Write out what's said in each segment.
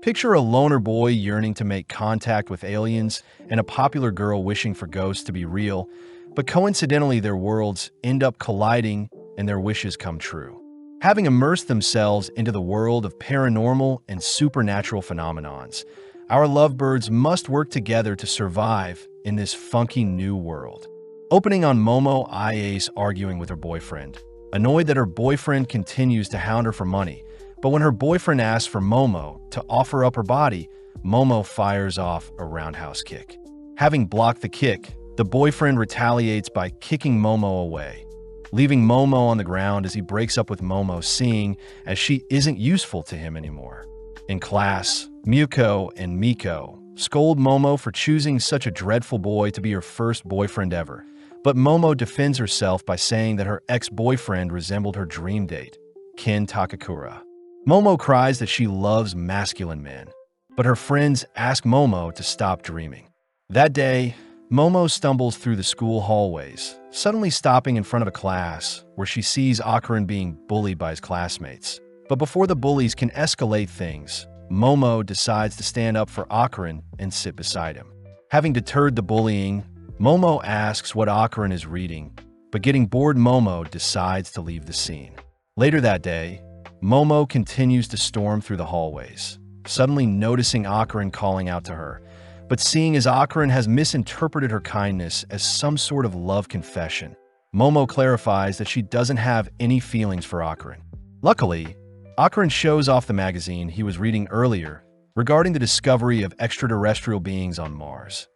Picture a loner boy yearning to make contact with aliens and a popular girl wishing for ghosts to be real, but coincidentally their worlds end up colliding and their wishes come true. Having immersed themselves into the world of paranormal and supernatural phenomenons, our lovebirds must work together to survive in this funky new world. Opening on Momo Ace arguing with her boyfriend. Annoyed that her boyfriend continues to hound her for money, but when her boyfriend asks for Momo to offer up her body, Momo fires off a roundhouse kick. Having blocked the kick, the boyfriend retaliates by kicking Momo away, leaving Momo on the ground as he breaks up with Momo, seeing as she isn't useful to him anymore. In class, Muko and Miko scold Momo for choosing such a dreadful boy to be her first boyfriend ever, but Momo defends herself by saying that her ex-boyfriend resembled her dream date, Ken Takakura. Momo cries that she loves masculine men, but her friends ask Momo to stop dreaming. That day, Momo stumbles through the school hallways, suddenly stopping in front of a class where she sees Akaran being bullied by his classmates. But before the bullies can escalate things, Momo decides to stand up for Akaran and sit beside him. Having deterred the bullying, Momo asks what Akaran is reading, but getting bored, Momo decides to leave the scene. Later that day, Momo continues to storm through the hallways, suddenly noticing Akaran calling out to her, but seeing as Akaran has misinterpreted her kindness as some sort of love confession, Momo clarifies that she doesn't have any feelings for Akaran. Luckily, Akaran shows off the magazine he was reading earlier regarding the discovery of extraterrestrial beings on Mars,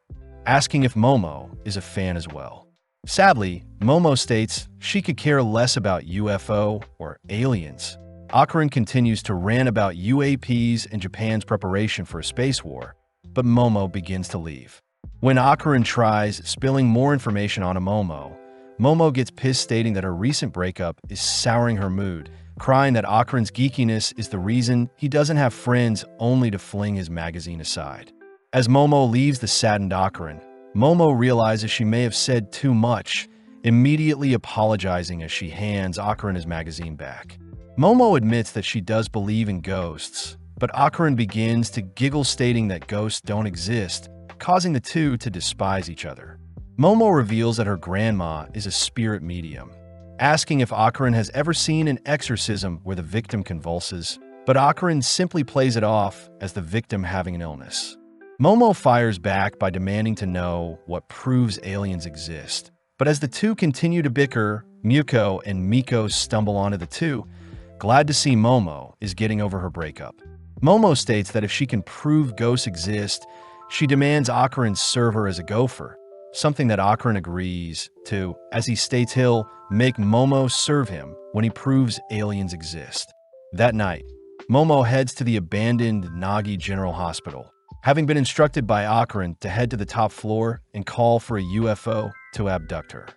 asking if Momo is a fan as well. Sadly, Momo states she could care less about UFO or aliens. Akaran continues to rant about UAPs and Japan's preparation for a space war, but Momo begins to leave. When Akaran tries spilling more information on Momo, Momo gets pissed, stating that her recent breakup is souring her mood, crying that Akaran's geekiness is the reason he doesn't have friends, only to fling his magazine aside. As Momo leaves the saddened Akaran, Momo realizes she may have said too much, immediately apologizing as she hands Akaran his magazine back. Momo admits that she does believe in ghosts, but Akaran begins to giggle, stating that ghosts don't exist, causing the two to despise each other. Momo reveals that her grandma is a spirit medium, asking if Akaran has ever seen an exorcism where the victim convulses, but Akaran simply plays it off as the victim having an illness. Momo fires back by demanding to know what proves aliens exist, but as the two continue to bicker, Muko and Miko stumble onto the two, glad to see Momo is getting over her breakup. Momo states that if she can prove ghosts exist, she demands Akaran serve her as a gopher, something that Akaran agrees to, as he states he'll make Momo serve him when he proves aliens exist. That night, Momo heads to the abandoned Nagi General Hospital, having been instructed by Akaran to head to the top floor and call for a UFO to abduct her.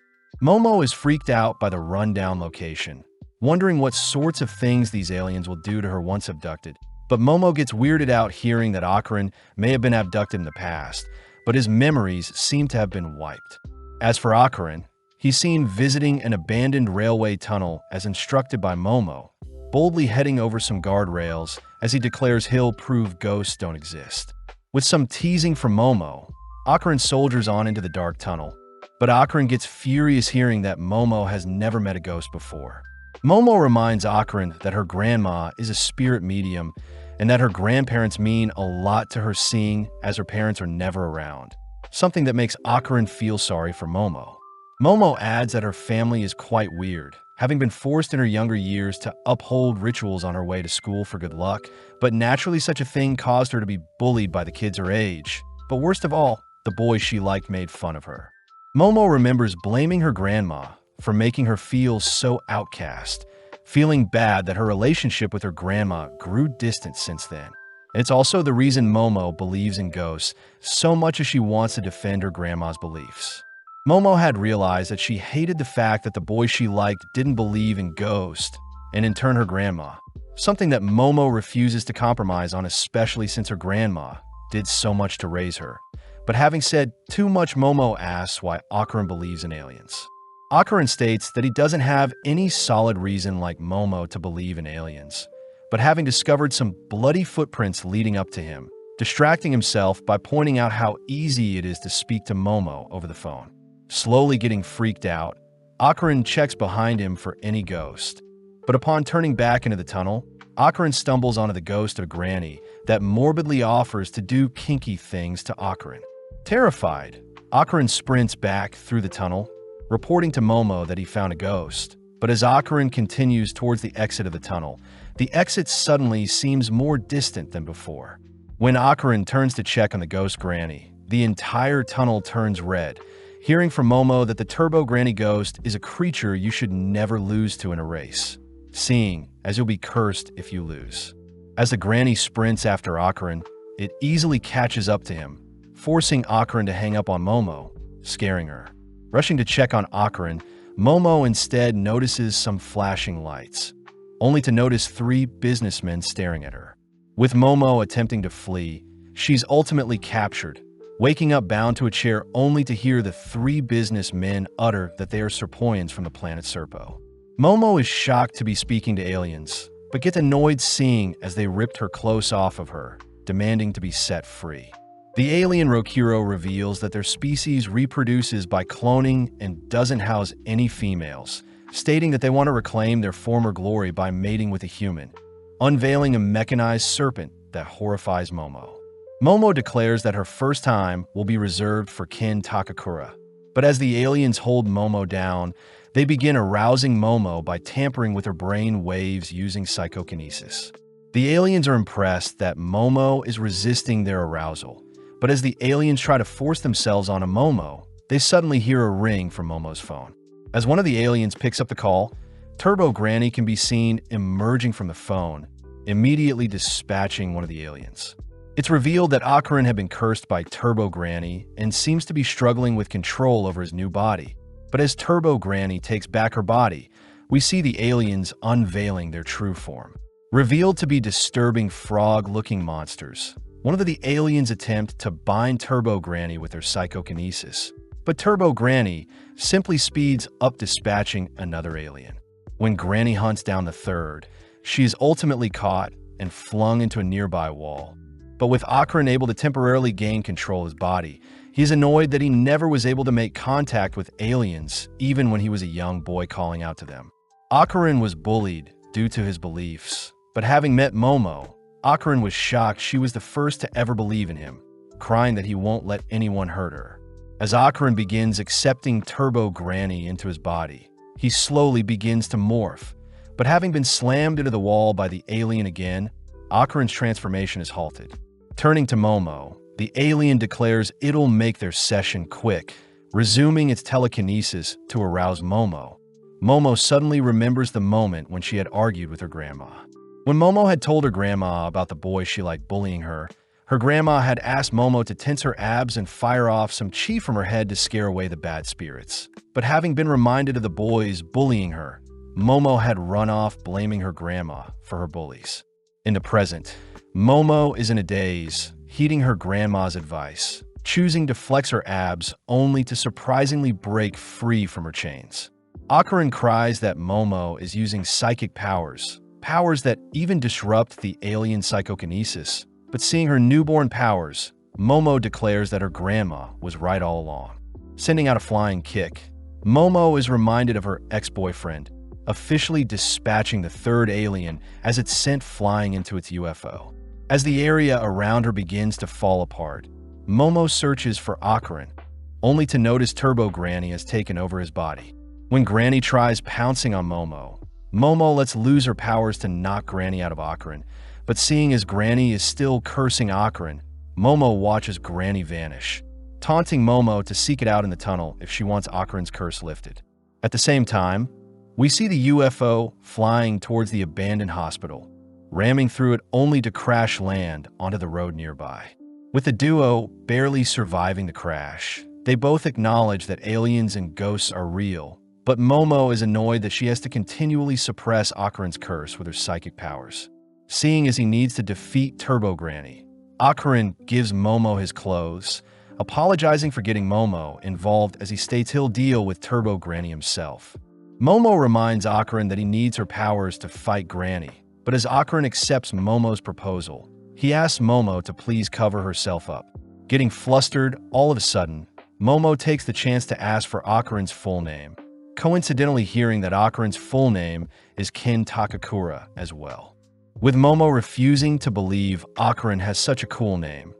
Momo is freaked out by the rundown location, wondering what sorts of things these aliens will do to her once abducted. But Momo gets weirded out hearing that Akaran may have been abducted in the past, but his memories seem to have been wiped. As for Akaran, he's seen visiting an abandoned railway tunnel as instructed by Momo, boldly heading over some guardrails as he declares he'll prove ghosts don't exist. With some teasing from Momo, Akaran soldiers on into the dark tunnel, but Akaran gets furious hearing that Momo has never met a ghost before. Momo reminds Akaran that her grandma is a spirit medium and that her grandparents mean a lot to her, seeing as her parents are never around, something that makes Akaran feel sorry for Momo. Momo adds that her family is quite weird, having been forced in her younger years to uphold rituals on her way to school for good luck, but naturally such a thing caused her to be bullied by the kids her age. But worst of all, the boys she liked made fun of her. Momo remembers blaming her grandma for making her feel so outcast, feeling bad that her relationship with her grandma grew distant since then. It's also the reason Momo believes in ghosts so much as she wants to defend her grandma's beliefs. Momo had realized that she hated the fact that the boy she liked didn't believe in ghosts, and in turn her grandma, something that Momo refuses to compromise on, especially since her grandma did so much to raise her. But having said too much, Momo asks why Akaran believes in aliens. Akaran states that he doesn't have any solid reason like Momo to believe in aliens, but having discovered some bloody footprints leading up to him, distracting himself by pointing out how easy it is to speak to Momo over the phone. Slowly getting freaked out, Akarin checks behind him for any ghost. But upon turning back into the tunnel, Akarin stumbles onto the ghost of Granny that morbidly offers to do kinky things to Akarin. Terrified, Akarin sprints back through the tunnel, reporting to Momo that he found a ghost. But as Akarin continues towards the exit of the tunnel, the exit suddenly seems more distant than before. When Akarin turns to check on the ghost Granny, the entire tunnel turns red, hearing from Momo that the Turbo Granny ghost is a creature you should never lose to in a race, seeing as you'll be cursed if you lose. As the Granny sprints after Akarin, it easily catches up to him, forcing Akarin to hang up on Momo, scaring her. Rushing to check on Akarin, Momo instead notices some flashing lights, only to notice 3 businessmen staring at her. With Momo attempting to flee, she's ultimately captured, waking up bound to a chair only to hear the 3 businessmen utter that they are Serpoians from the planet Serpo. Momo is shocked to be speaking to aliens, but gets annoyed seeing as they ripped her clothes off of her, demanding to be set free. The alien Rokuro reveals that their species reproduces by cloning and doesn't house any females, stating that they want to reclaim their former glory by mating with a human, unveiling a mechanized serpent that horrifies Momo. Momo declares that her first time will be reserved for Kin Takakura, but as the aliens hold Momo down, they begin arousing Momo by tampering with her brain waves using psychokinesis. The aliens are impressed that Momo is resisting their arousal, but as the aliens try to force themselves onto Momo, they suddenly hear a ring from Momo's phone. As one of the aliens picks up the call, Turbo Granny can be seen emerging from the phone, immediately dispatching one of the aliens. It's revealed that Akarin had been cursed by Turbo Granny and seems to be struggling with control over his new body. But as Turbo Granny takes back her body, we see the aliens unveiling their true form. Revealed to be disturbing frog-looking monsters, one of the aliens attempt to bind Turbo Granny with their psychokinesis, but Turbo Granny simply speeds up dispatching another alien. When Granny hunts down the third, she is ultimately caught and flung into a nearby wall. But with Akarin able to temporarily gain control of his body, he is annoyed that he never was able to make contact with aliens even when he was a young boy calling out to them. Akarin was bullied due to his beliefs, but having met Momo, Akarin was shocked she was the first to ever believe in him, crying that he won't let anyone hurt her. As Akarin begins accepting Turbo Granny into his body, he slowly begins to morph, but having been slammed into the wall by the alien again, Akarin's transformation is halted. Turning to Momo, the alien declares it'll make their session quick, resuming its telekinesis to arouse Momo. Momo suddenly remembers the moment when she had argued with her grandma. When Momo had told her grandma about the boy she liked bullying her, her grandma had asked Momo to tense her abs and fire off some chi from her head to scare away the bad spirits. But having been reminded of the boys bullying her, Momo had run off blaming her grandma for her bullies. In the present, Momo is in a daze, heeding her grandma's advice, choosing to flex her abs only to surprisingly break free from her chains. Akarin cries that Momo is using psychic powers that even disrupt the alien psychokinesis, but seeing her newborn powers, Momo declares that her grandma was right all along. Sending out a flying kick, Momo is reminded of her ex-boyfriend, officially dispatching the third alien as it's sent flying into its UFO. As the area around her begins to fall apart, Momo searches for Akarin, only to notice Turbo Granny has taken over his body. When Granny tries pouncing on Momo, Momo lets loose her powers to knock Granny out of Akarin, but seeing as Granny is still cursing Akarin, Momo watches Granny vanish, taunting Momo to seek it out in the tunnel if she wants Akarin's curse lifted. At the same time, we see the UFO flying towards the abandoned hospital, ramming through it only to crash land onto the road nearby. With the duo barely surviving the crash, they both acknowledge that aliens and ghosts are real, but Momo is annoyed that she has to continually suppress Akarin's curse with her psychic powers. Seeing as he needs to defeat Turbo Granny, Akarin gives Momo his clothes, apologizing for getting Momo involved as he states he'll deal with Turbo Granny himself. Momo reminds Akarin that he needs her powers to fight Granny, But as Akarin accepts Momo's proposal, he asks Momo to please cover herself up. Getting flustered, all of a sudden, Momo takes the chance to ask for Akarin's full name, coincidentally hearing that Akarin's full name is Kin Takakura as well. With Momo refusing to believe Akarin has such a cool name,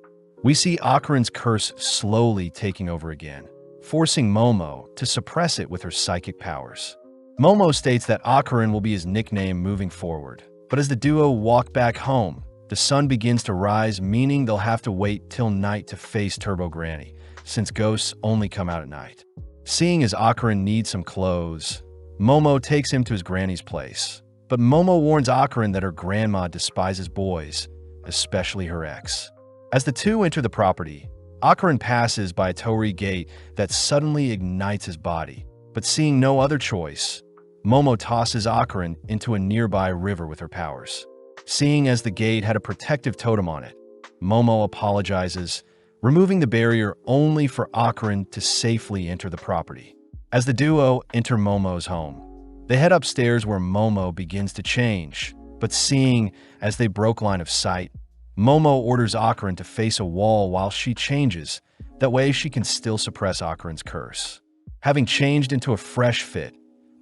we see Akarin's curse slowly taking over again, forcing Momo to suppress it with her psychic powers. Momo states that Akarin will be his nickname moving forward, but as the duo walk back home, the sun begins to rise, meaning they'll have to wait till night to face Turbo Granny, since ghosts only come out at night. Seeing as Akarin needs some clothes, Momo takes him to his granny's place. But Momo warns Akarin that her grandma despises boys, especially her ex. As the two enter the property, Akarin passes by a torii gate that suddenly ignites his body. But seeing no other choice, Momo tosses Akarin into a nearby river with her powers. Seeing as the gate had a protective totem on it, Momo apologizes, removing the barrier only for Akarin to safely enter the property. As the duo enter Momo's home, they head upstairs where Momo begins to change, but seeing as they broke line of sight, Momo orders Akarin to face a wall while she changes, that way she can still suppress Akarin's curse. Having changed into a fresh fit,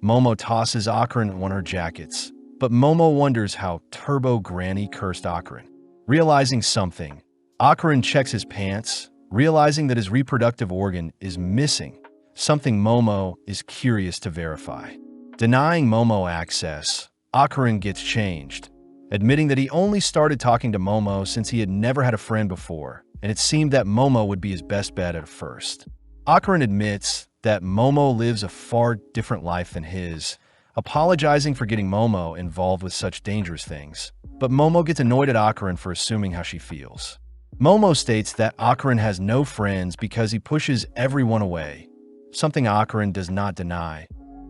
Momo tosses Akarin one of her jackets, but Momo wonders how Turbo Granny cursed Akarin. Realizing something, Akarin checks his pants, realizing that his reproductive organ is missing, something Momo is curious to verify. Denying Momo access, Akarin gets changed, admitting that he only started talking to Momo since he had never had a friend before, and it seemed that Momo would be his best bet at first. Akarin admits that Momo lives a far different life than his, apologizing for getting Momo involved with such dangerous things. But Momo gets annoyed at Akarin for assuming how she feels. Momo states that Akarin has no friends because he pushes everyone away, something Akarin does not deny.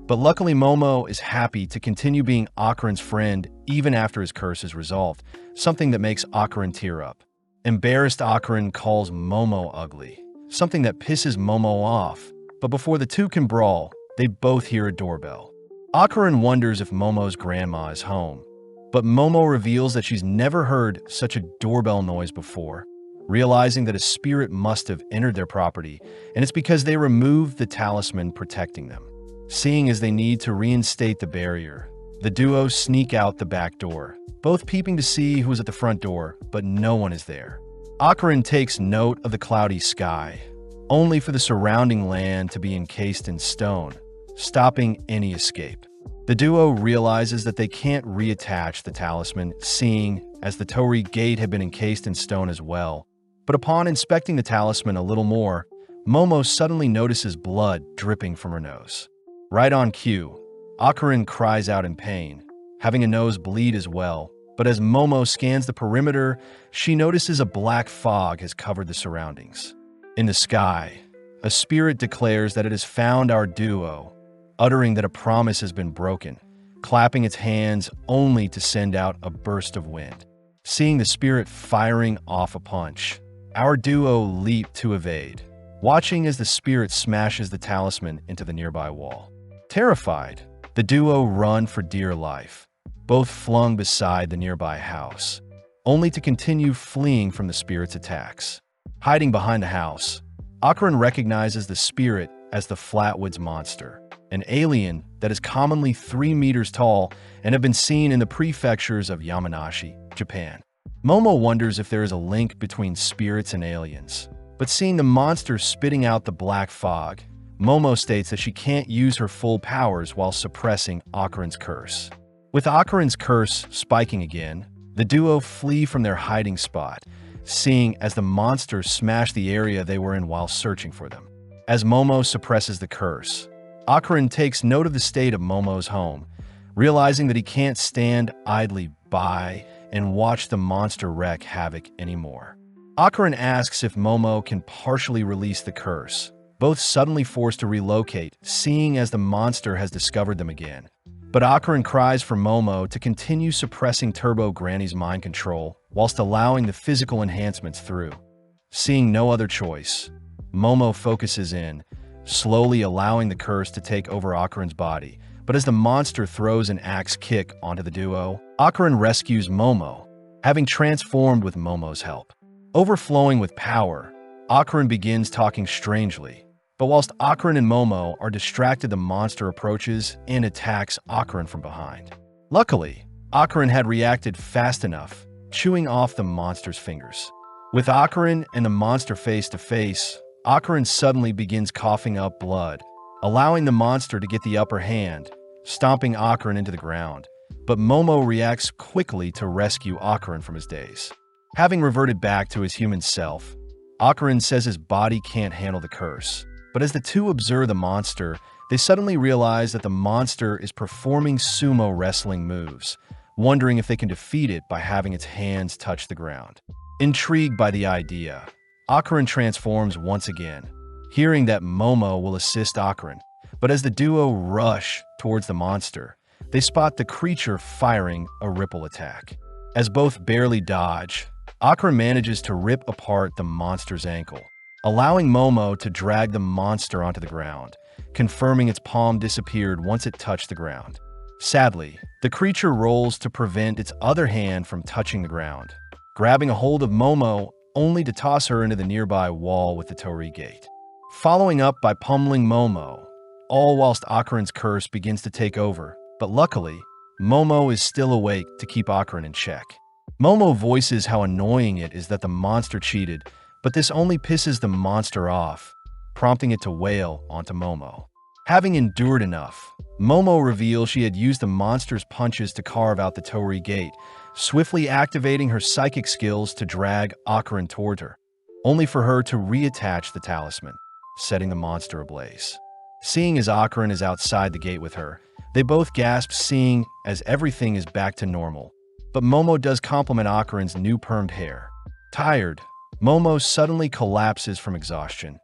But luckily Momo is happy to continue being Akarin's friend even after his curse is resolved, something that makes Akarin tear up. Embarrassed, Akarin calls Momo ugly, something that pisses Momo off. But before the two can brawl, they both hear a doorbell. Akarin wonders if Momo's grandma is home, but Momo reveals that she's never heard such a doorbell noise before, realizing that a spirit must have entered their property, and it's because they removed the talisman protecting them. Seeing as they need to reinstate the barrier, the duo sneak out the back door, both peeping to see who is at the front door, but no one is there. Akarin takes note of the cloudy sky, only for the surrounding land to be encased in stone, stopping any escape. The duo realizes that they can't reattach the talisman, seeing as the torii gate had been encased in stone as well. But upon inspecting the talisman a little more, Momo suddenly notices blood dripping from her nose. Right on cue, Akarin cries out in pain, having a nose bleed as well. But as Momo scans the perimeter, she notices a black fog has covered the surroundings. In the sky, a spirit declares that it has found our duo, uttering that a promise has been broken, clapping its hands only to send out a burst of wind. Seeing the spirit firing off a punch, our duo leap to evade, watching as the spirit smashes the talisman into the nearby wall. Terrified, the duo run for dear life, both flung beside the nearby house, only to continue fleeing from the spirit's attacks. Hiding behind the house, Akarin recognizes the spirit as the Flatwoods Monster, an alien that is commonly 3 meters tall and have been seen in the prefectures of Yamanashi, Japan. Momo wonders if there is a link between spirits and aliens, but seeing the monster spitting out the black fog, Momo states that she can't use her full powers while suppressing Akarin's curse. With Akarin's curse spiking again, the duo flee from their hiding spot, seeing as the monster smashed the area they were in while searching for them. As Momo suppresses the curse, Akarin takes note of the state of Momo's home, realizing that he can't stand idly by and watch the monster wreak havoc anymore. Akarin asks if Momo can partially release the curse, both suddenly forced to relocate, seeing as the monster has discovered them again. But Akarin cries for Momo to continue suppressing Turbo Granny's mind control whilst allowing the physical enhancements through. Seeing no other choice, Momo focuses in, slowly allowing the curse to take over Akarin's body, But as the monster throws an axe kick onto the duo, Akarin rescues Momo, having transformed with Momo's help. Overflowing with power, Akarin begins talking strangely. But whilst Akarin and Momo are distracted, the monster approaches and attacks Akarin from behind. Luckily, Akarin had reacted fast enough, chewing off the monster's fingers. With Akarin and the monster face to face, Akarin suddenly begins coughing up blood, allowing the monster to get the upper hand, stomping Akarin into the ground. But Momo reacts quickly to rescue Akarin from his daze. Having reverted back to his human self, Akarin says his body can't handle the curse. But as the two observe the monster, they suddenly realize that the monster is performing sumo wrestling moves, wondering if they can defeat it by having its hands touch the ground. Intrigued by the idea, Akarin transforms once again, hearing that Momo will assist Akarin. But as the duo rush towards the monster, they spot the creature firing a ripple attack. As both barely dodge, Akarin manages to rip apart the monster's ankle, allowing Momo to drag the monster onto the ground, confirming its palm disappeared once it touched the ground. Sadly, the creature rolls to prevent its other hand from touching the ground, grabbing a hold of Momo only to toss her into the nearby wall with the torii gate. Following up by pummeling Momo, all whilst Akarin's curse begins to take over, but luckily, Momo is still awake to keep Akarin in check. Momo voices how annoying it is that the monster cheated, but this only pisses the monster off, prompting it to wail onto Momo. Having endured enough, Momo reveals she had used the monster's punches to carve out the torii gate, swiftly activating her psychic skills to drag Akarin toward her, only for her to reattach the talisman, setting the monster ablaze. Seeing as Akarin is outside the gate with her, they both gasp, seeing as everything is back to normal. But Momo does compliment Akarin's new permed hair. Tired, Momo suddenly collapses from exhaustion,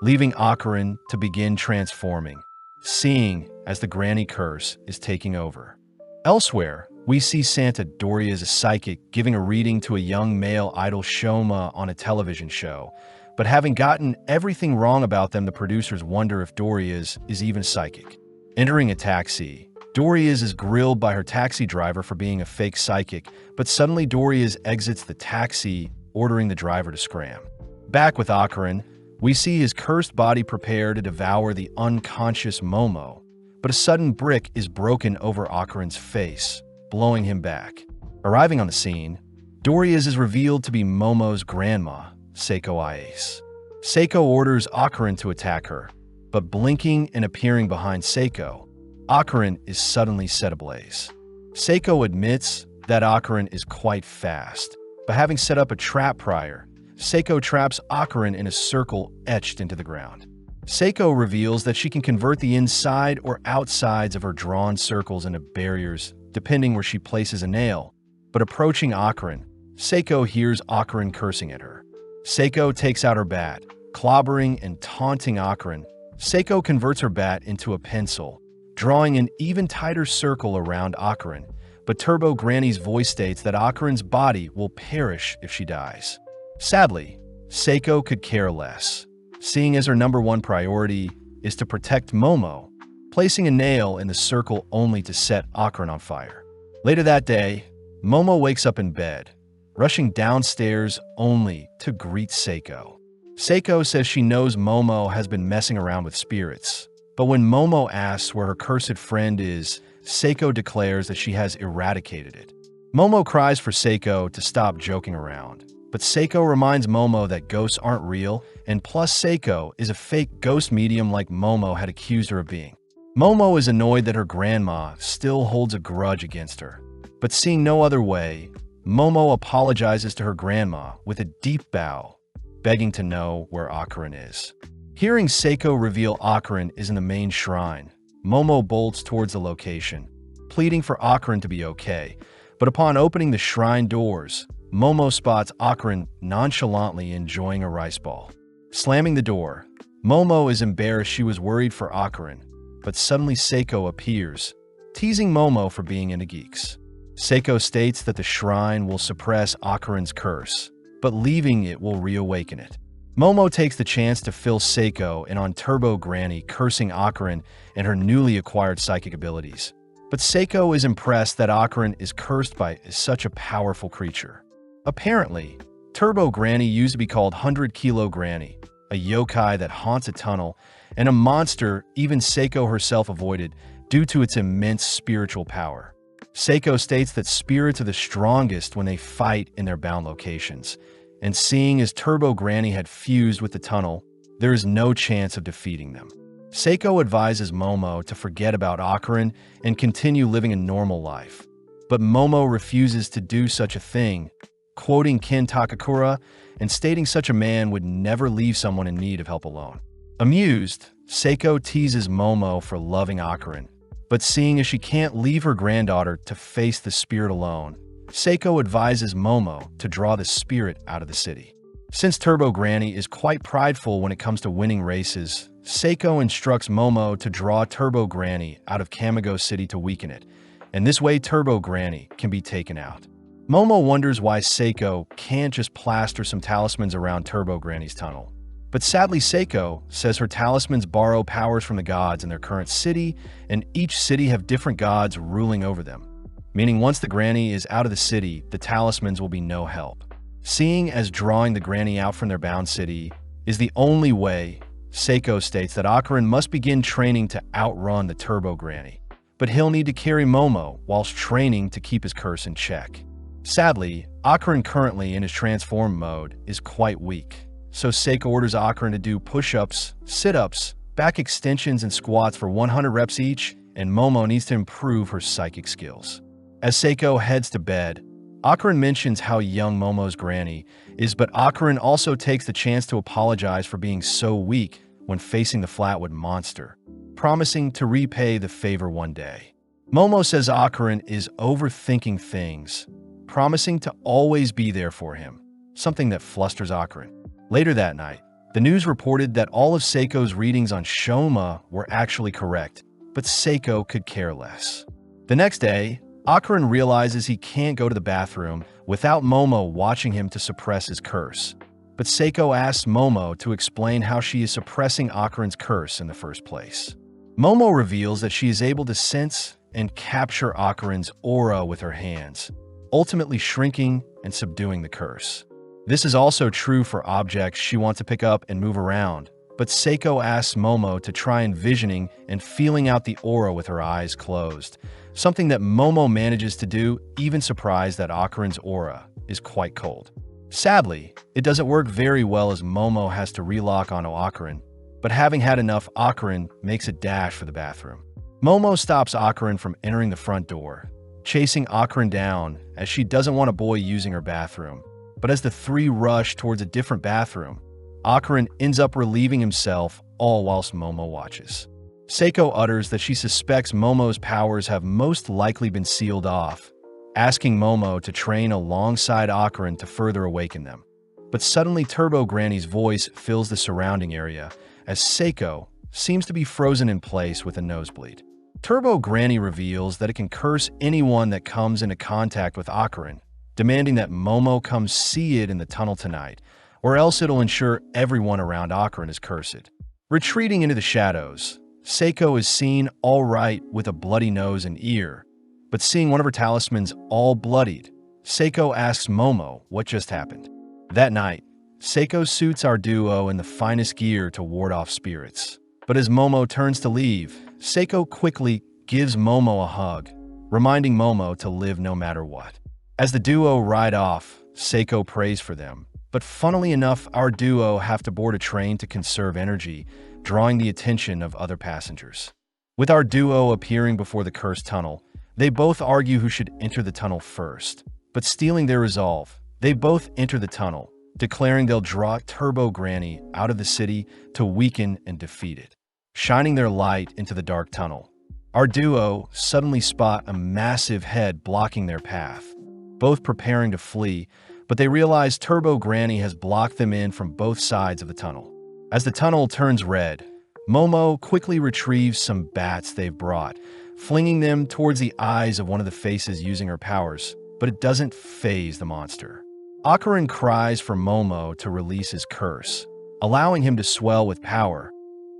leaving Akarin to begin transforming, seeing as the granny curse is taking over. Elsewhere, we see Santa Doria as a psychic giving a reading to a young male idol Shoma on a television show. But having gotten everything wrong about them, the producers wonder if Doria's is even psychic. Entering a taxi, Doria's is grilled by her taxi driver for being a fake psychic, but suddenly Doria's exits the taxi, ordering the driver to scram. Back with Akarin, we see his cursed body prepare to devour the unconscious Momo, but a sudden brick is broken over Akarin's face, blowing him back. Arriving on the scene, Doria's is revealed to be Momo's grandma, Seiko Ice. Seiko orders Akarin to attack her, but blinking and appearing behind Seiko, Akarin is suddenly set ablaze. Seiko admits that Akarin is quite fast, but having set up a trap prior, Seiko traps Akarin in a circle etched into the ground. Seiko reveals that she can convert the inside or outsides of her drawn circles into barriers, depending where she places a nail. But approaching Akarin, Seiko hears Akarin cursing at her. Seiko takes out her bat, clobbering and taunting Akarin. Seiko converts her bat into a pencil, drawing an even tighter circle around Akarin, but Turbo Granny's voice states that Akarin's body will perish if she dies. Sadly, Seiko could care less, seeing as her number one priority is to protect Momo, placing a nail in the circle only to set Akarin on fire. Later that day, Momo wakes up in bed, rushing downstairs only to greet Seiko. Seiko says she knows Momo has been messing around with spirits, but when Momo asks where her cursed friend is, Seiko declares that she has eradicated it. Momo cries for Seiko to stop joking around, but Seiko reminds Momo that ghosts aren't real, and plus Seiko is a fake ghost medium like Momo had accused her of being. Momo is annoyed that her grandma still holds a grudge against her, but seeing no other way, Momo apologizes to her grandma with a deep bow, begging to know where Akarin is. Hearing Seiko reveal Akarin is in the main shrine, Momo bolts towards the location, pleading for Akarin to be okay, but upon opening the shrine doors, Momo spots Akarin nonchalantly enjoying a rice ball. Slamming the door, Momo is embarrassed. She was worried for Akarin, but suddenly Seiko appears, teasing Momo for being into geeks. Seiko states that the shrine will suppress Akarin's curse, but leaving it will reawaken it. Momo takes the chance to fill Seiko in on Turbo Granny, cursing Akarin and her newly acquired psychic abilities. But Seiko is impressed that Akarin is cursed by such a powerful creature. Apparently, Turbo Granny used to be called 100 Kilo Granny, a yokai that haunts a tunnel, and a monster even Seiko herself avoided due to its immense spiritual power. Seiko states that spirits are the strongest when they fight in their bound locations, and seeing as Turbo Granny had fused with the tunnel, there is no chance of defeating them. Seiko advises Momo to forget about Akarin and continue living a normal life. But Momo refuses to do such a thing, quoting Ken Takakura and stating such a man would never leave someone in need of help alone. Amused, Seiko teases Momo for loving Akarin, but seeing as she can't leave her granddaughter to face the spirit alone, Seiko advises Momo to draw the spirit out of the city. Since Turbo Granny is quite prideful when it comes to winning races, Seiko instructs Momo to draw Turbo Granny out of Kamigo City to weaken it, and this way Turbo Granny can be taken out. Momo wonders why Seiko can't just plaster some talismans around Turbo Granny's tunnel. But sadly, Seiko says her talismans borrow powers from the gods in their current city, and each city have different gods ruling over them. Meaning once the granny is out of the city, the talismans will be no help. Seeing as drawing the granny out from their bound city is the only way, Seiko states that Akarin must begin training to outrun the Turbo Granny. But he'll need to carry Momo whilst training to keep his curse in check. Sadly, Akarin currently in his transform mode is quite weak, so Seiko orders Akarin to do push-ups, sit-ups, back extensions, and squats for 100 reps each, and Momo needs to improve her psychic skills. As Seiko heads to bed, Akarin mentions how young Momo's granny is, but Akarin also takes the chance to apologize for being so weak when facing the Flatwood monster, promising to repay the favor one day. Momo says Akarin is overthinking things, promising to always be there for him, something that flusters Akarin. Later that night, the news reported that all of Seiko's readings on Shoma were actually correct, but Seiko could care less. The next day, Akarin realizes he can't go to the bathroom without Momo watching him to suppress his curse. But Seiko asks Momo to explain how she is suppressing Akarin's curse in the first place. Momo reveals that she is able to sense and capture Akarin's aura with her hands, ultimately shrinking and subduing the curse. This is also true for objects she wants to pick up and move around, but Seiko asks Momo to try envisioning and feeling out the aura with her eyes closed, something that Momo manages to do, even surprised that Akarin's aura is quite cold. Sadly, it doesn't work very well as Momo has to relock onto Akarin, but having had enough, Akarin makes a dash for the bathroom. Momo stops Akarin from entering the front door, chasing Akarin down as she doesn't want a boy using her bathroom. But as the three rush towards a different bathroom, Akarin ends up relieving himself, all whilst Momo watches. Seiko utters that she suspects Momo's powers have most likely been sealed off, asking Momo to train alongside Akarin to further awaken them. But suddenly Turbo Granny's voice fills the surrounding area, as Seiko seems to be frozen in place with a nosebleed. Turbo Granny reveals that it can curse anyone that comes into contact with Akarin, demanding that Momo come see it in the tunnel tonight, or else it'll ensure everyone around Akarin is cursed. Retreating into the shadows, Seiko is seen all right with a bloody nose and ear, but seeing one of her talismans all bloodied, Seiko asks Momo what just happened. That night, Seiko suits our duo in the finest gear to ward off spirits. But as Momo turns to leave, Seiko quickly gives Momo a hug, reminding Momo to live no matter what. As the duo ride off, Seiko prays for them, but funnily enough, our duo have to board a train to conserve energy, drawing the attention of other passengers. With our duo appearing before the cursed tunnel, they both argue who should enter the tunnel first. But stealing their resolve, they both enter the tunnel, declaring they'll draw Turbo Granny out of the city to weaken and defeat it. Shining their light into the dark tunnel, our duo suddenly spot a massive head blocking their path, both preparing to flee, but they realize Turbo Granny has blocked them in from both sides of the tunnel. As the tunnel turns red, Momo quickly retrieves some bats they've brought, flinging them towards the eyes of one of the faces using her powers, but it doesn't faze the monster. Akarin cries for Momo to release his curse, allowing him to swell with power.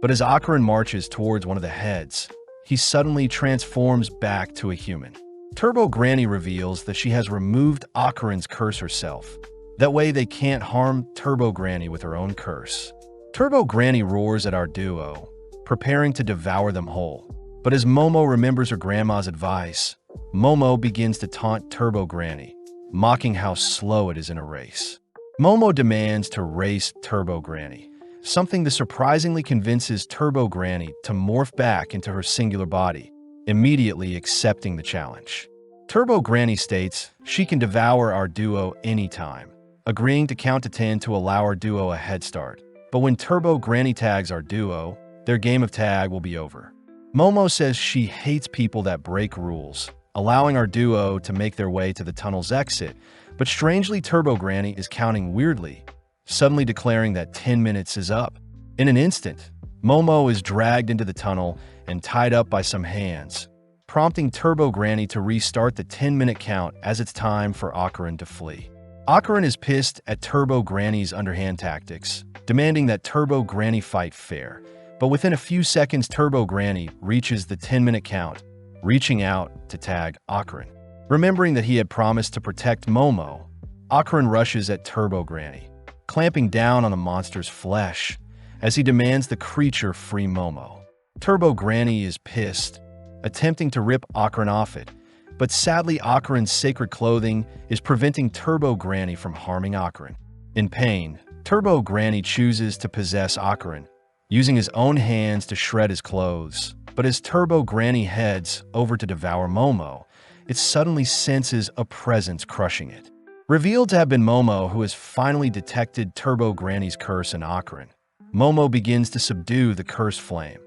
But as Akarin marches towards one of the heads, he suddenly transforms back to a human. Turbo Granny reveals that she has removed Akarin's curse herself. That way they can't harm Turbo Granny with her own curse. Turbo Granny roars at our duo, preparing to devour them whole. But as Momo remembers her grandma's advice, Momo begins to taunt Turbo Granny, mocking how slow it is in a race. Momo demands to race Turbo Granny, something that surprisingly convinces Turbo Granny to morph back into her singular body, immediately accepting the challenge. Turbo Granny states she can devour our duo anytime, agreeing to count to 10 to allow our duo a head start. But when Turbo Granny tags our duo, their game of tag will be over. Momo says she hates people that break rules, allowing our duo to make their way to the tunnel's exit, but strangely Turbo Granny is counting weirdly, suddenly declaring that 10 minutes is up. In an instant, Momo is dragged into the tunnel and tied up by some hands, prompting Turbo Granny to restart the 10-minute count as it's time for Akarin to flee. Akarin is pissed at Turbo Granny's underhand tactics, demanding that Turbo Granny fight fair. But within a few seconds, Turbo Granny reaches the 10-minute count, reaching out to tag Akarin. Remembering that he had promised to protect Momo, Akarin rushes at Turbo Granny, clamping down on the monster's flesh as he demands the creature free Momo. Turbo Granny is pissed, attempting to rip Akarin off it, but sadly Akarin's sacred clothing is preventing Turbo Granny from harming Akarin. In pain, Turbo Granny chooses to possess Akarin, using his own hands to shred his clothes. But as Turbo Granny heads over to devour Momo, it suddenly senses a presence crushing it. Revealed to have been Momo, who has finally detected Turbo Granny's curse in Akarin, Momo begins to subdue the cursed flame,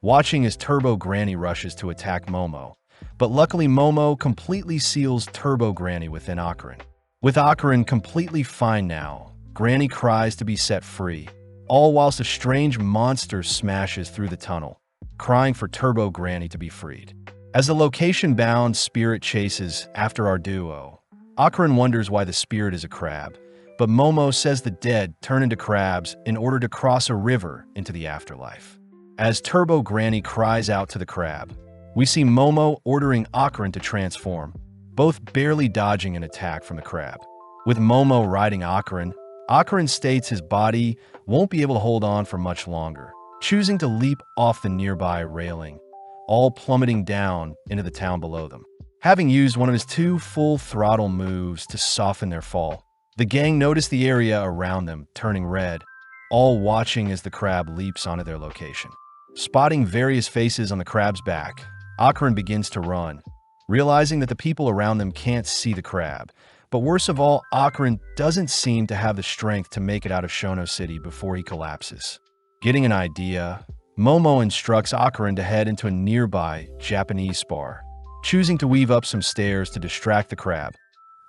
watching as Turbo Granny rushes to attack Momo. But luckily Momo completely seals Turbo Granny within Akarin. With Akarin completely fine now, Granny cries to be set free, all whilst a strange monster smashes through the tunnel, crying for Turbo Granny to be freed. As the location-bound spirit chases after our duo, Akarin wonders why the spirit is a crab, but Momo says the dead turn into crabs in order to cross a river into the afterlife. As Turbo Granny cries out to the crab, we see Momo ordering Akarin to transform, both barely dodging an attack from the crab. With Momo riding Akarin, Akarin states his body won't be able to hold on for much longer, choosing to leap off the nearby railing, all plummeting down into the town below them. Having used one of his 2 full-throttle moves to soften their fall, the gang notice the area around them turning red, all watching as the crab leaps onto their location. Spotting various faces on the crab's back, Akarin begins to run, realizing that the people around them can't see the crab. But worst of all, Akarin doesn't seem to have the strength to make it out of Shono City before he collapses. Getting an idea, Momo instructs Akarin to head into a nearby Japanese bar, choosing to weave up some stairs to distract the crab,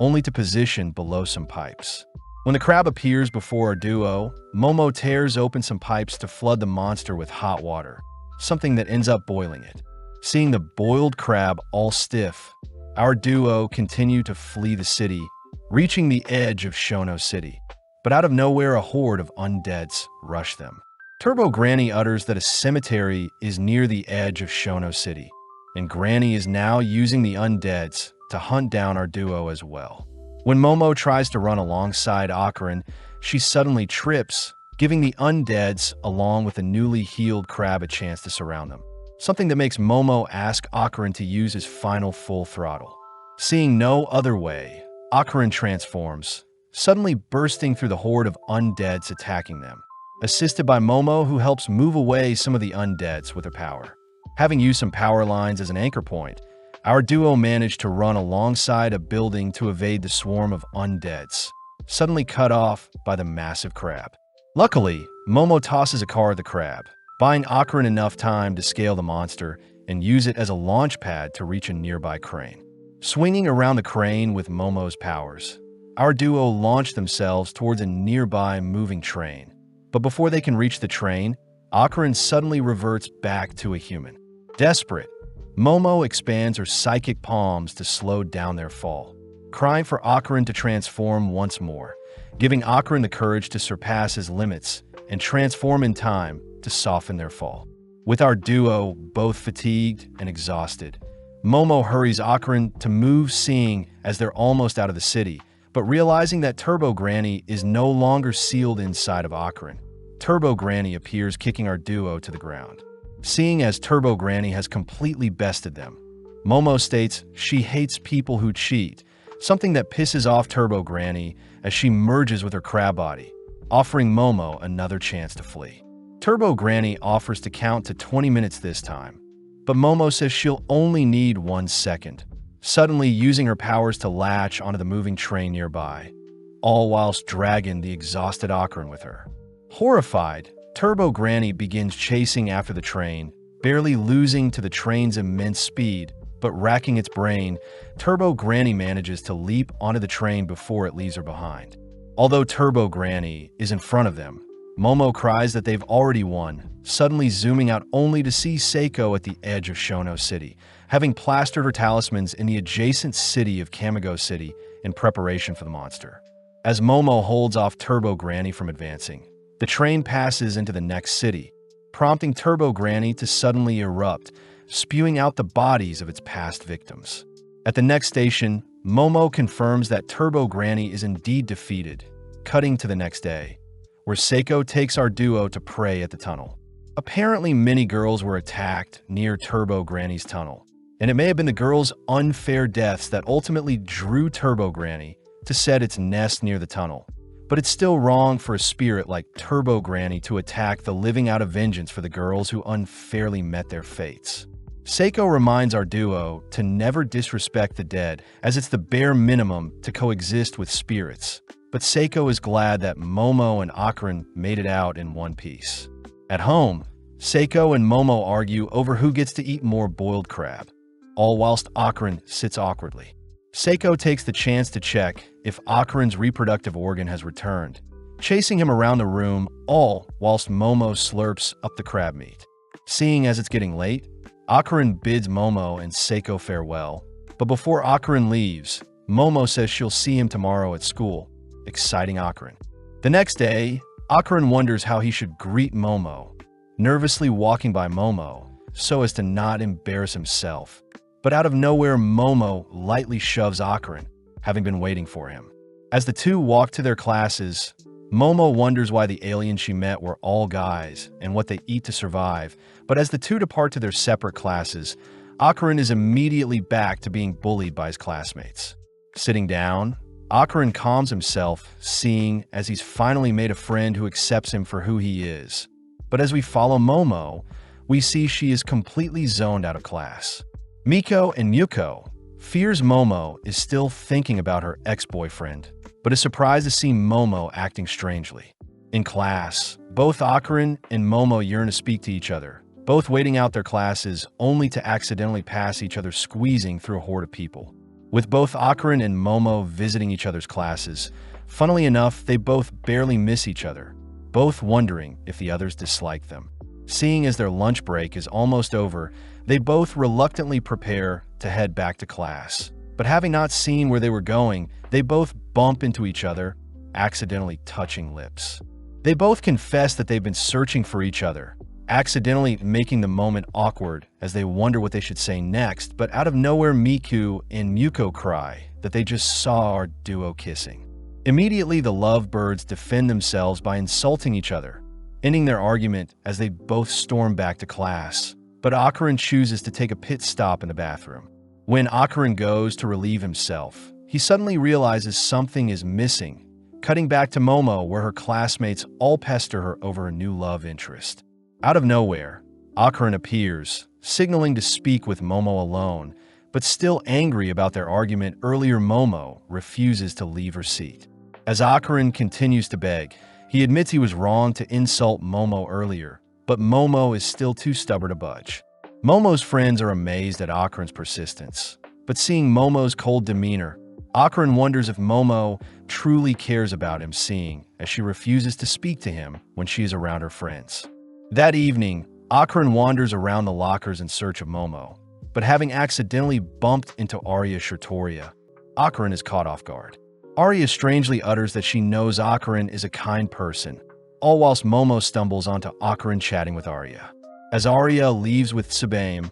only to position below some pipes. When the crab appears before our duo, Momo tears open some pipes to flood the monster with hot water, something that ends up boiling it. Seeing the boiled crab all stiff, our duo continue to flee the city, reaching the edge of Shono City. But out of nowhere, a horde of undeads rush them. Turbo Granny utters that a cemetery is near the edge of Shono City, and Granny is now using the undeads to hunt down our duo as well. When Momo tries to run alongside Akarin, she suddenly trips, giving the undeads along with the newly healed crab a chance to surround them. Something that makes Momo ask Akarin to use his final full throttle. Seeing no other way, Akarin transforms, suddenly bursting through the horde of undeads attacking them, assisted by Momo, who helps move away some of the undeads with her power. Having used some power lines as an anchor point, our duo managed to run alongside a building to evade the swarm of undeads, suddenly cut off by the massive crab. Luckily, Momo tosses a car at the crab, buying Akarin enough time to scale the monster and use it as a launch pad to reach a nearby crane. Swinging around the crane with Momo's powers, our duo launch themselves towards a nearby moving train. But before they can reach the train, Akarin suddenly reverts back to a human. Desperate, Momo expands her psychic palms to slow down their fall, crying for Akarin to transform once more, giving Akarin the courage to surpass his limits and transform in time to soften their fall. With our duo both fatigued and exhausted, Momo hurries Akron to move, seeing as they're almost out of the city, but realizing that Turbo Granny is no longer sealed inside of Akron. Turbo Granny appears, kicking our duo to the ground. Seeing as Turbo Granny has completely bested them, Momo states she hates people who cheat, something that pisses off Turbo Granny as she merges with her crab body, offering Momo another chance to flee. Turbo Granny offers to count to 20 minutes this time, but Momo says she'll only need 1 second, suddenly using her powers to latch onto the moving train nearby, all whilst dragging the exhausted Akron with her. Horrified, Turbo Granny begins chasing after the train, barely losing to the train's immense speed, but racking its brain. Turbo Granny manages to leap onto the train before it leaves her behind. Although Turbo Granny is in front of them, Momo cries that they've already won, suddenly zooming out only to see Seiko at the edge of Shono City, having plastered her talismans in the adjacent city of Kamigo City in preparation for the monster. As Momo holds off Turbo Granny from advancing, the train passes into the next city, prompting Turbo Granny to suddenly erupt, spewing out the bodies of its past victims. At the next station, Momo confirms that Turbo Granny is indeed defeated, cutting to the next day, where Seiko takes our duo to pray at the tunnel. Apparently, many girls were attacked near Turbo Granny's tunnel, and it may have been the girls' unfair deaths that ultimately drew Turbo Granny to set its nest near the tunnel. But it's still wrong for a spirit like Turbo Granny to attack the living out of vengeance for the girls who unfairly met their fates. Seiko reminds our duo to never disrespect the dead, as it's the bare minimum to coexist with spirits. But Seiko is glad that Momo and Akron made it out in one piece. At home, Seiko and Momo argue over who gets to eat more boiled crab, all whilst Akron sits awkwardly. Seiko takes the chance to check if Akron's reproductive organ has returned, chasing him around the room, all whilst Momo slurps up the crab meat. Seeing as it's getting late, Akron bids Momo and Seiko farewell, but before Akron leaves, Momo says she'll see him tomorrow at school, exciting Akron. The next day, Akron wonders how he should greet Momo, nervously walking by Momo so as to not embarrass himself. But out of nowhere, Momo lightly shoves Akron, having been waiting for him. As the two walk to their classes, Momo wonders why the aliens she met were all guys and what they eat to survive. But as the two depart to their separate classes, Akron is immediately back to being bullied by his classmates. Sitting down, Akron calms himself, seeing as he's finally made a friend who accepts him for who he is. But as we follow Momo, we see she is completely zoned out of class. Miko and Muko fears Momo is still thinking about her ex-boyfriend, but is surprised to see Momo acting strangely. In class, both Akron and Momo yearn to speak to each other, both waiting out their classes only to accidentally pass each other, squeezing through a horde of people. With both Akron and Momo visiting each other's classes, funnily enough, they both barely miss each other, both wondering if the others dislike them. Seeing as their lunch break is almost over, they both reluctantly prepare to head back to class. But having not seen where they were going, they both bump into each other, accidentally touching lips. They both confess that they've been searching for each other, accidentally making the moment awkward as they wonder what they should say next, but out of nowhere, Miku and Muko cry that they just saw our duo kissing. Immediately, the lovebirds defend themselves by insulting each other, ending their argument as they both storm back to class. But Akron chooses to take a pit stop in the bathroom. When Akron goes to relieve himself, he suddenly realizes something is missing, cutting back to Momo, where her classmates all pester her over a new love interest. Out of nowhere, Akron appears, signaling to speak with Momo alone, but still angry about their argument earlier. Momo refuses to leave her seat. As Akron continues to beg, he admits he was wrong to insult Momo earlier, but Momo is still too stubborn to budge. Momo's friends are amazed at Akron's persistence, but seeing Momo's cold demeanor, Akron wonders if Momo truly cares about him, seeing as she refuses to speak to him when she is around her friends. That evening, Akron wanders around the lockers in search of Momo, but having accidentally bumped into Arya Shirtoria, Akron is caught off guard. Arya strangely utters that she knows Akron is a kind person, all whilst Momo stumbles onto Akarin chatting with Arya. As Arya leaves with Tsubame,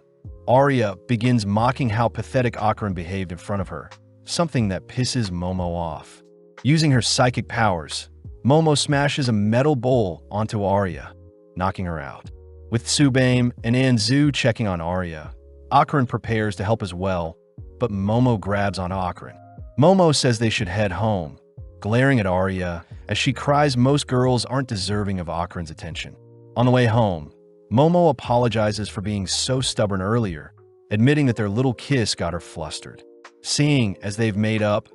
Arya begins mocking how pathetic Akarin behaved in front of her, something that pisses Momo off. Using her psychic powers, Momo smashes a metal bowl onto Arya, knocking her out. With Tsubame and Anzu checking on Arya, Akarin prepares to help as well, but Momo grabs on Akarin. Momo says they should head home, glaring at Arya as she cries most girls aren't deserving of Akarin's attention. On the way home, Momo apologizes for being so stubborn earlier, admitting that their little kiss got her flustered. Seeing as they've made up,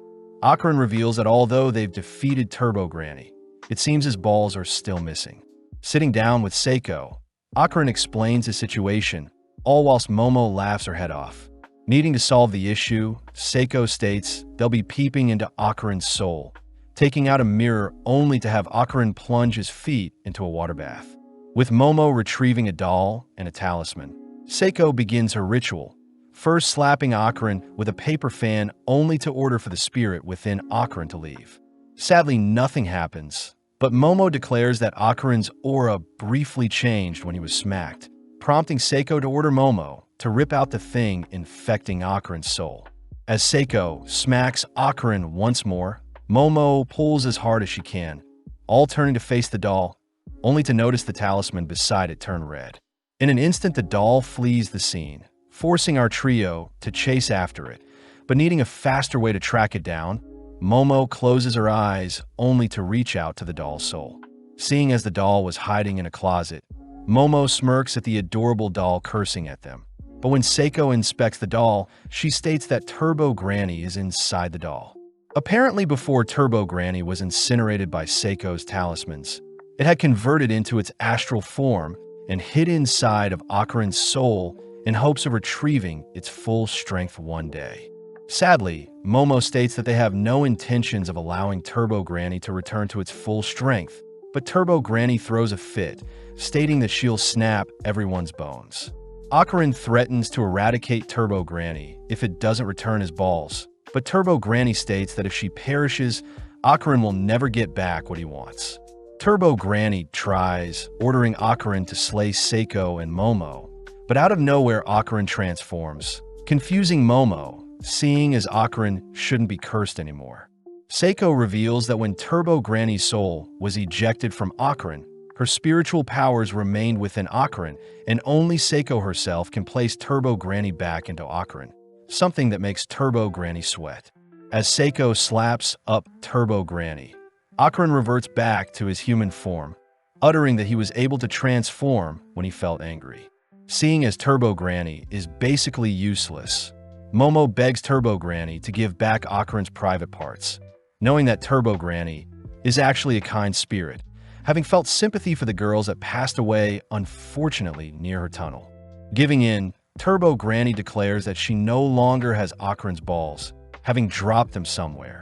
Akarin reveals that although they've defeated Turbo Granny, it seems his balls are still missing. Sitting down with Seiko, Akarin explains the situation, all whilst Momo laughs her head off. Needing to solve the issue, Seiko states they'll be peeping into Akarin's soul, taking out a mirror only to have Akarin plunge his feet into a water bath. With Momo retrieving a doll and a talisman, Seiko begins her ritual, first slapping Akarin with a paper fan only to order for the spirit within Akarin to leave. Sadly, nothing happens, but Momo declares that Akarin's aura briefly changed when he was smacked, prompting Seiko to order Momo to rip out the thing infecting Akarin's soul. As Seiko smacks Akarin once more, Momo pulls as hard as she can, all turning to face the doll, only to notice the talisman beside it turn red. In an instant, the doll flees the scene, forcing our trio to chase after it, but needing a faster way to track it down, Momo closes her eyes only to reach out to the doll's soul. Seeing as the doll was hiding in a closet, Momo smirks at the adorable doll cursing at them. But when Seiko inspects the doll, she states that Turbo Granny is inside the doll. Apparently before Turbo Granny was incinerated by Seiko's talismans, it had converted into its astral form and hid inside of Akarin's soul in hopes of retrieving its full strength one day. Sadly, Momo states that they have no intentions of allowing Turbo Granny to return to its full strength, but Turbo Granny throws a fit, stating that she'll snap everyone's bones. Akarin threatens to eradicate Turbo Granny if it doesn't return his balls, but Turbo Granny states that if she perishes, Akarin will never get back what he wants. Turbo Granny tries, ordering Akarin to slay Seiko and Momo, but out of nowhere Akarin transforms, confusing Momo, seeing as Akarin shouldn't be cursed anymore. Seiko reveals that when Turbo Granny's soul was ejected from Akarin, her spiritual powers remained within Akarin, and only Seiko herself can place Turbo Granny back into Akarin, something that makes Turbo Granny sweat. As Seiko slaps up Turbo Granny, Akarin reverts back to his human form, uttering that he was able to transform when he felt angry. Seeing as Turbo Granny is basically useless, Momo begs Turbo Granny to give back Akarin's private parts, knowing that Turbo Granny is actually a kind spirit, having felt sympathy for the girls that passed away, unfortunately, near her tunnel. Giving in, Turbo Granny declares that she no longer has Akarin's balls, having dropped them somewhere.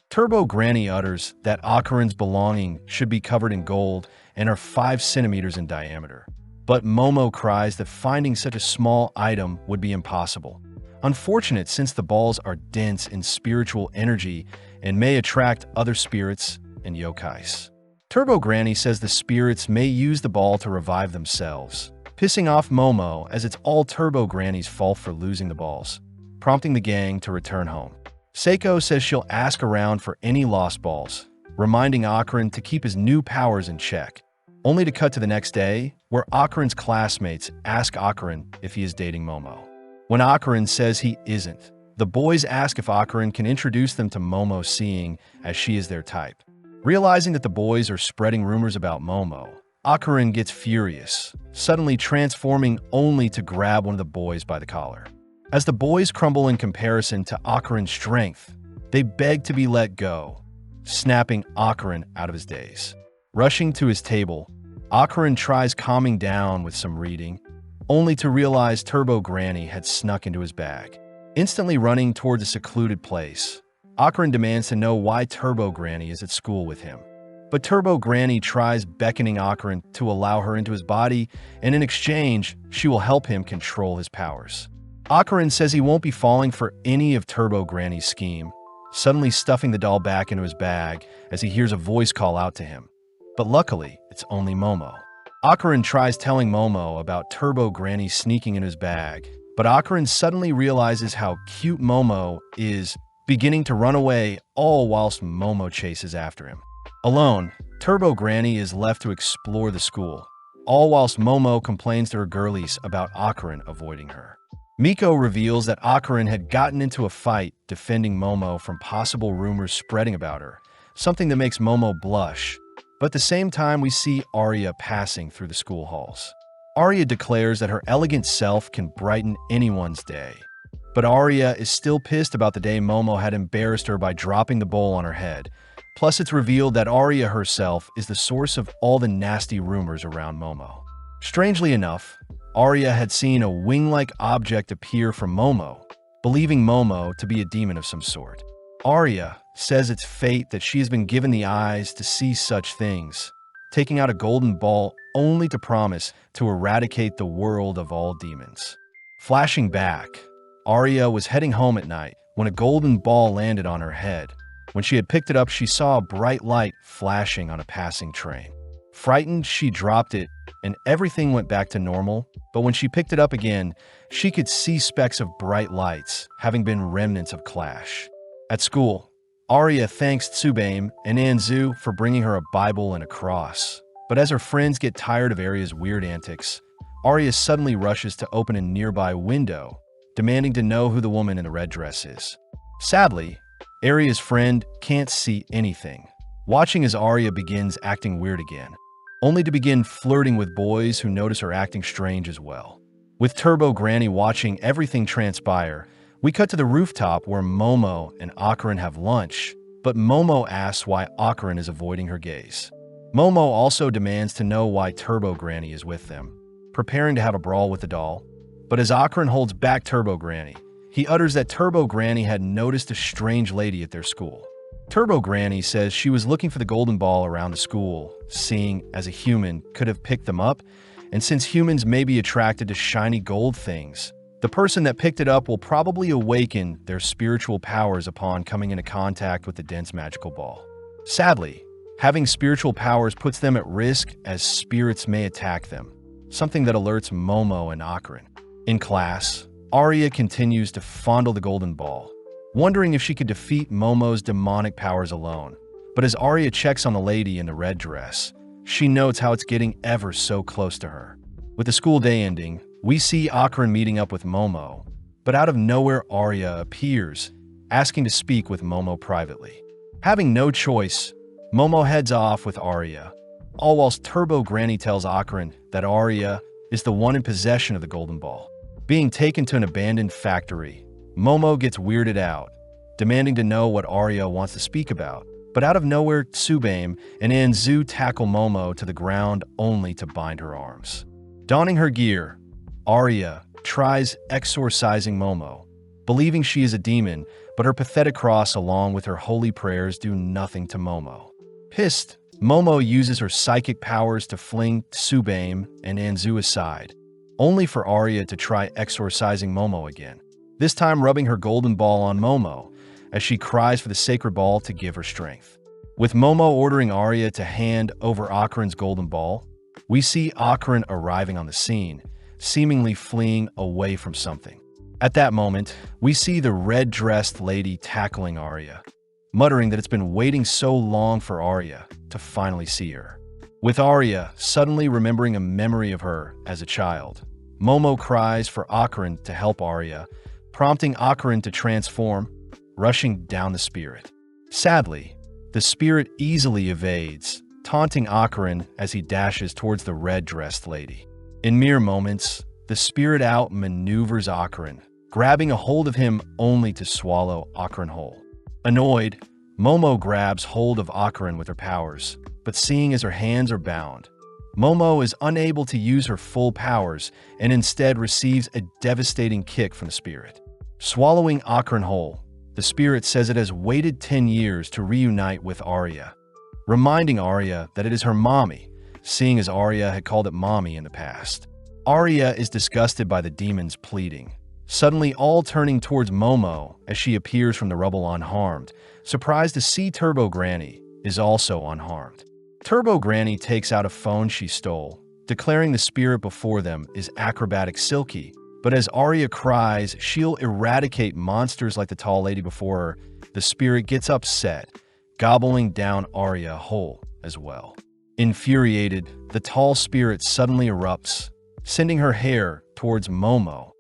Turbo Granny utters that Akarin's belonging should be covered in gold and are 5 centimeters in diameter. But Momo cries that finding such a small item would be impossible. Unfortunate since the balls are dense in spiritual energy and may attract other spirits and yokais. Turbo Granny says the spirits may use the ball to revive themselves, pissing off Momo as it's all Turbo Granny's fault for losing the balls, prompting the gang to return home. Seiko says she'll ask around for any lost balls, reminding Akarin to keep his new powers in check, only to cut to the next day, where Akarin's classmates ask Akarin if he is dating Momo. When Akarin says he isn't, the boys ask if Akarin can introduce them to Momo, seeing as she is their type. Realizing that the boys are spreading rumors about Momo, Akarin gets furious, suddenly transforming only to grab one of the boys by the collar. As the boys crumble in comparison to Akarin's strength, they beg to be let go, snapping Akarin out of his daze. Rushing to his table, Akarin tries calming down with some reading, only to realize Turbo Granny had snuck into his bag. Instantly running towards a secluded place, Akarin demands to know why Turbo Granny is at school with him. But Turbo Granny tries beckoning Akarin to allow her into his body, and in exchange, she will help him control his powers. Akarin says he won't be falling for any of Turbo Granny's scheme, suddenly stuffing the doll back into his bag as he hears a voice call out to him. But luckily, it's it's only Momo. Akarin tries telling Momo about Turbo Granny sneaking in his bag, but Akarin suddenly realizes how cute Momo is, beginning to run away, all whilst Momo chases after him. Alone, Turbo Granny is left to explore the school, all whilst Momo complains to her girlies about Akarin avoiding her. Miko reveals that Akarin had gotten into a fight defending Momo from possible rumors spreading about her, something that makes Momo blush. But at the same time, we see Arya passing through the school halls. Arya declares that her elegant self can brighten anyone's day. But Arya is still pissed about the day Momo had embarrassed her by dropping the bowl on her head. Plus, it's revealed that Arya herself is the source of all the nasty rumors around Momo. Strangely enough, Arya had seen a wing-like object appear from Momo, believing Momo to be a demon of some sort. Arya says it's fate that she has been given the eyes to see such things, taking out a golden ball only to promise to eradicate the world of all demons. Flashing back, Arya was heading home at night when a golden ball landed on her head. When she had picked it up, she saw a bright light flashing on a passing train. Frightened, she dropped it, and everything went back to normal, but when she picked it up again, she could see specks of bright lights, having been remnants of clash. At school, Arya thanks Tsubaim and Anzu for bringing her a Bible and a cross. But as her friends get tired of Arya's weird antics, Arya suddenly rushes to open a nearby window, demanding to know who the woman in the red dress is. Sadly, Arya's friend can't see anything, watching as Arya begins acting weird again, only to begin flirting with boys who notice her acting strange as well. With Turbo Granny watching everything transpire, we cut to the rooftop where Momo and Akarin have lunch, but Momo asks why Akarin is avoiding her gaze. Momo also demands to know why Turbo Granny is with them, preparing to have a brawl with the doll. But as Akarin holds back Turbo Granny, he utters that Turbo Granny had noticed a strange lady at their school. Turbo Granny says she was looking for the golden ball around the school, seeing as a human could have picked them up, and since humans may be attracted to shiny gold things, the person that picked it up will probably awaken their spiritual powers upon coming into contact with the dense magical ball. Sadly, having spiritual powers puts them at risk as spirits may attack them, something that alerts Momo and Akarin. In class, Arya continues to fondle the golden ball, wondering if she could defeat Momo's demonic powers alone. But as Arya checks on the lady in the red dress, she notes how it's getting ever so close to her. With the school day ending, we see Akarin meeting up with Momo, but out of nowhere Arya appears, asking to speak with Momo privately. Having no choice, Momo heads off with Arya, all whilst Turbo Granny tells Akarin that Arya is the one in possession of the golden ball. Being taken to an abandoned factory, Momo gets weirded out, demanding to know what Arya wants to speak about. But out of nowhere, Tsubaim and Anzu tackle Momo to the ground only to bind her arms. Donning her gear, Arya tries exorcising Momo, believing she is a demon, but her pathetic cross along with her holy prayers do nothing to Momo. Pissed, Momo uses her psychic powers to fling Tsubaim and Anzu aside, only for Arya to try exorcising Momo again, this time rubbing her golden ball on Momo, as she cries for the sacred ball to give her strength. With Momo ordering Arya to hand over Akarin's golden ball, we see Akarin arriving on the scene, seemingly fleeing away from something. At that moment, we see the red-dressed lady tackling Arya, muttering that it's been waiting so long for Arya to finally see her. With Arya suddenly remembering a memory of her as a child, Momo cries for Akarin to help Arya, prompting Akarin to transform, rushing down the spirit. Sadly, the spirit easily evades, taunting Akarin as he dashes towards the red-dressed lady. In mere moments, the spirit outmaneuvers Akarin, grabbing a hold of him only to swallow Akarin whole. Annoyed, Momo grabs hold of Akarin with her powers, but seeing as her hands are bound, Momo is unable to use her full powers and instead receives a devastating kick from the spirit. Swallowing Akarin whole, the spirit says it has waited 10 years to reunite with Arya, reminding Arya that it is her mommy, seeing as Arya had called it mommy in the past. Arya is disgusted by the demons pleading, suddenly all turning towards Momo as she appears from the rubble unharmed, surprised to see Turbo Granny is also unharmed. Turbo Granny takes out a phone she stole, declaring the spirit before them is acrobatic Silky. But as Arya cries she'll eradicate monsters like the tall lady before her, the spirit gets upset, gobbling down Arya whole as well. Infuriated, the tall spirit suddenly erupts, sending her hair towards Momo,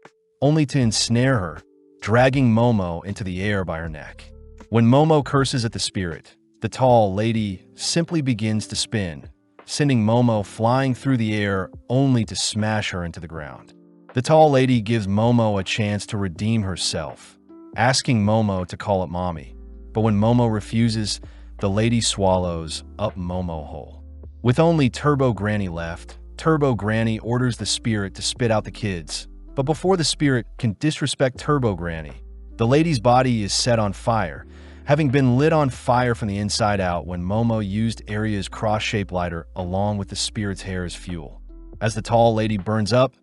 only to ensnare her, dragging Momo into the air by her neck. When Momo curses at the spirit, the tall lady simply begins to spin, sending Momo flying through the air only to smash her into the ground. The tall lady gives Momo a chance to redeem herself, asking Momo to call it mommy. But when Momo refuses, the lady swallows up Momo whole. With only Turbo Granny left, Turbo Granny orders the spirit to spit out the kids. But before the spirit can disrespect Turbo Granny, the lady's body is set on fire, having been lit on fire from the inside out when Momo used Arya's cross-shaped lighter along with the spirit's hair as fuel. As the tall lady burns up,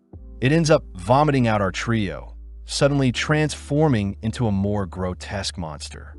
it ends up vomiting out our trio, suddenly transforming into a more grotesque monster.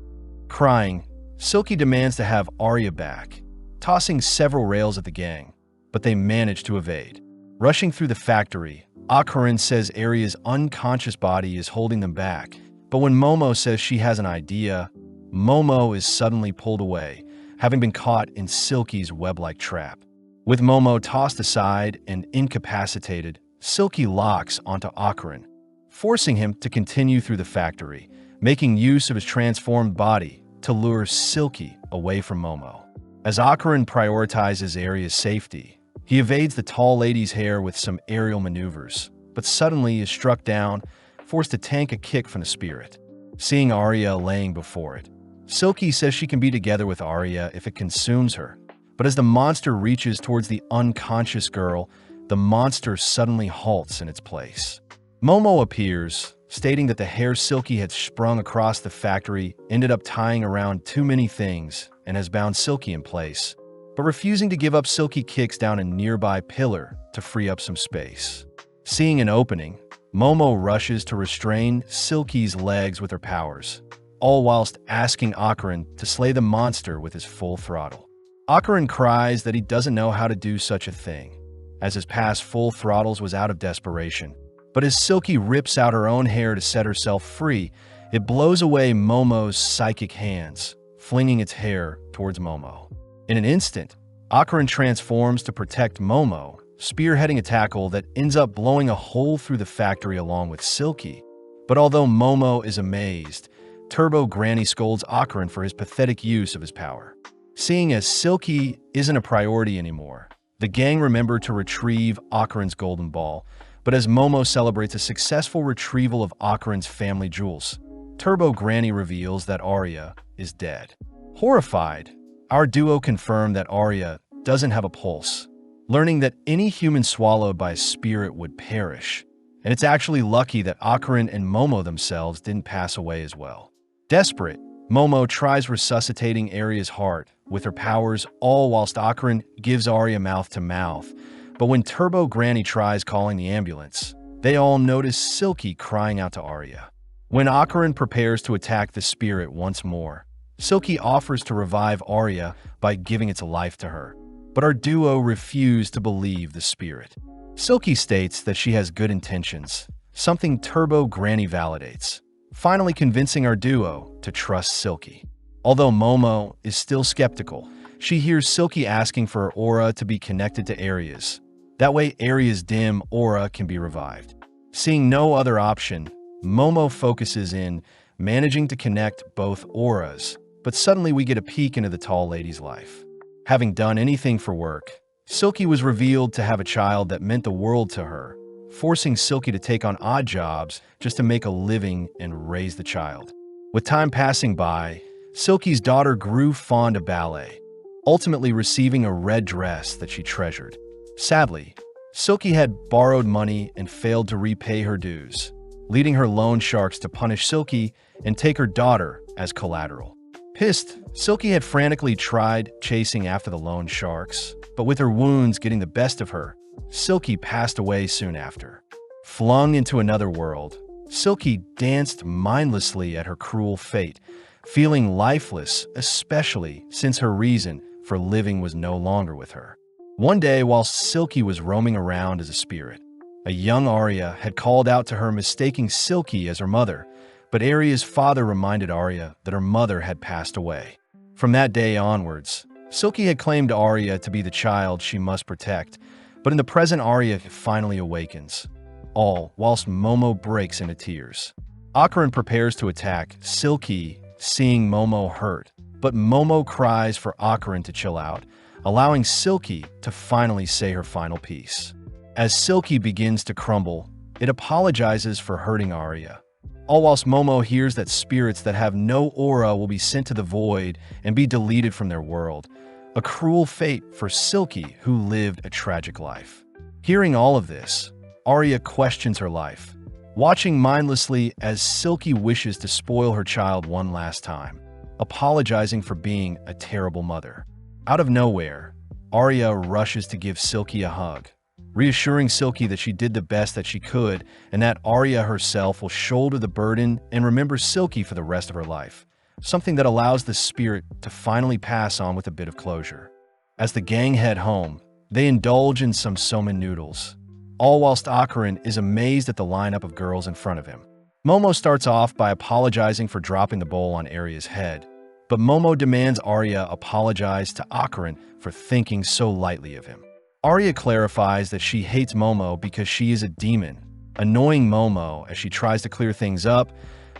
Crying, Silky demands to have Arya back, tossing several rails at the gang, but they manage to evade. Rushing through the factory, Akarin says Arya's unconscious body is holding them back, but when Momo says she has an idea, Momo is suddenly pulled away, having been caught in Silky's web-like trap. With Momo tossed aside and incapacitated, Silky locks onto Akarin, forcing him to continue through the factory, making use of his transformed body to lure Silky away from Momo. As Akarin prioritizes Arya's safety, he evades the tall lady's hair with some aerial maneuvers, but suddenly is struck down, forced to tank a kick from the spirit. Seeing Arya laying before it, Silky says she can be together with Arya if it consumes her, but as the monster reaches towards the unconscious girl, the monster suddenly halts in its place. Momo appears, stating that the hair Silky had sprung across the factory ended up tying around too many things and has bound Silky in place, but refusing to give up, Silky kicks down a nearby pillar to free up some space. Seeing an opening, Momo rushes to restrain Silky's legs with her powers, all whilst asking Akarin to slay the monster with his full throttle. Akarin cries that he doesn't know how to do such a thing, as his past full throttles was out of desperation. But as Silky rips out her own hair to set herself free, it blows away Momo's psychic hands, flinging its hair towards Momo. In an instant, Akarin transforms to protect Momo, spearheading a tackle that ends up blowing a hole through the factory along with Silky. But although Momo is amazed, Turbo Granny scolds Akarin for his pathetic use of his power. Seeing as Silky isn't a priority anymore, the gang remember to retrieve Akarin's golden ball, but as Momo celebrates a successful retrieval of Akarin's family jewels, Turbo Granny reveals that Arya is dead. Horrified, our duo confirm that Arya doesn't have a pulse, learning that any human swallowed by a spirit would perish, and it's actually lucky that Akarin and Momo themselves didn't pass away as well. Desperate, Momo tries resuscitating Arya's heart with her powers, all whilst Akarin gives Arya mouth-to-mouth. But when Turbo Granny tries calling the ambulance, they all notice Silky crying out to Arya. When Akarin prepares to attack the spirit once more, Silky offers to revive Arya by giving its life to her, but our duo refuse to believe the spirit. Silky states that she has good intentions, something Turbo Granny validates, finally convincing our duo to trust Silky. Although Momo is still skeptical, she hears Silky asking for her aura to be connected to Arya's. That way Arya's dim aura can be revived. Seeing no other option, Momo focuses in managing to connect both auras, but suddenly we get a peek into the tall lady's life. Having done anything for work, Silky was revealed to have a child that meant the world to her, forcing Silky to take on odd jobs just to make a living and raise the child. With time passing by, Silky's daughter grew fond of ballet, ultimately receiving a red dress that she treasured. Sadly, Silky had borrowed money and failed to repay her dues, leading her loan sharks to punish Silky and take her daughter as collateral. Pissed, Silky had frantically tried chasing after the loan sharks, but with her wounds getting the best of her, Silky passed away soon after. Flung into another world, Silky danced mindlessly at her cruel fate, feeling lifeless, especially since her reason for living was no longer with her. One day, while Silky was roaming around as a spirit, a young Arya had called out to her, mistaking Silky as her mother, but Arya's father reminded Arya that her mother had passed away. From that day onwards, Silky had claimed Arya to be the child she must protect, but in the present Arya finally awakens, all whilst Momo breaks into tears. Ocaran prepares to attack Silky, seeing Momo hurt, but Momo cries for Ocaran to chill out, allowing Silky to finally say her final piece. As Silky begins to crumble, it apologizes for hurting Arya, all whilst Momo hears that spirits that have no aura will be sent to the void and be deleted from their world, a cruel fate for Silky, who lived a tragic life. Hearing all of this, Arya questions her life, watching mindlessly as Silky wishes to spoil her child one last time, apologizing for being a terrible mother. Out of nowhere, Arya rushes to give Silky a hug, reassuring Silky that she did the best that she could and that Arya herself will shoulder the burden and remember Silky for the rest of her life, something that allows the spirit to finally pass on with a bit of closure. As the gang head home, they indulge in some somen noodles, all whilst Ocaran is amazed at the lineup of girls in front of him. Momo starts off by apologizing for dropping the bowl on Arya's head, but Momo demands Arya apologize to Ocaran for thinking so lightly of him. Arya clarifies that she hates Momo because she is a demon, annoying Momo as she tries to clear things up,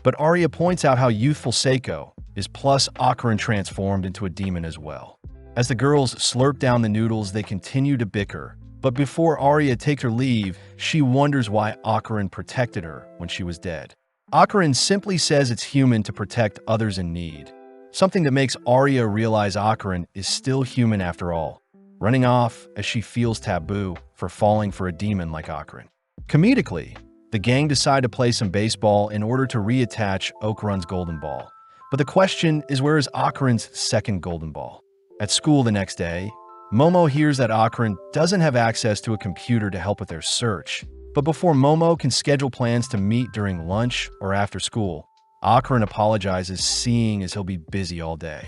but Arya points out how youthful Seiko is, plus Ocaran transformed into a demon as well. As the girls slurp down the noodles, they continue to bicker, but before Arya takes her leave, she wonders why Ocaran protected her when she was dead. Ocaran simply says it's human to protect others in need, something that makes Arya realize Ocaran is still human after all, running off as she feels taboo for falling for a demon like Ocaran. Comedically, the gang decide to play some baseball in order to reattach Ocaran's golden ball. But the question is, where is Ocaran's second golden ball? At school the next day, Momo hears that Ocaran doesn't have access to a computer to help with their search. But before Momo can schedule plans to meet during lunch or after school, Ocaran apologizes, seeing as he'll be busy all day.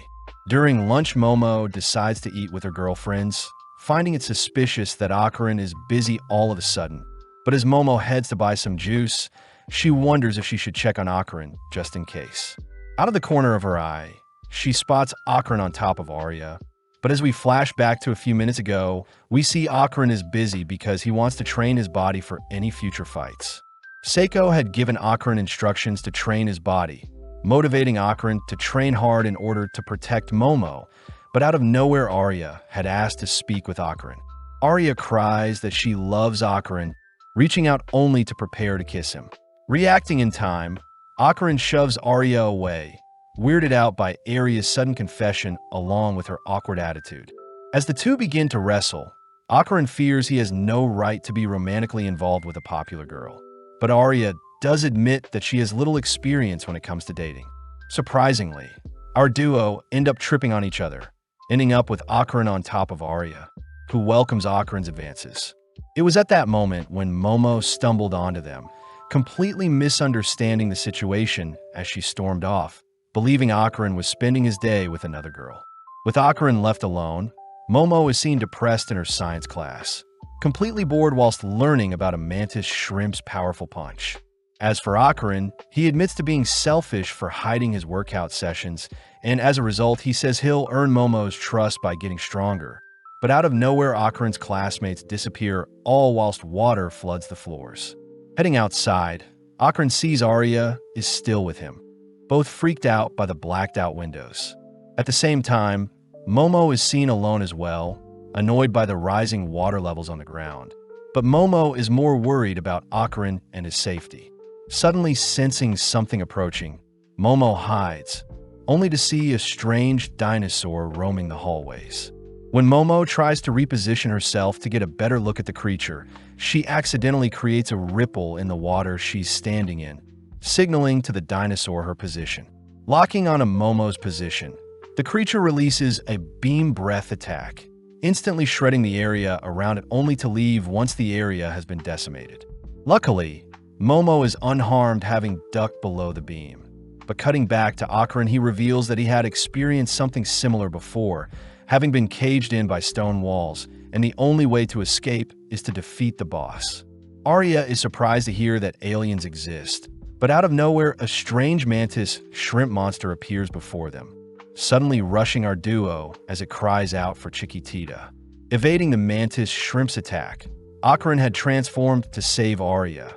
During lunch, Momo decides to eat with her girlfriends, finding it suspicious that Ocaran is busy all of a sudden. But as Momo heads to buy some juice, she wonders if she should check on Ocaran just in case. Out of the corner of her eye, she spots Ocaran on top of Arya. But as we flash back to a few minutes ago, we see Ocaran is busy because he wants to train his body for any future fights. Seiko had given Ocaran instructions to train his body, motivating Ocaran to train hard in order to protect Momo, but out of nowhere Arya had asked to speak with Ocaran. Arya cries that she loves Ocaran, reaching out only to prepare to kiss him. Reacting in time, Ocaran shoves Arya away, weirded out by Arya's sudden confession along with her awkward attitude. As the two begin to wrestle, Ocaran fears he has no right to be romantically involved with a popular girl. But Arya does admit that she has little experience when it comes to dating. Surprisingly, our duo end up tripping on each other, ending up with Ocaran on top of Arya, who welcomes Ocaran's advances. It was at that moment when Momo stumbled onto them, completely misunderstanding the situation as she stormed off, believing Ocaran was spending his day with another girl. With Ocaran left alone, Momo is seen depressed in her science class, completely bored whilst learning about a mantis shrimp's powerful punch. As for Ocaran, he admits to being selfish for hiding his workout sessions, and as a result, he says he'll earn Momo's trust by getting stronger. But out of nowhere, Ocaran's classmates disappear, all whilst water floods the floors. Heading outside, Ocaran sees Arya is still with him, both freaked out by the blacked-out windows. At the same time, Momo is seen alone as well, annoyed by the rising water levels on the ground. But Momo is more worried about Ocaran and his safety. Suddenly sensing something approaching, Momo hides, only to see a strange dinosaur roaming the hallways. When Momo tries to reposition herself to get a better look at the creature, she accidentally creates a ripple in the water she's standing in, signaling to the dinosaur her position. Locking on a Momo's position, the creature releases a beam breath attack, instantly shredding the area around it only to leave once the area has been decimated. Luckily, Momo is unharmed, having ducked below the beam. But cutting back to Ocaran, he reveals that he had experienced something similar before, having been caged in by stone walls, and the only way to escape is to defeat the boss. Arya is surprised to hear that aliens exist, but out of nowhere, a strange mantis shrimp monster appears before them, suddenly rushing our duo as it cries out for Chiquitita. Evading the mantis shrimp's attack, Akaran had transformed to save Arya.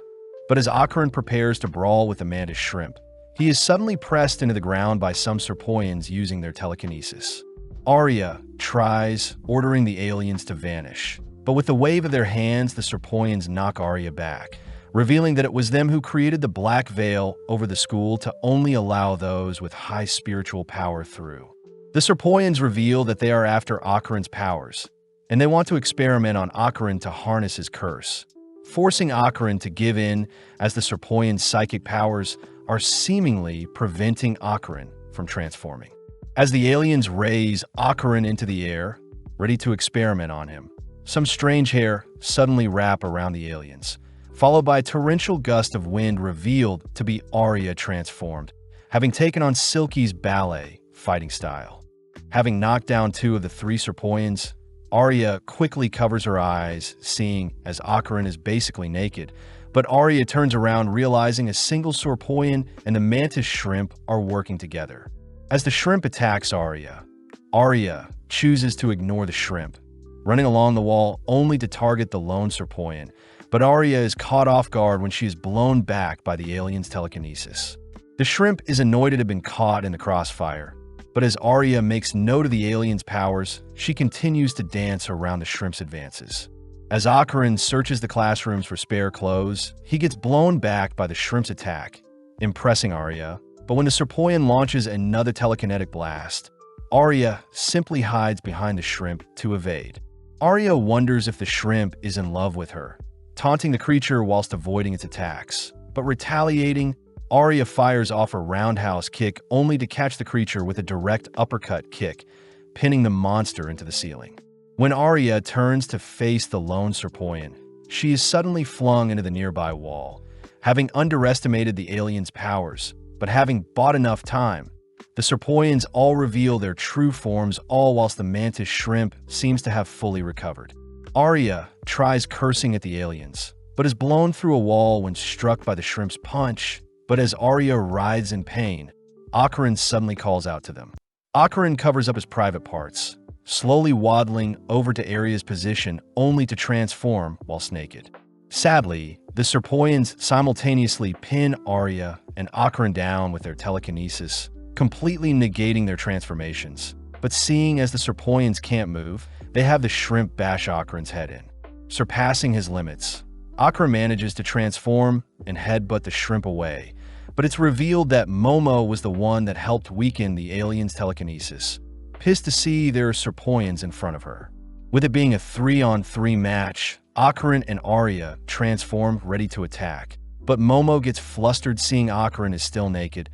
But as Akaran prepares to brawl with the mantis shrimp, he is suddenly pressed into the ground by some Serpoians using their telekinesis. Arya tries, ordering the aliens to vanish, but with the wave of their hands, the Serpoians knock Arya back, revealing that it was them who created the black veil over the school to only allow those with high spiritual power through. The Serpoians reveal that they are after Akaran's powers, and they want to experiment on Akaran to harness his curse, forcing Akaran to give in as the Serpoian's psychic powers are seemingly preventing Akaran from transforming. As the aliens raise Akaran into the air, ready to experiment on him, some strange hair suddenly wrap around the aliens, followed by a torrential gust of wind revealed to be Arya transformed, having taken on Silky's ballet fighting style. Having knocked down 2 of the 3 Serpoians, Arya quickly covers her eyes, seeing as Akaran is basically naked, but Arya turns around realizing a single Serpoian and the mantis shrimp are working together. As the shrimp attacks Arya, Arya chooses to ignore the shrimp, running along the wall only to target the lone Serpoian, but Arya is caught off guard when she is blown back by the alien's telekinesis. The shrimp is annoyed to have been caught in the crossfire, but as Arya makes note of the alien's powers, she continues to dance around the shrimp's advances. As Akaran searches the classrooms for spare clothes, he gets blown back by the shrimp's attack, impressing Arya, but when the Serpoian launches another telekinetic blast, Arya simply hides behind the shrimp to evade. Arya wonders if the shrimp is in love with her, taunting the creature whilst avoiding its attacks, but retaliating, Arya fires off a roundhouse kick only to catch the creature with a direct uppercut kick, pinning the monster into the ceiling. When Arya turns to face the lone Serpoian, she is suddenly flung into the nearby wall, having underestimated the alien's powers, but having bought enough time. The Serpoians all reveal their true forms, all whilst the mantis shrimp seems to have fully recovered. Arya tries cursing at the aliens, but is blown through a wall when struck by the shrimp's punch. But as Arya writhes in pain, Akaran suddenly calls out to them. Akaran covers up his private parts, slowly waddling over to Arya's position only to transform whilst naked. Sadly, the Serpoians simultaneously pin Arya and Akaran down with their telekinesis, completely negating their transformations. But seeing as the Serpoians can't move, they have the shrimp bash Akaran's head in. Surpassing his limits, Akaran manages to transform and headbutt the shrimp away, but it's revealed that Momo was the one that helped weaken the alien's telekinesis. Pissed to see there are Serpoians in front of her. With it being a 3-on-3 match, Akaran and Arya transform ready to attack, but Momo gets flustered seeing Akaran is still naked,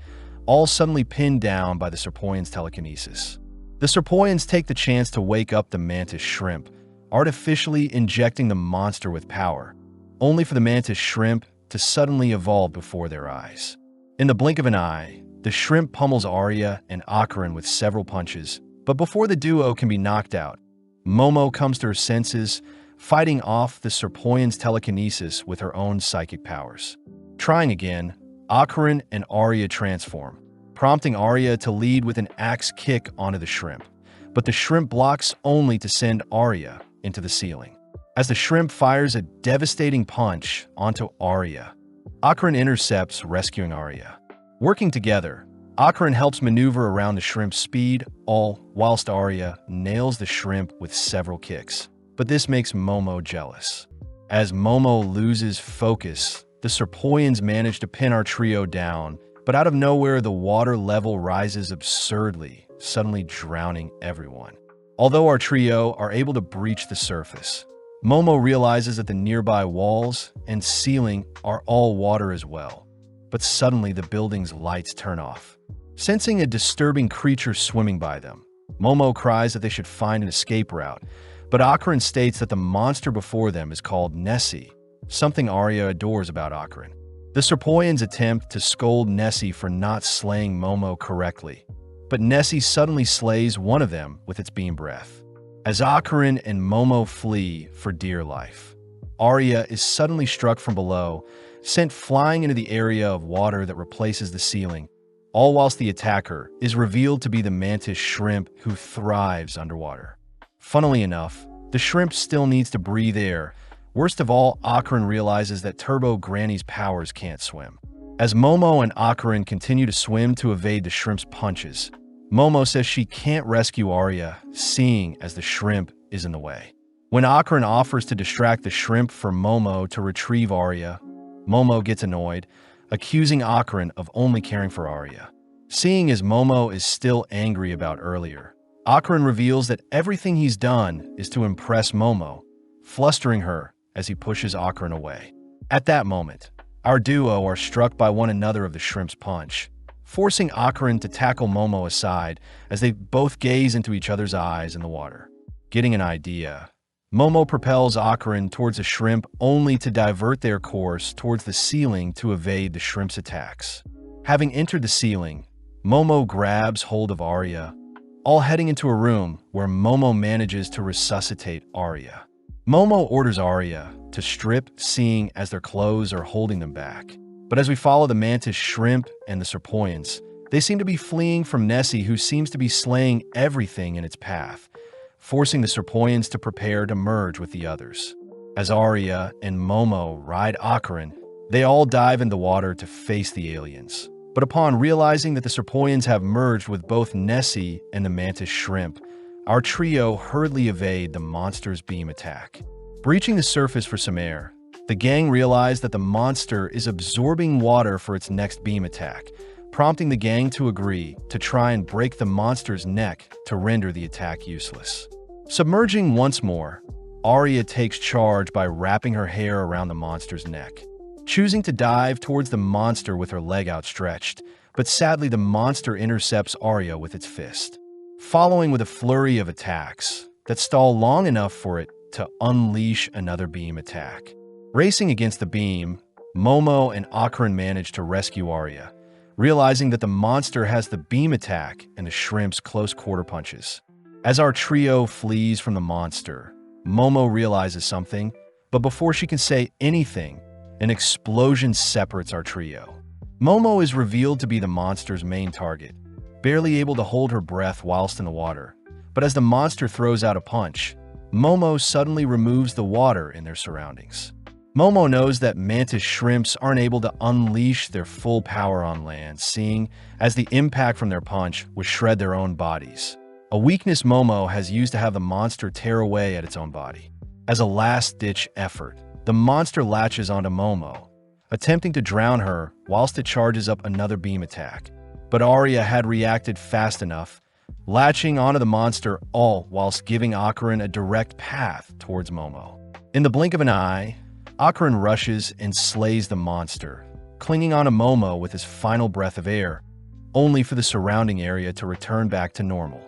all suddenly pinned down by the Serpoian's telekinesis. The Serpoians take the chance to wake up the mantis shrimp, artificially injecting the monster with power, only for the mantis shrimp to suddenly evolve before their eyes. In the blink of an eye, the shrimp pummels Arya and Akaran with several punches, but before the duo can be knocked out, Momo comes to her senses, fighting off the Serpoian's telekinesis with her own psychic powers. Trying again, Akaran and Arya transform, prompting Arya to lead with an axe kick onto the shrimp, but the shrimp blocks only to send Arya into the ceiling. As the shrimp fires a devastating punch onto Arya, Akaran intercepts, rescuing Arya. Working together, Akaran helps maneuver around the shrimp's speed, all whilst Arya nails the shrimp with several kicks. But this makes Momo jealous. As Momo loses focus, the Serpoians manage to pin our trio down, but out of nowhere the water level rises absurdly, suddenly drowning everyone. Although our trio are able to breach the surface, Momo realizes that the nearby walls and ceiling are all water as well. But suddenly the building's lights turn off. Sensing a disturbing creature swimming by them, Momo cries that they should find an escape route, but Akaran states that the monster before them is called Nessie, something Arya adores about Akaran. The Serpoians attempt to scold Nessie for not slaying Momo correctly, but Nessie suddenly slays one of them with its beam breath. As Akarin and Momo flee for dear life, Arya is suddenly struck from below, sent flying into the area of water that replaces the ceiling, all whilst the attacker is revealed to be the mantis shrimp who thrives underwater. Funnily enough, the shrimp still needs to breathe air. Worst of all, Akarin realizes that Turbo Granny's powers can't swim. As Momo and Akarin continue to swim to evade the shrimp's punches, Momo says she can't rescue Arya, seeing as the shrimp is in the way. When Akarin offers to distract the shrimp for Momo to retrieve Arya, Momo gets annoyed, accusing Akarin of only caring for Arya. Seeing as Momo is still angry about earlier, Akarin reveals that everything he's done is to impress Momo, flustering her as he pushes Akarin away. At that moment, our duo are struck by one another of the shrimp's punch, forcing Akarin to tackle Momo aside as they both gaze into each other's eyes in the water. Getting an idea, Momo propels Akarin towards a shrimp only to divert their course towards the ceiling to evade the shrimp's attacks. Having entered the ceiling, Momo grabs hold of Arya, all heading into a room where Momo manages to resuscitate Arya. Momo orders Arya to strip, seeing as their clothes are holding them back. But as we follow the mantis shrimp and the serpoians, they seem to be fleeing from Nessie, who seems to be slaying everything in its path, forcing the serpoians to prepare to merge with the others. As Arya and Momo ride Akarin, they all dive in the water to face the aliens. But upon realizing that the serpoians have merged with both Nessie and the mantis shrimp, our trio hurriedly evade the monster's beam attack. Breaching the surface for some air, the gang realize that the monster is absorbing water for its next beam attack, prompting the gang to agree to try and break the monster's neck to render the attack useless. Submerging once more, Arya takes charge by wrapping her hair around the monster's neck, choosing to dive towards the monster with her leg outstretched, but sadly the monster intercepts Arya with its fist, following with a flurry of attacks that stall long enough for it to unleash another beam attack. Racing against the beam, Momo and Akarin manage to rescue Arya, realizing that the monster has the beam attack and the shrimp's close quarter punches. As our trio flees from the monster, Momo realizes something, but before she can say anything, an explosion separates our trio. Momo is revealed to be the monster's main target, barely able to hold her breath whilst in the water. But as the monster throws out a punch, Momo suddenly removes the water in their surroundings. Momo knows that mantis shrimps aren't able to unleash their full power on land, seeing as the impact from their punch would shred their own bodies. A weakness Momo has used to have the monster tear away at its own body. As a last-ditch effort, the monster latches onto Momo, attempting to drown her whilst it charges up another beam attack. But Arya had reacted fast enough, latching onto the monster, all whilst giving Akarin a direct path towards Momo. In the blink of an eye, Akarin rushes and slays the monster, clinging onto Momo with his final breath of air, only for the surrounding area to return back to normal.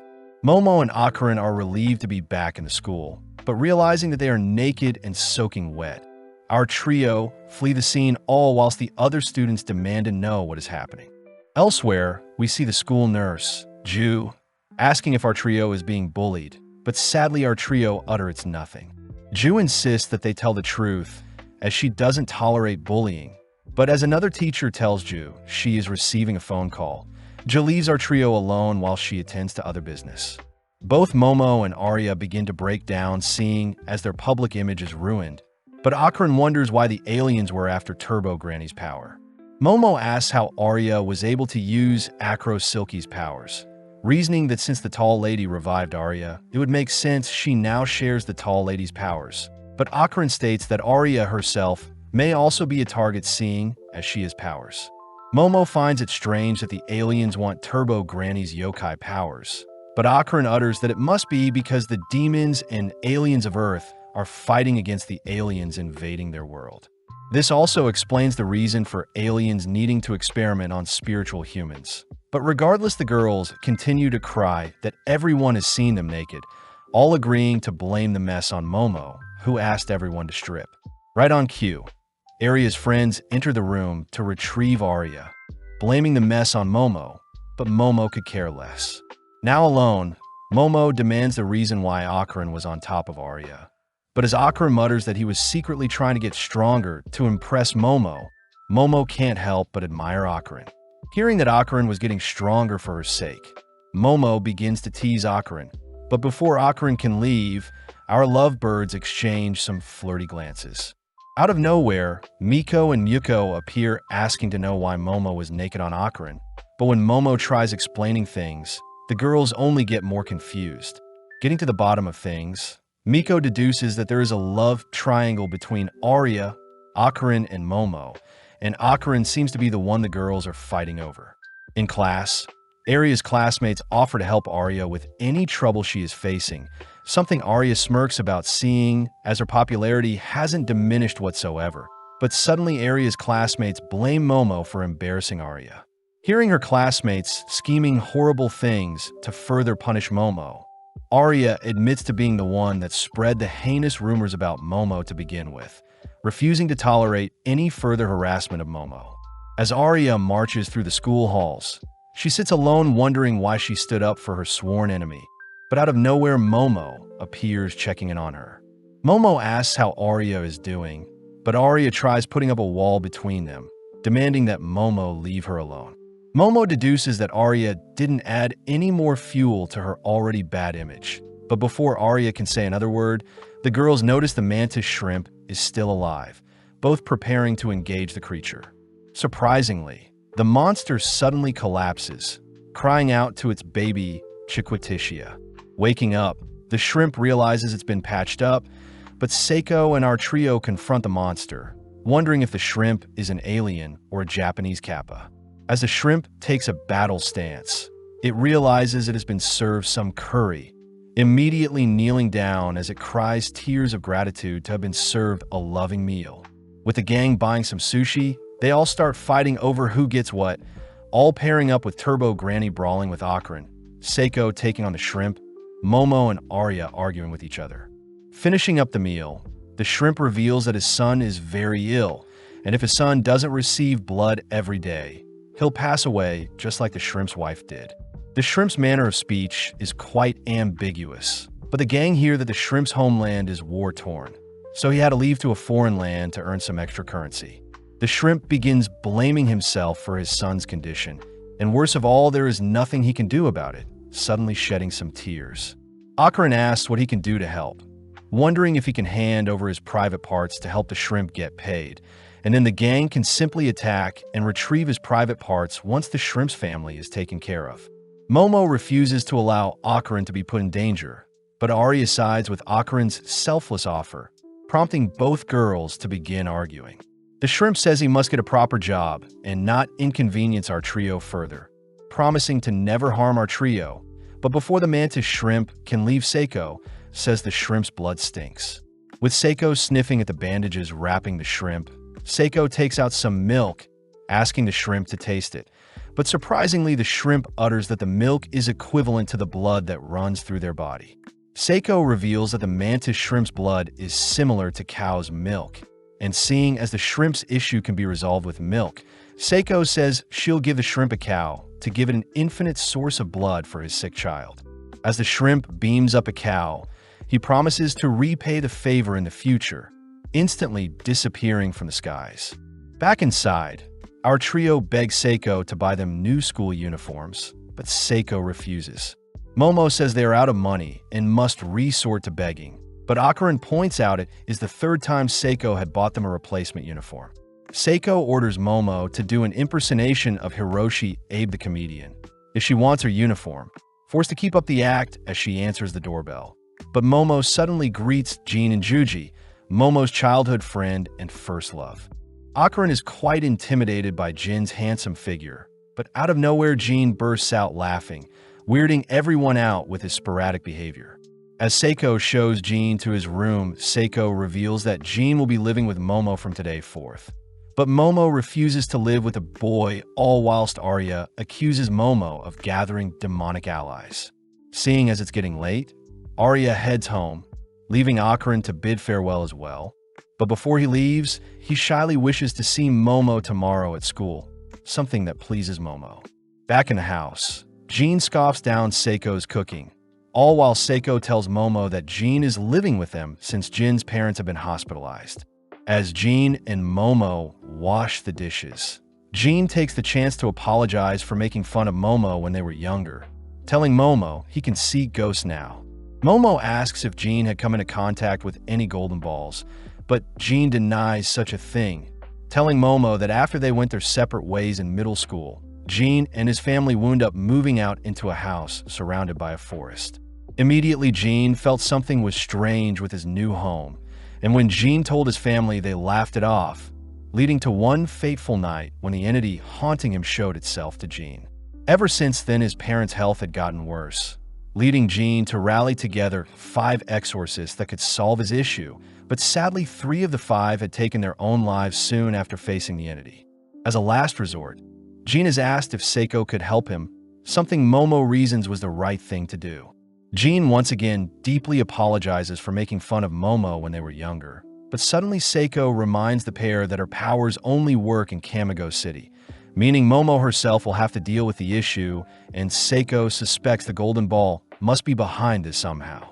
Momo and Akarin are relieved to be back in the school, but realizing that they are naked and soaking wet, our trio flee the scene, all whilst the other students demand to know what is happening. Elsewhere, we see the school nurse, Ju, asking if our trio is being bullied, but sadly our trio utters nothing. Ju insists that they tell the truth, as she doesn't tolerate bullying, but as another teacher tells Ju she is receiving a phone call, Ju leaves our trio alone while she attends to other business. Both Momo and Arya begin to break down, seeing as their public image is ruined, but Akarin wonders why the aliens were after Turbo Granny's power. Momo asks how Arya was able to use Acro Silky's powers, reasoning that since the tall lady revived Arya, it would make sense she now shares the tall lady's powers. But Akarin states that Arya herself may also be a target, seeing as she has powers. Momo finds it strange that the aliens want Turbo Granny's yokai powers, but Akarin utters that it must be because the demons and aliens of Earth are fighting against the aliens invading their world. This also explains the reason for aliens needing to experiment on spiritual humans. But regardless, the girls continue to cry that everyone has seen them naked, all agreeing to blame the mess on Momo, who asked everyone to strip. Right on cue, Arya's friends enter the room to retrieve Arya, blaming the mess on Momo, but Momo could care less. Now alone, Momo demands the reason why Akaran was on top of Arya. But as Akaran mutters that he was secretly trying to get stronger to impress Momo, Momo can't help but admire Akaran. Hearing that Akaran was getting stronger for her sake, Momo begins to tease Akaran. But before Akaran can leave, our lovebirds exchange some flirty glances. Out of nowhere, Miko and Yuko appear asking to know why Momo was naked on Akaran. But when Momo tries explaining things, the girls only get more confused. Getting to the bottom of things, Miko deduces that there is a love triangle between Arya, Akaran, and Momo, and Akaran seems to be the one the girls are fighting over. In class, Arya's classmates offer to help Arya with any trouble she is facing, something Arya smirks about seeing as her popularity hasn't diminished whatsoever. But suddenly Arya's classmates blame Momo for embarrassing Arya. Hearing her classmates scheming horrible things to further punish Momo, Arya admits to being the one that spread the heinous rumors about Momo to begin with, refusing to tolerate any further harassment of Momo. As Arya marches through the school halls, she sits alone wondering why she stood up for her sworn enemy. But out of nowhere, Momo appears checking in on her. Momo asks how Arya is doing, but Arya tries putting up a wall between them, demanding that Momo leave her alone. Momo deduces that Arya didn't add any more fuel to her already bad image. But before Arya can say another word, the girls notice the mantis shrimp is still alive, both preparing to engage the creature. Surprisingly, the monster suddenly collapses, crying out to its baby, Chiquititia. Waking up, the shrimp realizes it's been patched up, but Seiko and our trio confront the monster, wondering if the shrimp is an alien or a Japanese kappa. As the shrimp takes a battle stance, it realizes it has been served some curry, immediately kneeling down as it cries tears of gratitude to have been served a loving meal. With the gang buying some sushi, they all start fighting over who gets what, all pairing up with Turbo Granny brawling with Akaran, Seiko taking on the shrimp, Momo and Arya arguing with each other. Finishing up the meal, the shrimp reveals that his son is very ill, and if his son doesn't receive blood every day, he'll pass away just like the shrimp's wife did. The shrimp's manner of speech is quite ambiguous, but the gang hear that the shrimp's homeland is war-torn, so he had to leave to a foreign land to earn some extra currency. The shrimp begins blaming himself for his son's condition, and worst of all, there is nothing he can do about it, suddenly shedding some tears. Akaran asks what he can do to help, wondering if he can hand over his private parts to help the shrimp get paid, and then the gang can simply attack and retrieve his private parts once the shrimp's family is taken care of. Momo refuses to allow Akaran to be put in danger, but Arya sides with Akaran's selfless offer, prompting both girls to begin arguing. The shrimp says he must get a proper job and not inconvenience our trio further, promising to never harm our trio, but before the mantis shrimp can leave, Seiko says the shrimp's blood stinks. With Seiko sniffing at the bandages wrapping the shrimp, Seiko takes out some milk, asking the shrimp to taste it. But surprisingly, the shrimp utters that the milk is equivalent to the blood that runs through their body. Seiko reveals that the mantis shrimp's blood is similar to cow's milk. And seeing as the shrimp's issue can be resolved with milk, Seiko says she'll give the shrimp a cow to give it an infinite source of blood for his sick child. As the shrimp beams up a cow, he promises to repay the favor in the future, instantly disappearing from the skies. Back inside, our trio begs Seiko to buy them new school uniforms, but Seiko refuses. Momo says they are out of money and must resort to begging, but Akaran points out it is the third time Seiko had bought them a replacement uniform. Seiko orders Momo to do an impersonation of Hiroshi Abe the comedian if she wants her uniform, forced to keep up the act as she answers the doorbell. But Momo suddenly greets Jean and Juji, Momo's childhood friend and first love. Akaran is quite intimidated by Jin's handsome figure, but out of nowhere Jean bursts out laughing, weirding everyone out with his sporadic behavior. As Seiko shows Jean to his room, Seiko reveals that Jean will be living with Momo from today forth. But Momo refuses to live with a boy, all whilst Arya accuses Momo of gathering demonic allies. Seeing as it's getting late, Arya heads home, leaving Akaran to bid farewell as well. But before he leaves, he shyly wishes to see Momo tomorrow at school, something that pleases Momo. Back in the house, Jean scoffs down Seiko's cooking, all while Seiko tells Momo that Jean is living with them since Jin's parents have been hospitalized. As Jean and Momo wash the dishes, Jean takes the chance to apologize for making fun of Momo when they were younger, telling Momo he can see ghosts now. Momo asks if Jean had come into contact with any golden balls, but Jean denies such a thing, telling Momo that after they went their separate ways in middle school, Jean and his family wound up moving out into a house surrounded by a forest. Immediately, Jean felt something was strange with his new home, and when Jean told his family, they laughed it off, leading to one fateful night when the entity haunting him showed itself to Jean. Ever since then, his parents' health had gotten worse, leading Jean to rally together 5 exorcists that could solve his issue, but sadly 3 of the 5 had taken their own lives soon after facing the entity. As a last resort, Jean is asked if Seiko could help him, something Momo reasons was the right thing to do. Jean once again deeply apologizes for making fun of Momo when they were younger, but suddenly Seiko reminds the pair that her powers only work in Kamigo City, meaning Momo herself will have to deal with the issue, and Seiko suspects the golden ball must be behind this somehow.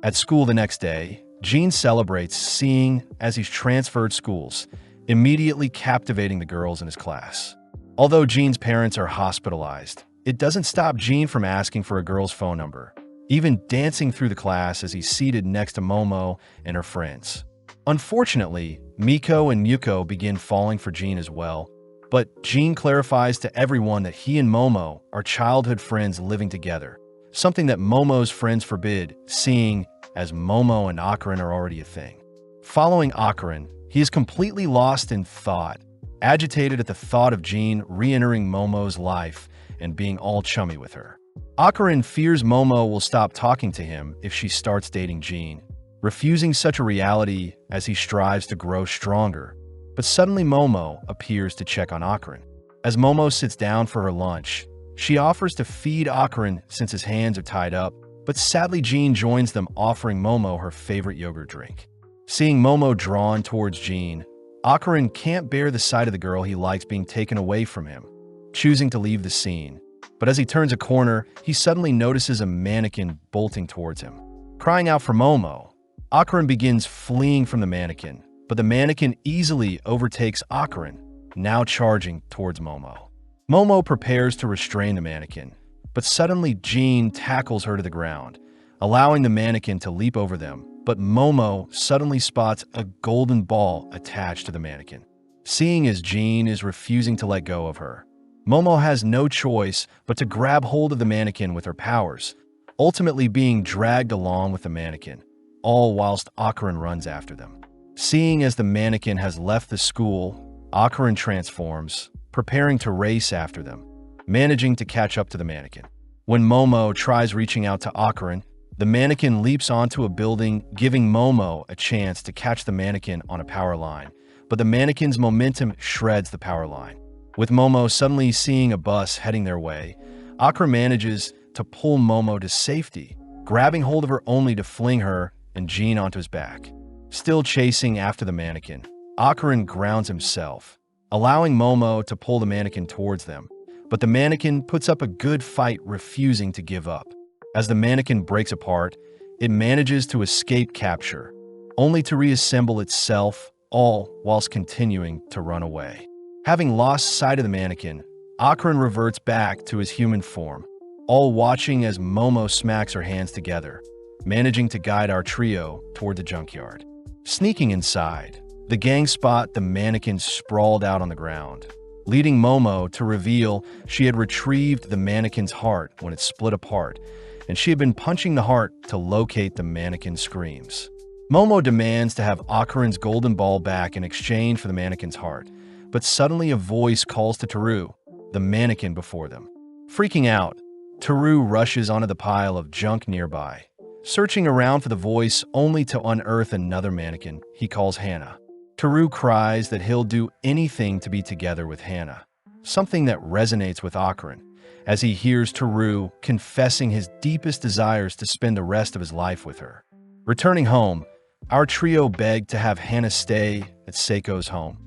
At school the next day, Jean celebrates seeing as he's transferred schools, immediately captivating the girls in his class. Although Jean's parents are hospitalized, it doesn't stop Jean from asking for a girl's phone number, even dancing through the class as he's seated next to Momo and her friends. Unfortunately, Miko and Yuko begin falling for Jean as well, but Jean clarifies to everyone that he and Momo are childhood friends living together, something that Momo's friends forbid, seeing as Momo and Akarin are already a thing. Following Akarin, he is completely lost in thought, agitated at the thought of Jean re-entering Momo's life and being all chummy with her. Akarin fears Momo will stop talking to him if she starts dating Jean, refusing such a reality as he strives to grow stronger. But suddenly Momo appears to check on Akarin. As Momo sits down for her lunch, she offers to feed Akarin since his hands are tied up, but sadly Jean joins them, offering Momo her favorite yogurt drink. Seeing Momo drawn towards Jean, Akarin can't bear the sight of the girl he likes being taken away from him, choosing to leave the scene. But as he turns a corner, he suddenly notices a mannequin bolting towards him. Crying out for Momo, Akarin begins fleeing from the mannequin, but the mannequin easily overtakes Akarin, now charging towards Momo. Momo prepares to restrain the mannequin, but suddenly Jean tackles her to the ground, allowing the mannequin to leap over them, but Momo suddenly spots a golden ball attached to the mannequin. Seeing as Jean is refusing to let go of her, Momo has no choice but to grab hold of the mannequin with her powers, ultimately being dragged along with the mannequin, all whilst Akarin runs after them. Seeing as the mannequin has left the school, Akarin transforms, preparing to race after them, managing to catch up to the mannequin. When Momo tries reaching out to Akarin, the mannequin leaps onto a building, giving Momo a chance to catch the mannequin on a power line, but the mannequin's momentum shreds the power line. With Momo suddenly seeing a bus heading their way, Akarin manages to pull Momo to safety, grabbing hold of her only to fling her and Jean onto his back. Still chasing after the mannequin, Akarin grounds himself, allowing Momo to pull the mannequin towards them, but the mannequin puts up a good fight, refusing to give up. As the mannequin breaks apart, it manages to escape capture, only to reassemble itself, all whilst continuing to run away. Having lost sight of the mannequin, Akarin reverts back to his human form, all watching as Momo smacks her hands together, managing to guide our trio toward the junkyard. Sneaking inside, the gang spot the mannequin sprawled out on the ground, leading Momo to reveal she had retrieved the mannequin's heart when it split apart, and she had been punching the heart to locate the mannequin's screams. Momo demands to have Akarin's golden ball back in exchange for the mannequin's heart, but suddenly a voice calls to Teru, the mannequin before them. Freaking out, Teru rushes onto the pile of junk nearby, searching around for the voice only to unearth another mannequin he calls Hannah. Teru cries that he'll do anything to be together with Hannah, something that resonates with Akarin, as he hears Teru confessing his deepest desires to spend the rest of his life with her. Returning home, our trio begged to have Hannah stay at Seiko's home,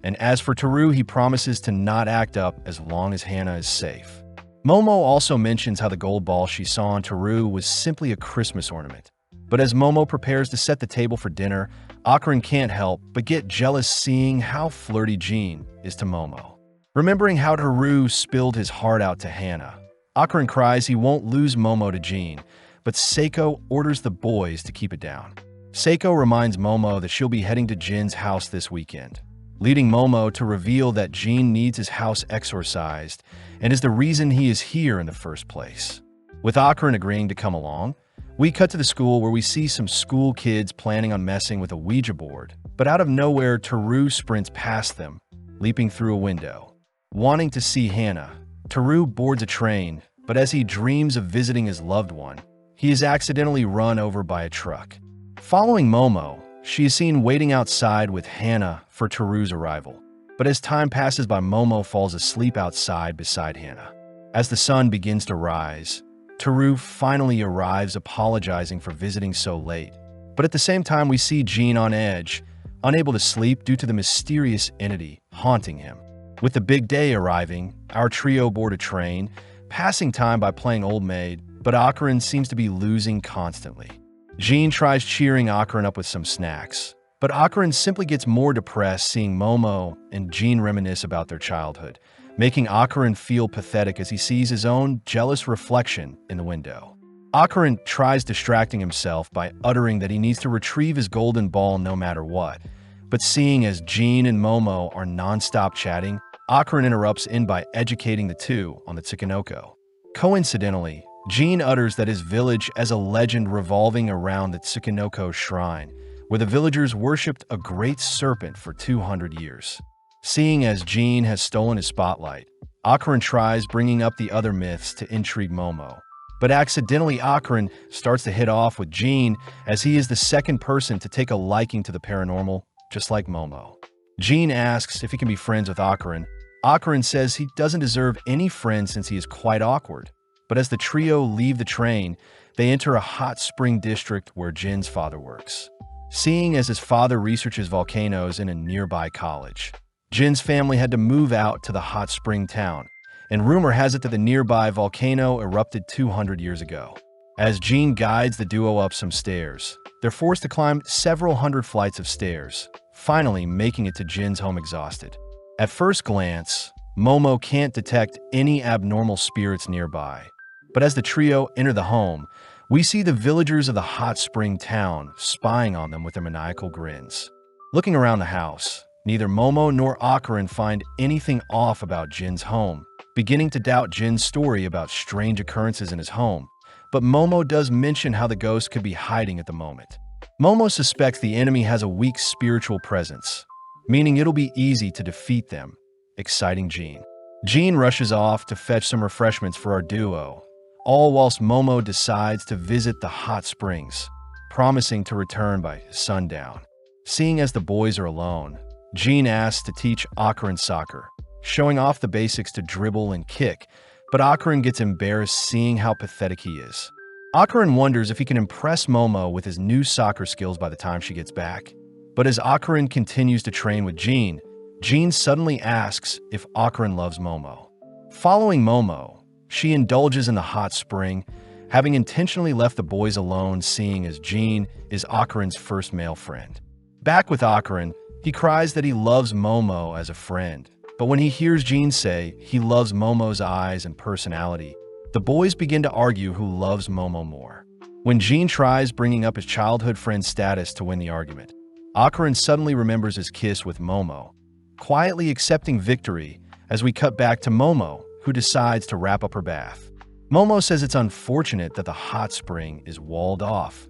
and as for Teru, he promises to not act up as long as Hannah is safe. Momo also mentions how the gold ball she saw on Teru was simply a Christmas ornament. But as Momo prepares to set the table for dinner, Akron can't help but get jealous seeing how flirty Jean is to Momo. Remembering how Teru spilled his heart out to Hannah, Akron cries he won't lose Momo to Jean, but Seiko orders the boys to keep it down. Seiko reminds Momo that she'll be heading to Jin's house this weekend, leading Momo to reveal that Jean needs his house exorcised and is the reason he is here in the first place. With Akron agreeing to come along, we cut to the school where we see some school kids planning on messing with a Ouija board, but out of nowhere, Teru sprints past them, leaping through a window. Wanting to see Hannah, Teru boards a train, but as he dreams of visiting his loved one, he is accidentally run over by a truck. Following Momo, she is seen waiting outside with Hannah for Teru's arrival. But as time passes by, Momo falls asleep outside beside Hannah. As the sun begins to rise, Teru finally arrives, apologizing for visiting so late. But at the same time, we see Jean on edge, unable to sleep due to the mysterious entity haunting him. With the big day arriving, our trio board a train, passing time by playing Old Maid, but Akron seems to be losing constantly. Jean tries cheering Akron up with some snacks, but Akron simply gets more depressed seeing Momo and Jean reminisce about their childhood, making Akron feel pathetic as he sees his own jealous reflection in the window. Akron tries distracting himself by uttering that he needs to retrieve his golden ball no matter what, but seeing as Jean and Momo are non-stop chatting, Akron interrupts in by educating the two on the Tsukinoko. Coincidentally, Jean utters that his village as a legend revolving around the Tsukinoko shrine, where the villagers worshipped a great serpent for 200 years. Seeing as Jean has stolen his spotlight, Akron tries bringing up the other myths to intrigue Momo. But accidentally, Akron starts to hit off with Jean as he is the second person to take a liking to the paranormal, just like Momo. Jean asks if he can be friends with Akron. Akron says he doesn't deserve any friends since he is quite awkward. But as the trio leave the train, they enter a hot spring district where Jin's father works. Seeing as his father researches volcanoes in a nearby college, Jin's family had to move out to the hot spring town, and rumor has it that the nearby volcano erupted 200 years ago. As Jean guides the duo up some stairs, they're forced to climb several hundred flights of stairs, finally making it to Jin's home exhausted. At first glance, Momo can't detect any abnormal spirits nearby. But as the trio enter the home, we see the villagers of the hot spring town spying on them with their maniacal grins. Looking around the house, neither Momo nor Akron find anything off about Jin's home, beginning to doubt Jin's story about strange occurrences in his home. But Momo does mention how the ghost could be hiding at the moment. Momo suspects the enemy has a weak spiritual presence, meaning it'll be easy to defeat them, exciting Jean. Jean rushes off to fetch some refreshments for our duo, all whilst Momo decides to visit the hot springs, promising to return by sundown. Seeing as the boys are alone, Jean asks to teach Akron soccer, showing off the basics to dribble and kick, but Akron gets embarrassed seeing how pathetic he is. Akron wonders if he can impress Momo with his new soccer skills by the time she gets back. But as Akron continues to train with Jean, Jean suddenly asks if Akron loves Momo. Following Momo, she indulges in the hot spring, having intentionally left the boys alone, seeing as Jean is Akron's first male friend. Back with Akron, he cries that he loves Momo as a friend, but when he hears Jean say he loves Momo's eyes and personality, the boys begin to argue who loves Momo more. When Jean tries bringing up his childhood friend's status to win the argument, Akron suddenly remembers his kiss with Momo, quietly accepting victory as we cut back to Momo, who decides to wrap up her bath. Momo says it's unfortunate that the hot spring is walled off,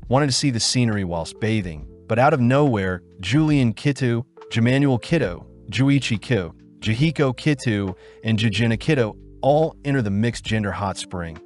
wanted to see the scenery whilst bathing, but out of nowhere, Julian Kitu, Jamanuel Kido, Juichi Kyo, Jihiko Kitu, and Jujina Kido all enter the mixed-gender hot spring,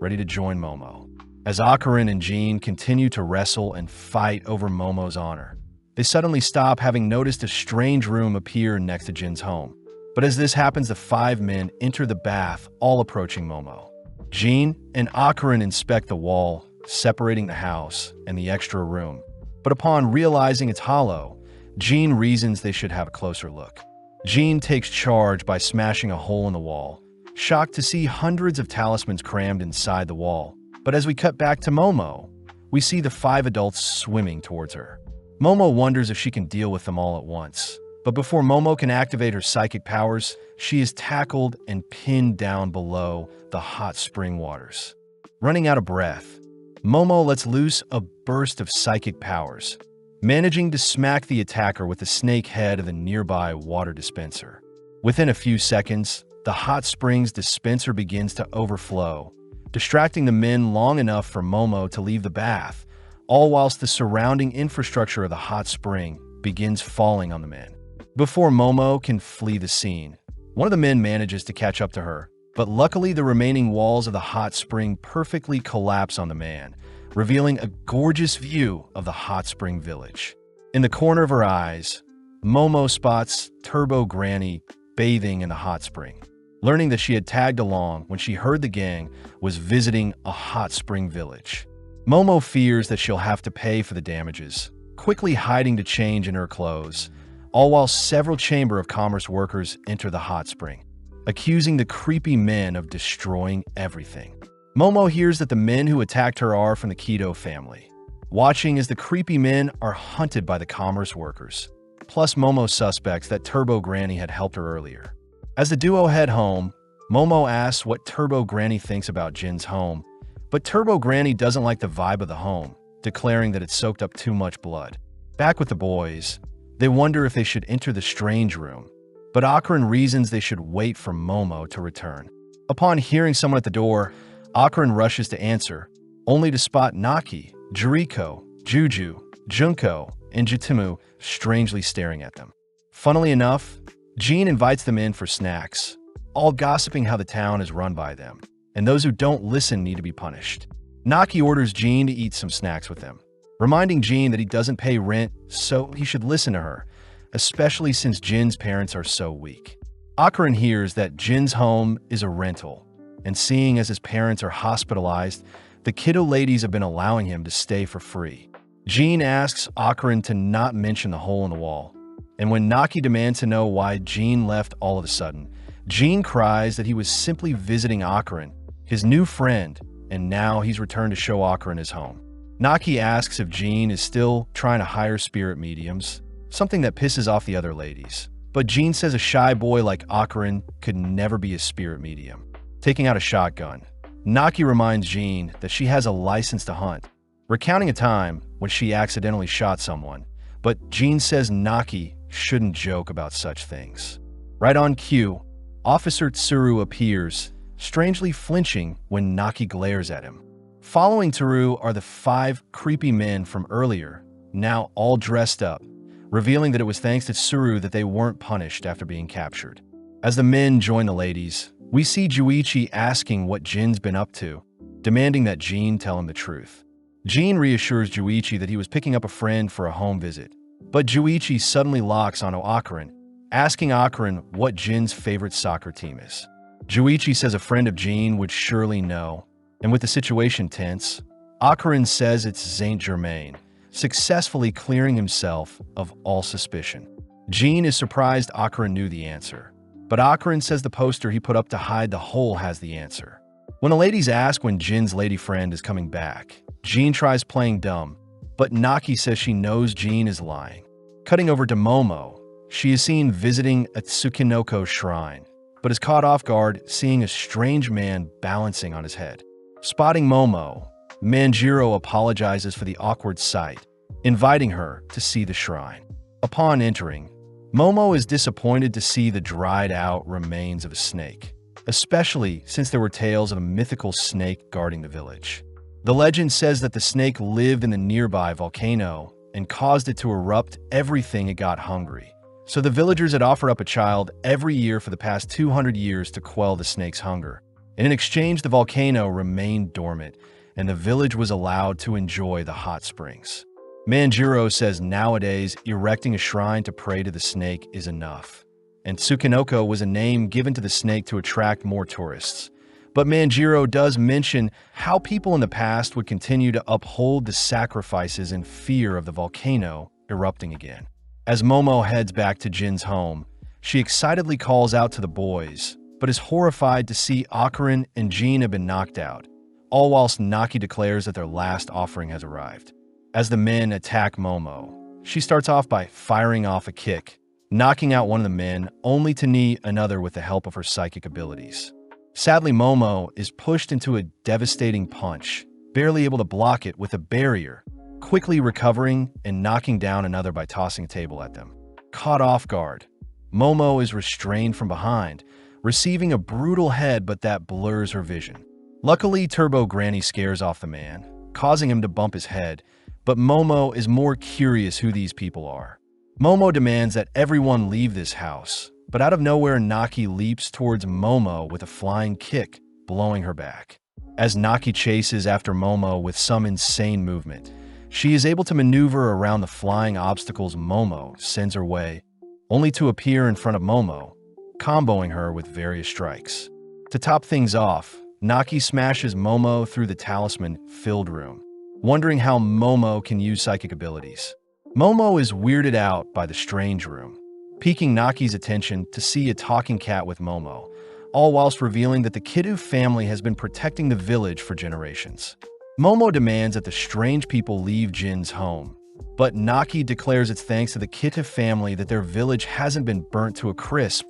ready to join Momo. As Akron and Jean continue to wrestle and fight over Momo's honor, they suddenly stop, having noticed a strange room appear next to Jin's home. But as this happens, the five men enter the bath, all approaching Momo. Jean and Akron inspect the wall, separating the house and the extra room. But upon realizing it's hollow, Jean reasons they should have a closer look. Jean takes charge by smashing a hole in the wall, shocked to see hundreds of talismans crammed inside the wall. But as we cut back to Momo, we see the 5 adults swimming towards her. Momo wonders if she can deal with them all at once. But before Momo can activate her psychic powers, she is tackled and pinned down below the hot spring waters. Running out of breath, Momo lets loose a burst of psychic powers, managing to smack the attacker with the snake head of the nearby water dispenser. Within a few seconds, the hot springs dispenser begins to overflow, distracting the men long enough for Momo to leave the bath, all whilst the surrounding infrastructure of the hot spring begins falling on the men. Before Momo can flee the scene, one of the men manages to catch up to her, but luckily the remaining walls of the hot spring perfectly collapse on the man, revealing a gorgeous view of the hot spring village. In the corner of her eyes, Momo spots Turbo Granny bathing in the hot spring, learning that she had tagged along when she heard the gang was visiting a hot spring village. Momo fears that she'll have to pay for the damages, quickly hiding to change in her clothes, all while several Chamber of Commerce workers enter the hot spring, accusing the creepy men of destroying everything. Momo hears that the men who attacked her are from the Keto family, watching as the creepy men are hunted by the commerce workers. Plus, Momo suspects that Turbo Granny had helped her earlier. As the duo head home, Momo asks what Turbo Granny thinks about Jin's home, but Turbo Granny doesn't like the vibe of the home, declaring that it soaked up too much blood. Back with the boys, they wonder if they should enter the strange room, but Akron reasons they should wait for Momo to return. Upon hearing someone at the door, Akron rushes to answer, only to spot Naki, Juriko, Juju, Junko, and Jitimu strangely staring at them. Funnily enough, Jean invites them in for snacks, all gossiping how the town is run by them, and those who don't listen need to be punished. Naki orders Jean to eat some snacks with them, reminding Jean that he doesn't pay rent, so he should listen to her, especially since Jin's parents are so weak. Akron hears that Jin's home is a rental, and seeing as his parents are hospitalized, the kiddo ladies have been allowing him to stay for free. Jean asks Akron to not mention the hole in the wall, and when Naki demands to know why Jean left all of a sudden, Jean cries that he was simply visiting Akron, his new friend, and now he's returned to show Akron his home. Naki asks if Jean is still trying to hire spirit mediums, something that pisses off the other ladies. But Jean says a shy boy like Akron could never be a spirit medium. Taking out a shotgun, Naki reminds Jean that she has a license to hunt, recounting a time when she accidentally shot someone, but Jean says Naki shouldn't joke about such things. Right on cue, Officer Tsuru appears, strangely flinching when Naki glares at him. Following Tsuru are the 5 creepy men from earlier, now all dressed up, revealing that it was thanks to Tsuru that they weren't punished after being captured. As the men join the ladies, we see Juichi asking what Jin's been up to, demanding that Jean tell him the truth. Jean reassures Juichi that he was picking up a friend for a home visit, but Juichi suddenly locks onto Akron, asking Akron what Jin's favorite soccer team is. Juichi says a friend of Jean would surely know, and with the situation tense, Akron says it's Saint-Germain, successfully clearing himself of all suspicion. Jean is surprised Akron knew the answer, but Akron says the poster he put up to hide the hole has the answer. When the ladies ask when Jin's lady friend is coming back, Jean tries playing dumb, but Naki says she knows Jean is lying. Cutting over to Momo, she is seen visiting a Tsukinoko shrine, but is caught off guard seeing a strange man balancing on his head. Spotting Momo, Manjiro apologizes for the awkward sight, inviting her to see the shrine. Upon entering, Momo is disappointed to see the dried-out remains of a snake, especially since there were tales of a mythical snake guarding the village. The legend says that the snake lived in the nearby volcano and caused it to erupt everything it got hungry. So the villagers had offered up a child every year for the past 200 years to quell the snake's hunger. And in exchange, the volcano remained dormant, and the village was allowed to enjoy the hot springs. Manjiro says nowadays, erecting a shrine to pray to the snake is enough. And Tsukinoko was a name given to the snake to attract more tourists. But Manjiro does mention how people in the past would continue to uphold the sacrifices in fear of the volcano erupting again. As Momo heads back to Jin's home, she excitedly calls out to the boys, but is horrified to see Akarin and Jean have been knocked out, all whilst Naki declares that their last offering has arrived. As the men attack Momo, she starts off by firing off a kick, knocking out one of the men, only to knee another with the help of her psychic abilities. Sadly, Momo is pushed into a devastating punch, barely able to block it with a barrier, quickly recovering and knocking down another by tossing a table at them. Caught off guard, Momo is restrained from behind, receiving a brutal head, but that blurs her vision. Luckily, Turbo Granny scares off the man, causing him to bump his head, but Momo is more curious who these people are. Momo demands that everyone leave this house, but out of nowhere, Naki leaps towards Momo with a flying kick, blowing her back. As Naki chases after Momo with some insane movement, she is able to maneuver around the flying obstacles Momo sends her way, only to appear in front of Momo, comboing her with various strikes. To top things off, Naki smashes Momo through the talisman-filled room, wondering how Momo can use psychic abilities. Momo is weirded out by the strange room, piquing Naki's attention to see a talking cat with Momo, all whilst revealing that the Kiddu family has been protecting the village for generations. Momo demands that the strange people leave Jin's home, but Naki declares it's thanks to the Kiddu family that their village hasn't been burnt to a crisp,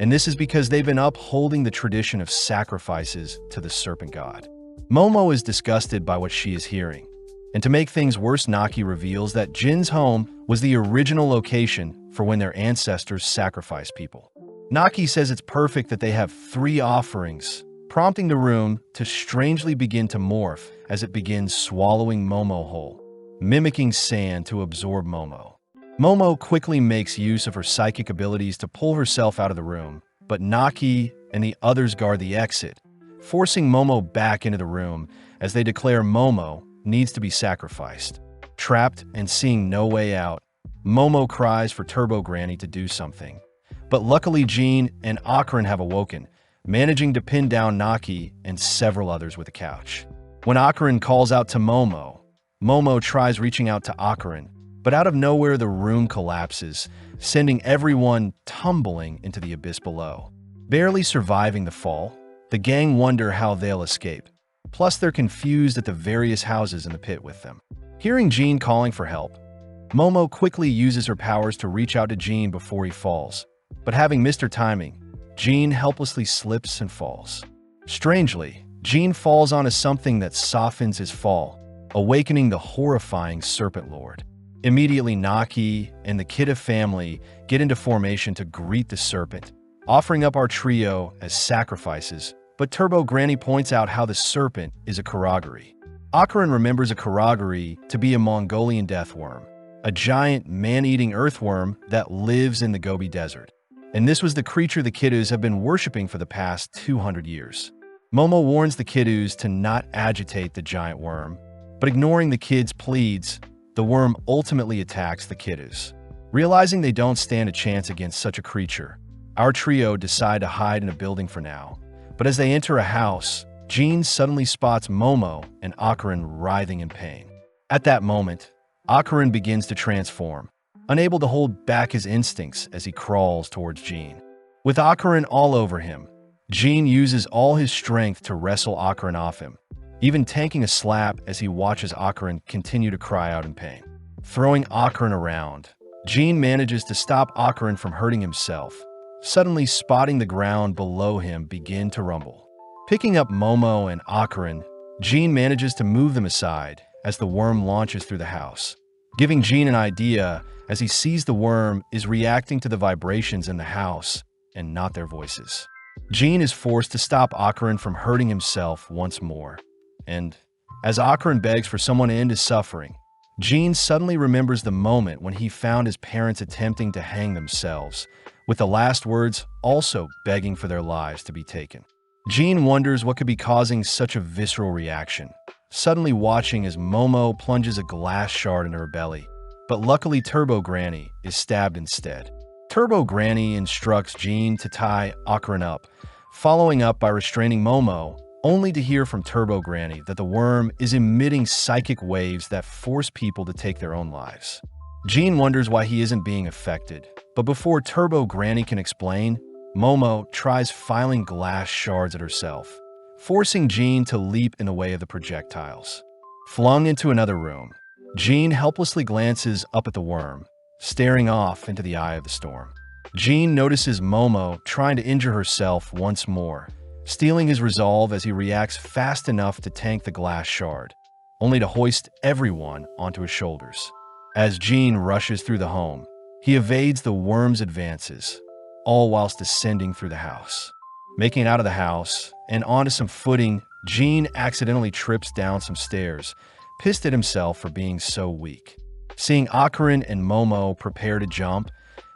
and this is because they've been upholding the tradition of sacrifices to the serpent god. Momo is disgusted by what she is hearing, and to make things worse, Naki reveals that Jin's home was the original location for when their ancestors sacrificed people. Naki says it's perfect that they have 3 offerings, prompting the room to strangely begin to morph as it begins swallowing Momo whole, mimicking sand to absorb Momo. Momo quickly makes use of her psychic abilities to pull herself out of the room, but Naki and the others guard the exit, forcing Momo back into the room as they declare Momo needs to be sacrificed. Trapped and seeing no way out, Momo cries for Turbo Granny to do something. But luckily, Jean and Akarin have awoken, managing to pin down Naki and several others with a couch. When Akarin calls out to Momo, Momo tries reaching out to Akarin, but out of nowhere the room collapses, sending everyone tumbling into the abyss below. Barely surviving the fall, the gang wonder how they'll escape. Plus, they're confused at the various houses in the pit with them. Hearing Jean calling for help, Momo quickly uses her powers to reach out to Jean before he falls. But having missed her timing, Jean helplessly slips and falls. Strangely, Jean falls onto something that softens his fall, awakening the horrifying Serpent Lord. Immediately, Naki and the Kidda family get into formation to greet the serpent, offering up our trio as sacrifices, but Turbo Granny points out how the serpent is a Karagari. Akarin remembers a Karagari to be a Mongolian deathworm, a giant man-eating earthworm that lives in the Gobi Desert. And this was the creature the Kiddus have been worshipping for the past 200 years. Momo warns the Kiddus to not agitate the giant worm, but ignoring the kids' pleads, the worm ultimately attacks the Kiddus. Realizing they don't stand a chance against such a creature, our trio decide to hide in a building for now. But as they enter a house, Jean suddenly spots Momo and Akarin writhing in pain. At that moment, Akarin begins to transform, unable to hold back his instincts as he crawls towards Jean. With Akarin all over him, Jean uses all his strength to wrestle Akarin off him, even tanking a slap as he watches Akarin continue to cry out in pain. Throwing Akarin around, Jean manages to stop Akarin from hurting himself, suddenly spotting the ground below him begin to rumble. Picking up Momo and Akarin, Jean manages to move them aside as the worm launches through the house, giving Jean an idea as he sees the worm is reacting to the vibrations in the house and not their voices. Jean is forced to stop Akarin from hurting himself once more, and as Akarin begs for someone to end his suffering, Jean suddenly remembers the moment when he found his parents attempting to hang themselves, with the last words also begging for their lives to be taken. Jean wonders what could be causing such a visceral reaction, suddenly watching as Momo plunges a glass shard into her belly, but luckily Turbo Granny is stabbed instead. Turbo Granny instructs Jean to tie Akarin up, following up by restraining Momo, only to hear from Turbo Granny that the worm is emitting psychic waves that force people to take their own lives. Jean wonders why he isn't being affected, but before Turbo Granny can explain, Momo tries filing glass shards at herself, forcing Jean to leap in the way of the projectiles. Flung into another room, Jean helplessly glances up at the worm, staring off into the eye of the storm. Jean notices Momo trying to injure herself once more, stealing his resolve as he reacts fast enough to tank the glass shard, only to hoist everyone onto his shoulders. As Jean rushes through the home, he evades the worm's advances, all whilst descending through the house. Making it out of the house and onto some footing, Jean accidentally trips down some stairs, pissed at himself for being so weak. Seeing Akarin and Momo prepare to jump,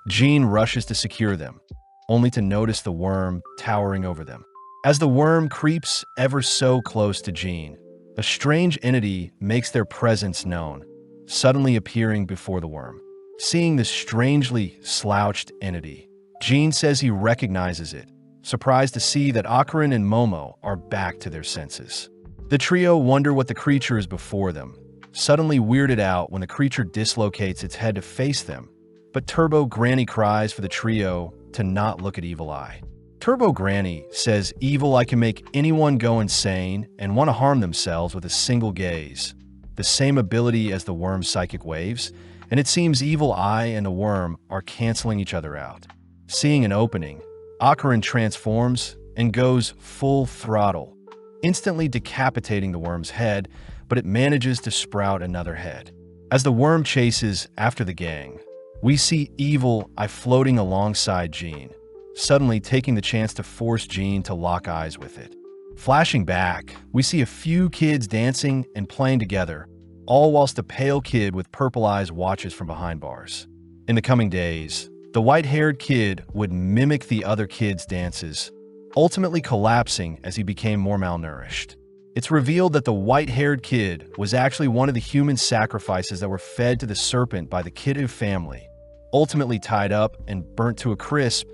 Jean rushes to secure them, only to notice the worm towering over them. As the worm creeps ever so close to Jean, a strange entity makes their presence known, suddenly appearing before the worm. Seeing this strangely slouched entity, Jean says he recognizes it, surprised to see that Akarin and Momo are back to their senses. The trio wonder what the creature is before them, suddenly weirded out when the creature dislocates its head to face them, but Turbo Granny cries for the trio to not look at Evil Eye. Turbo Granny says Evil Eye can make anyone go insane and want to harm themselves with a single gaze, the same ability as the worm's psychic waves, and it seems Evil Eye and the worm are canceling each other out. Seeing an opening, Akarin transforms and goes full throttle, instantly decapitating the worm's head, but it manages to sprout another head. As the worm chases after the gang, we see Evil Eye floating alongside Jean, suddenly taking the chance to force Jean to lock eyes with it. Flashing back, we see a few kids dancing and playing together, all whilst a pale kid with purple eyes watches from behind bars. In the coming days, the white-haired kid would mimic the other kids' dances, ultimately collapsing as he became more malnourished. It's revealed that the white-haired kid was actually one of the human sacrifices that were fed to the serpent by the Kiddu family, ultimately tied up and burnt to a crisp,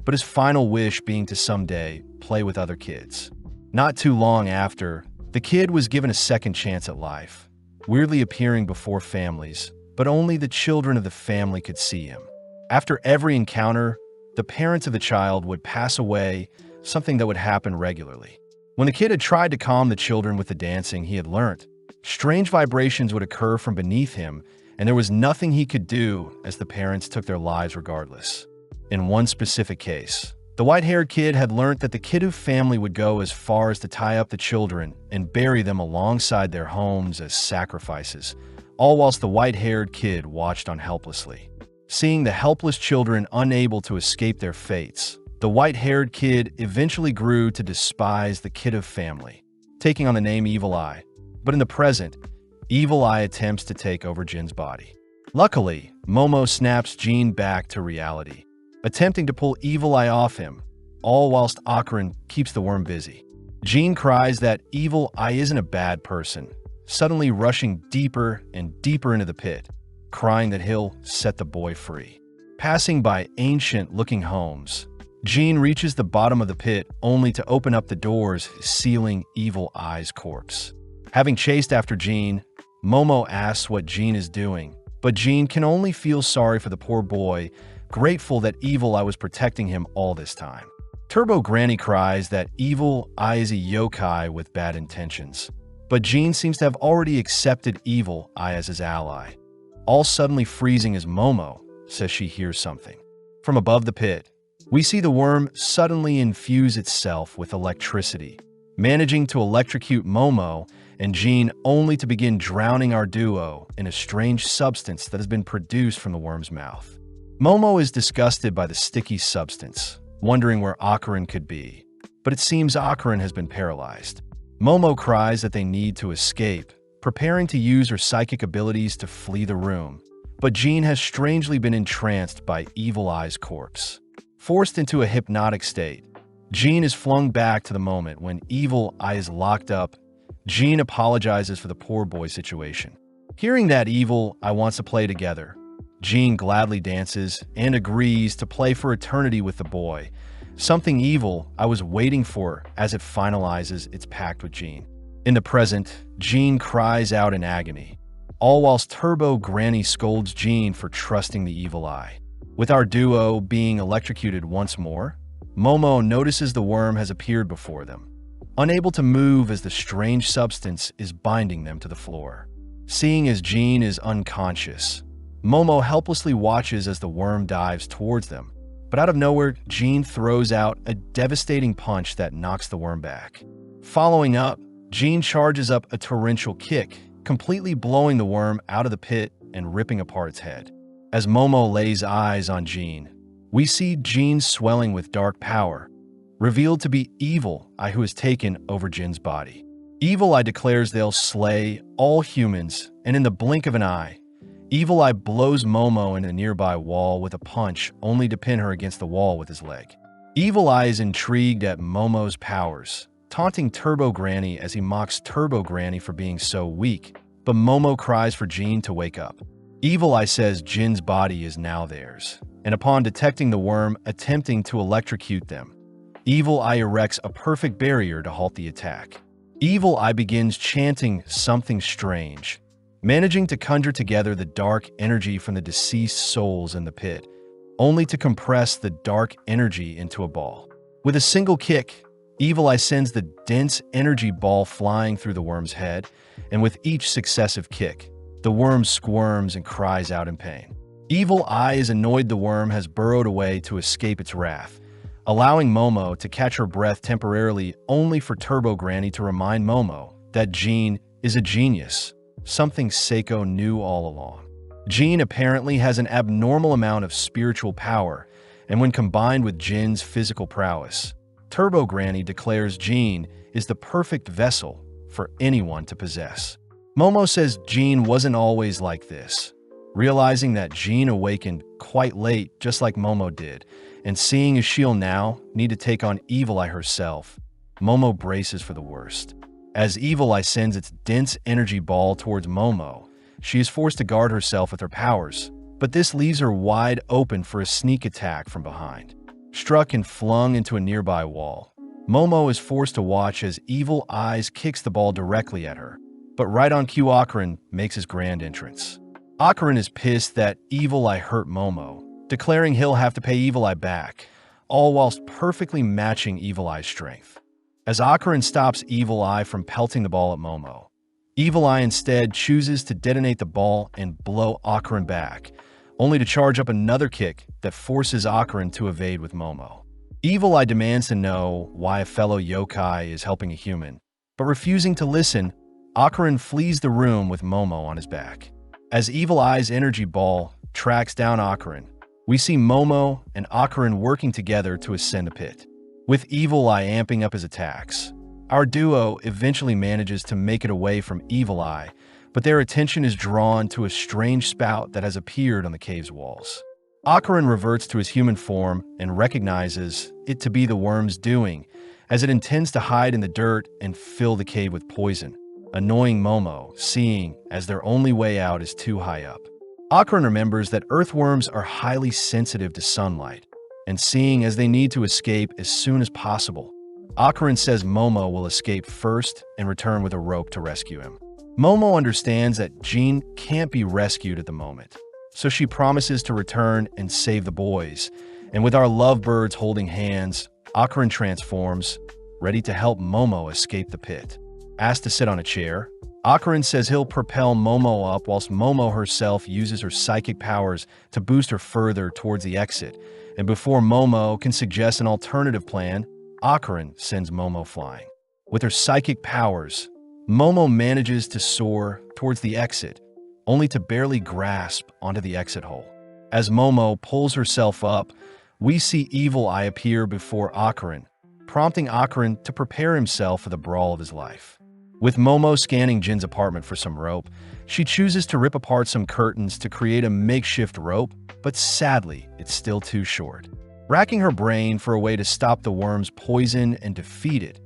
but his final wish being to someday play with other kids. Not too long after, the kid was given a second chance at life, weirdly appearing before families, but only the children of the family could see him. After every encounter, the parents of the child would pass away, something that would happen regularly. When the kid had tried to calm the children with the dancing he had learnt, strange vibrations would occur from beneath him, and there was nothing he could do as the parents took their lives regardless. In one specific case, the white-haired kid had learnt that the Kiddu family would go as far as to tie up the children and bury them alongside their homes as sacrifices, all whilst the white-haired kid watched on helplessly. Seeing the helpless children unable to escape their fates, the white-haired kid eventually grew to despise the Kiddu family, taking on the name Evil Eye. But in the present, Evil Eye attempts to take over Jin's body. Luckily, Momo snaps Jin back to reality, attempting to pull Evil Eye off him, all whilst Akarin keeps the worm busy. Jin cries that Evil Eye isn't a bad person, suddenly rushing deeper and deeper into the pit, crying that he'll set the boy free. Passing by ancient-looking homes, Jin reaches the bottom of the pit only to open up the doors, sealing Evil Eye's corpse. Having chased after Jin, Momo asks what Jin is doing, but Jin can only feel sorry for the poor boy, grateful that Evil Eye was protecting him all this time. Turbo Granny cries that Evil Eye is a yokai with bad intentions, but Jin seems to have already accepted Evil Eye as his ally. All suddenly freezing as Momo says she hears something. From above the pit, we see the worm suddenly infuse itself with electricity, managing to electrocute Momo and Jin only to begin drowning our duo in a strange substance that has been produced from the worm's mouth. Momo is disgusted by the sticky substance, wondering where Akarin could be, but it seems Akarin has been paralyzed. Momo cries that they need to escape, preparing to use her psychic abilities to flee the room, but Jin has strangely been entranced by Evil Eye's corpse. Forced into a hypnotic state, Jin is flung back to the moment when Evil Eye is locked up. Jin apologizes for the poor boy's situation. Hearing that Evil Eye wants to play together, Jin gladly dances and agrees to play for eternity with the boy, something Evil Eye was waiting for as it finalizes its pact with Jin. In the present, Jin cries out in agony, all whilst Turbo Granny scolds Jin for trusting the Evil Eye. With our duo being electrocuted once more, Momo notices the worm has appeared before them, unable to move as the strange substance is binding them to the floor. Seeing as Jean is unconscious, Momo helplessly watches as the worm dives towards them, but out of nowhere, Jean throws out a devastating punch that knocks the worm back. Following up, Jean charges up a torrential kick, completely blowing the worm out of the pit and ripping apart its head. As Momo lays eyes on Jean, we see Jean swelling with dark power, revealed to be Evil Eye who has taken over Jin's body. Evil Eye declares they'll slay all humans, and in the blink of an eye, Evil Eye blows Momo in a nearby wall with a punch, only to pin her against the wall with his leg. Evil Eye is intrigued at Momo's powers, taunting Turbo Granny as he mocks Turbo Granny for being so weak, but Momo cries for Jean to wake up. Evil Eye says Jin's body is now theirs, and upon detecting the worm attempting to electrocute them, Evil Eye erects a perfect barrier to halt the attack. Evil Eye begins chanting something strange, managing to conjure together the dark energy from the deceased souls in the pit, only to compress the dark energy into a ball. With a single kick, Evil Eye sends the dense energy ball flying through the worm's head, and with each successive kick, the worm squirms and cries out in pain. Evil Eye is annoyed the worm has burrowed away to escape its wrath, allowing Momo to catch her breath temporarily, only for Turbo Granny to remind Momo that Jean is a genius, something Seiko knew all along. Jean apparently has an abnormal amount of spiritual power, and when combined with Jin's physical prowess, Turbo Granny declares Jean is the perfect vessel for anyone to possess. Momo says Jean wasn't always like this. Realizing that Jean awakened quite late, just like Momo did, and seeing as she'll now need to take on Evil Eye herself, Momo braces for the worst. As Evil Eye sends its dense energy ball towards Momo, she is forced to guard herself with her powers, but this leaves her wide open for a sneak attack from behind. Struck and flung into a nearby wall, Momo is forced to watch as Evil Eye kicks the ball directly at her, but right on cue Akarin makes his grand entrance. Akarin is pissed that Evil Eye hurt Momo, declaring he'll have to pay Evil Eye back, all whilst perfectly matching Evil Eye's strength. As Akarin stops Evil Eye from pelting the ball at Momo, Evil Eye instead chooses to detonate the ball and blow Akarin back, only to charge up another kick that forces Akarin to evade with Momo. Evil Eye demands to know why a fellow yokai is helping a human, but refusing to listen, Akarin flees the room with Momo on his back. As Evil Eye's energy ball tracks down Akarin, we see Momo and Akarin working together to ascend a pit. With Evil Eye amping up his attacks, our duo eventually manages to make it away from Evil Eye, but their attention is drawn to a strange spout that has appeared on the cave's walls. Akarin reverts to his human form and recognizes it to be the worm's doing, as it intends to hide in the dirt and fill the cave with poison, annoying Momo, seeing as their only way out is too high up. Akarin remembers that earthworms are highly sensitive to sunlight, and seeing as they need to escape as soon as possible, Akarin says Momo will escape first and return with a rope to rescue him. Momo understands that Jean can't be rescued at the moment, so she promises to return and save the boys, and with our lovebirds holding hands, Akarin transforms, ready to help Momo escape the pit. Asked to sit on a chair, Akarin says he'll propel Momo up whilst Momo herself uses her psychic powers to boost her further towards the exit, and before Momo can suggest an alternative plan, Akarin sends Momo flying. With her psychic powers, Momo manages to soar towards the exit, only to barely grasp onto the exit hole. As Momo pulls herself up, we see Evil Eye appear before Akarin, prompting Akarin to prepare himself for the brawl of his life. With Momo scanning Jin's apartment for some rope, she chooses to rip apart some curtains to create a makeshift rope, but sadly, it's still too short. Racking her brain for a way to stop the worm's poison and defeat it,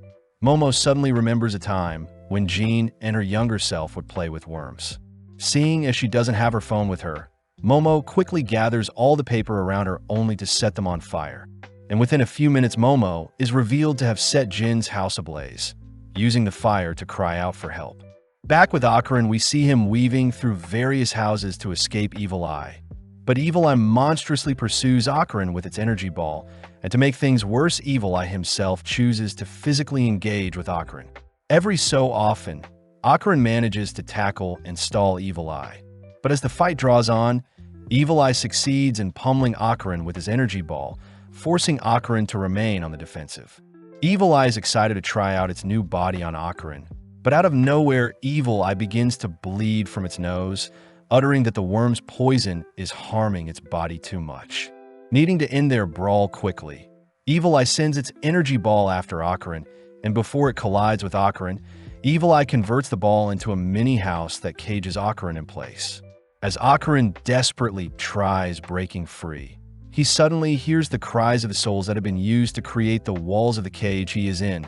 Momo suddenly remembers a time when Jean and her younger self would play with worms. Seeing as she doesn't have her phone with her, Momo quickly gathers all the paper around her only to set them on fire. And within a few minutes, Momo is revealed to have set Jin's house ablaze, using the fire to cry out for help. Back with Akarin, we see him weaving through various houses to escape Evil Eye, But Evil Eye monstrously pursues Akarin with its energy ball, and to make things worse, Evil Eye himself chooses to physically engage with Akarin. Every so often, Akarin manages to tackle and stall Evil Eye. But as the fight draws on, Evil Eye succeeds in pummeling Akarin with his energy ball, forcing Akarin to remain on the defensive. Evil Eye is excited to try out its new body on Akarin, but out of nowhere, Evil Eye begins to bleed from its nose, uttering that the worm's poison is harming its body too much. Needing to end their brawl quickly, Evil Eye sends its energy ball after Akarin, and before it collides with Akarin, Evil Eye converts the ball into a mini house that cages Akarin in place. As Akarin desperately tries breaking free, he suddenly hears the cries of the souls that have been used to create the walls of the cage he is in,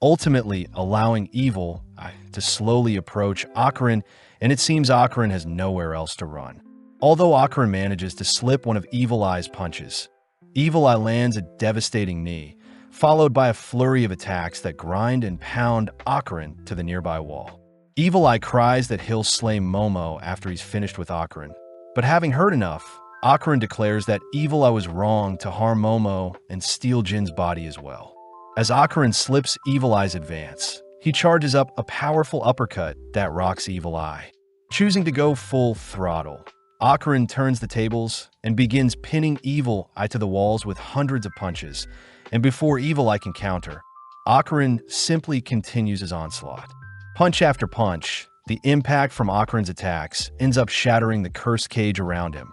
ultimately allowing Evil Eye to slowly approach Akarin, and it seems Akarin has nowhere else to run. Although Akarin manages to slip one of Evil Eye's punches, Evil Eye lands a devastating knee, followed by a flurry of attacks that grind and pound Akarin to the nearby wall. Evil Eye cries that he'll slay Momo after he's finished with Akarin, but having heard enough, Akarin declares that Evil Eye was wrong to harm Momo and steal Jin's body as well. As Akarin slips Evil Eye's advance, he charges up a powerful uppercut that rocks Evil Eye. Choosing to go full throttle, Akarin turns the tables and begins pinning Evil Eye to the walls with hundreds of punches, and before Evil Eye can counter, Akarin simply continues his onslaught. Punch after punch, the impact from Akarin's attacks ends up shattering the cursed cage around him,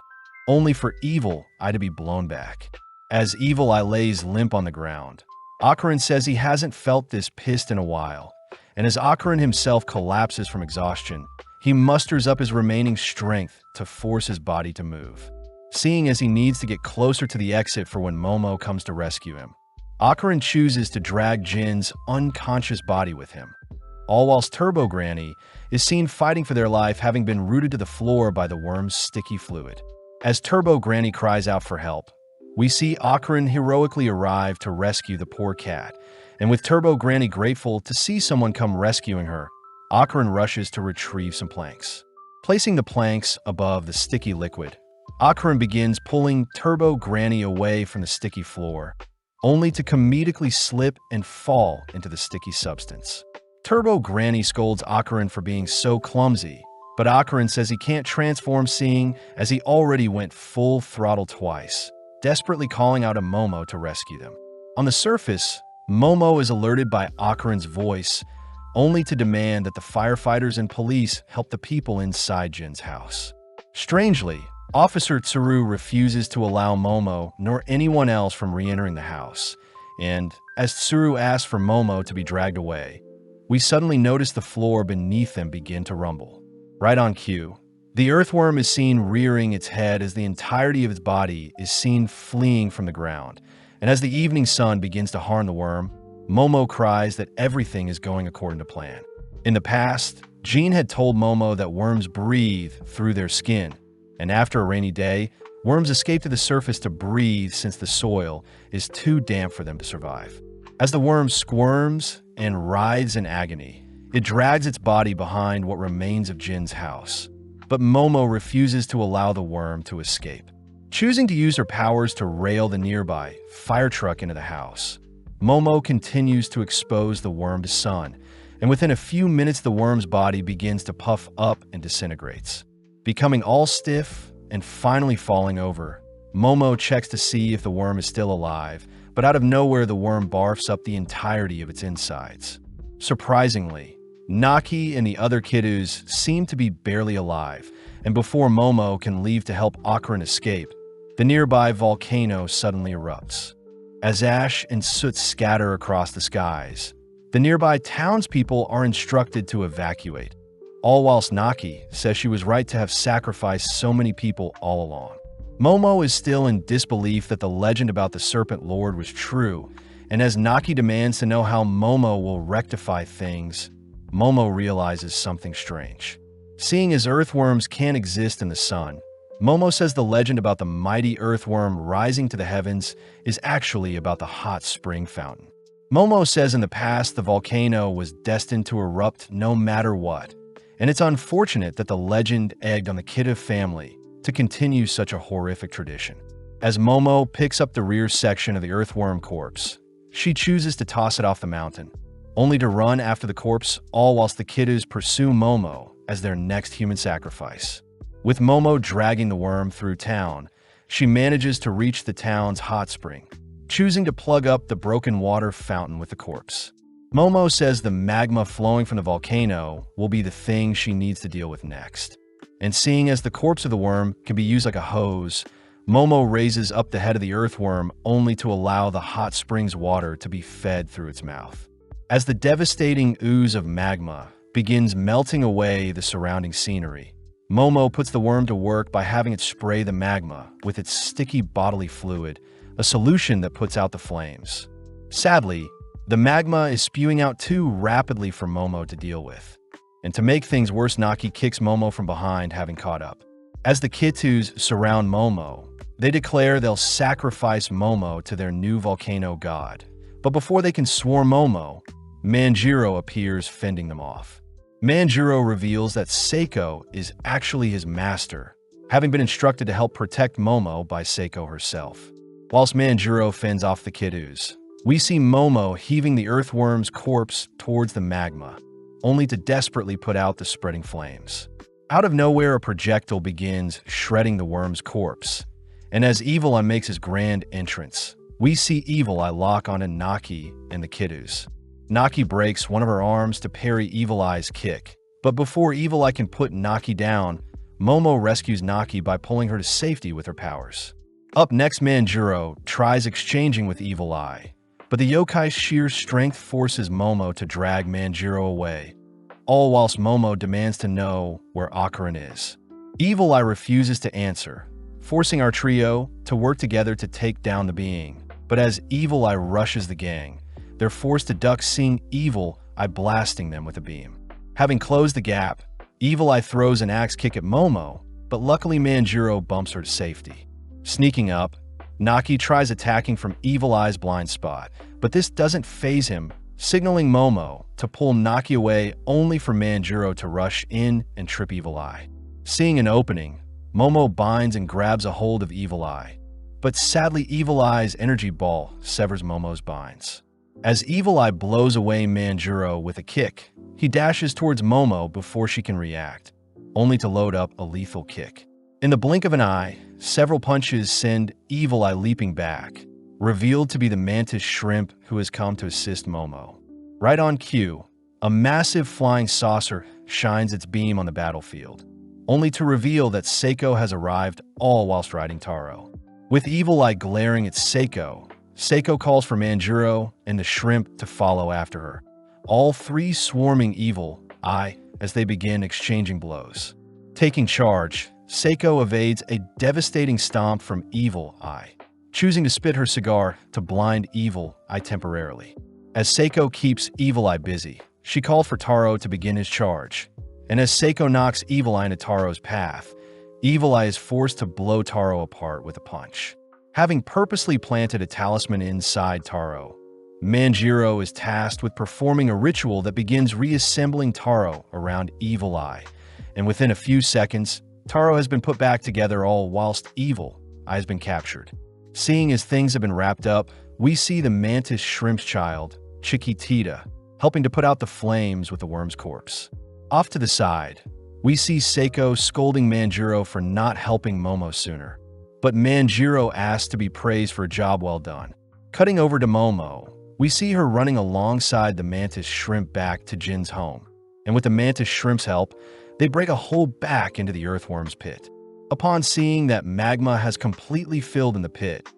only for Evil Eye to be blown back. As Evil Eye lays limp on the ground, Akarin says he hasn't felt this pissed in a while, and as Akarin himself collapses from exhaustion, he musters up his remaining strength to force his body to move. Seeing as he needs to get closer to the exit for when Momo comes to rescue him, Akarin chooses to drag Jin's unconscious body with him, all whilst Turbo Granny is seen fighting for their life, having been rooted to the floor by the worm's sticky fluid. As Turbo Granny cries out for help, we see Akarin heroically arrive to rescue the poor cat, and with Turbo Granny grateful to see someone come rescuing her, Akarin rushes to retrieve some planks. Placing the planks above the sticky liquid, Akarin begins pulling Turbo Granny away from the sticky floor, only to comedically slip and fall into the sticky substance. Turbo Granny scolds Akarin for being so clumsy, but Akarin says he can't transform, seeing as he already went full throttle twice, desperately calling out to Momo to rescue them. On the surface, Momo is alerted by Akarin's voice, only to demand that the firefighters and police help the people inside Jin's house. Strangely, Officer Tsuru refuses to allow Momo nor anyone else from re-entering the house, and as Tsuru asks for Momo to be dragged away, we suddenly notice the floor beneath them begin to rumble. Right on cue, the earthworm is seen rearing its head as the entirety of its body is seen fleeing from the ground, and as the evening sun begins to harm the worm, Momo cries that everything is going according to plan. In the past, Jin had told Momo that worms breathe through their skin, and after a rainy day, worms escape to the surface to breathe since the soil is too damp for them to survive. As the worm squirms and writhes in agony, it drags its body behind what remains of Jin's house, but Momo refuses to allow the worm to escape. Choosing to use her powers to rail the nearby fire truck into the house, Momo continues to expose the worm to sun, and within a few minutes the worm's body begins to puff up and disintegrates. Becoming all stiff and finally falling over, Momo checks to see if the worm is still alive, but out of nowhere the worm barfs up the entirety of its insides. Surprisingly, Naki and the other kiddos seem to be barely alive, and before Momo can leave to help Akarin escape, the nearby volcano suddenly erupts. As ash and soot scatter across the skies, the nearby townspeople are instructed to evacuate, all whilst Naki says she was right to have sacrificed so many people all along. Momo is still in disbelief that the legend about the Serpent Lord was true, and as Naki demands to know how Momo will rectify things, Momo realizes something strange. Seeing as earthworms can't exist in the sun, Momo says the legend about the mighty earthworm rising to the heavens is actually about the hot spring fountain. Momo says in the past the volcano was destined to erupt no matter what, and it's unfortunate that the legend egged on the Kiddo family to continue such a horrific tradition. As Momo picks up the rear section of the earthworm corpse, she chooses to toss it off the mountain, only to run after the corpse, all whilst the kiddos pursue Momo as their next human sacrifice. With Momo dragging the worm through town, she manages to reach the town's hot spring, choosing to plug up the broken water fountain with the corpse. Momo says the magma flowing from the volcano will be the thing she needs to deal with next. And seeing as the corpse of the worm can be used like a hose, Momo raises up the head of the earthworm only to allow the hot spring's water to be fed through its mouth. As the devastating ooze of magma begins melting away the surrounding scenery, Momo puts the worm to work by having it spray the magma with its sticky bodily fluid, a solution that puts out the flames. Sadly, the magma is spewing out too rapidly for Momo to deal with. And to make things worse, Naki kicks Momo from behind, having caught up. As the Kittus surround Momo, they declare they'll sacrifice Momo to their new volcano god. But before they can swarm Momo, Manjiro appears, fending them off. Manjiro reveals that Seiko is actually his master, having been instructed to help protect Momo by Seiko herself. Whilst Manjiro fends off the Kittus, we see Momo heaving the earthworm's corpse towards the magma, only to desperately put out the spreading flames. Out of nowhere, a projectile begins shredding the worm's corpse, and as Evil Eye makes his grand entrance, we see Evil Eye lock onto Naki and the Kittus. Naki breaks one of her arms to parry Evil Eye's kick, but before Evil Eye can put Naki down, Momo rescues Naki by pulling her to safety with her powers. Up next, Manjiro tries exchanging with Evil Eye, but the yokai's sheer strength forces Momo to drag Manjiro away, all whilst Momo demands to know where Akarin is. Evil Eye refuses to answer, forcing our trio to work together to take down the being. But as Evil Eye rushes the gang, they're forced to duck, seeing Evil Eye blasting them with a beam. Having closed the gap, Evil Eye throws an axe kick at Momo, but luckily Manjiro bumps her to safety. Sneaking up, Naki tries attacking from Evil Eye's blind spot, but this doesn't faze him, signaling Momo to pull Naki away, only for Manjiro to rush in and trip Evil Eye. Seeing an opening, Momo binds and grabs a hold of Evil Eye, but sadly Evil Eye's energy ball severs Momo's binds. As Evil Eye blows away Manjiro with a kick, he dashes towards Momo before she can react, only to load up a lethal kick. In the blink of an eye, several punches send Evil Eye leaping back, revealed to be the mantis shrimp who has come to assist Momo. Right on cue, a massive flying saucer shines its beam on the battlefield, only to reveal that Seiko has arrived, all whilst riding Taro. With Evil Eye glaring at Seiko, Seiko calls for Manjiro and the shrimp to follow after her, all three swarming Evil Eye as they begin exchanging blows. Taking charge, Seiko evades a devastating stomp from Evil Eye, choosing to spit her cigar to blind Evil Eye temporarily. As Seiko keeps Evil Eye busy, she called for Taro to begin his charge, and as Seiko knocks Evil Eye into Taro's path, Evil Eye is forced to blow Taro apart with a punch. Having purposely planted a talisman inside Taro, Manjiro is tasked with performing a ritual that begins reassembling Taro around Evil Eye, and within a few seconds, Taro has been put back together, all whilst Evil Eye has been captured. Seeing as things have been wrapped up, we see the mantis shrimp's child, Chiquitita, helping to put out the flames with the worm's corpse. Off to the side, we see Seiko scolding Manjiro for not helping Momo sooner, but Manjiro asks to be praised for a job well done. Cutting over to Momo, we see her running alongside the mantis shrimp back to Jin's home, and with the mantis shrimp's help, they break a hole back into the earthworm's pit. Upon seeing that magma has completely filled in the pit,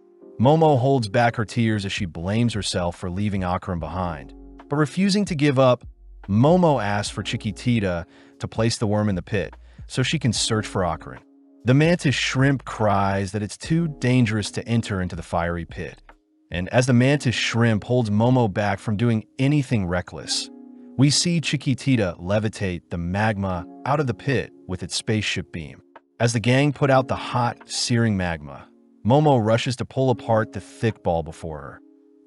Momo holds back her tears as she blames herself for leaving Akarin behind. But refusing to give up, Momo asks for Chiquitita to place the worm in the pit so she can search for Akarin. The mantis shrimp cries that it's too dangerous to enter into the fiery pit, and as the mantis shrimp holds Momo back from doing anything reckless, we see Chiquitita levitate the magma out of the pit with its spaceship beam. As the gang put out the hot, searing magma, Momo rushes to pull apart the thick ball before her,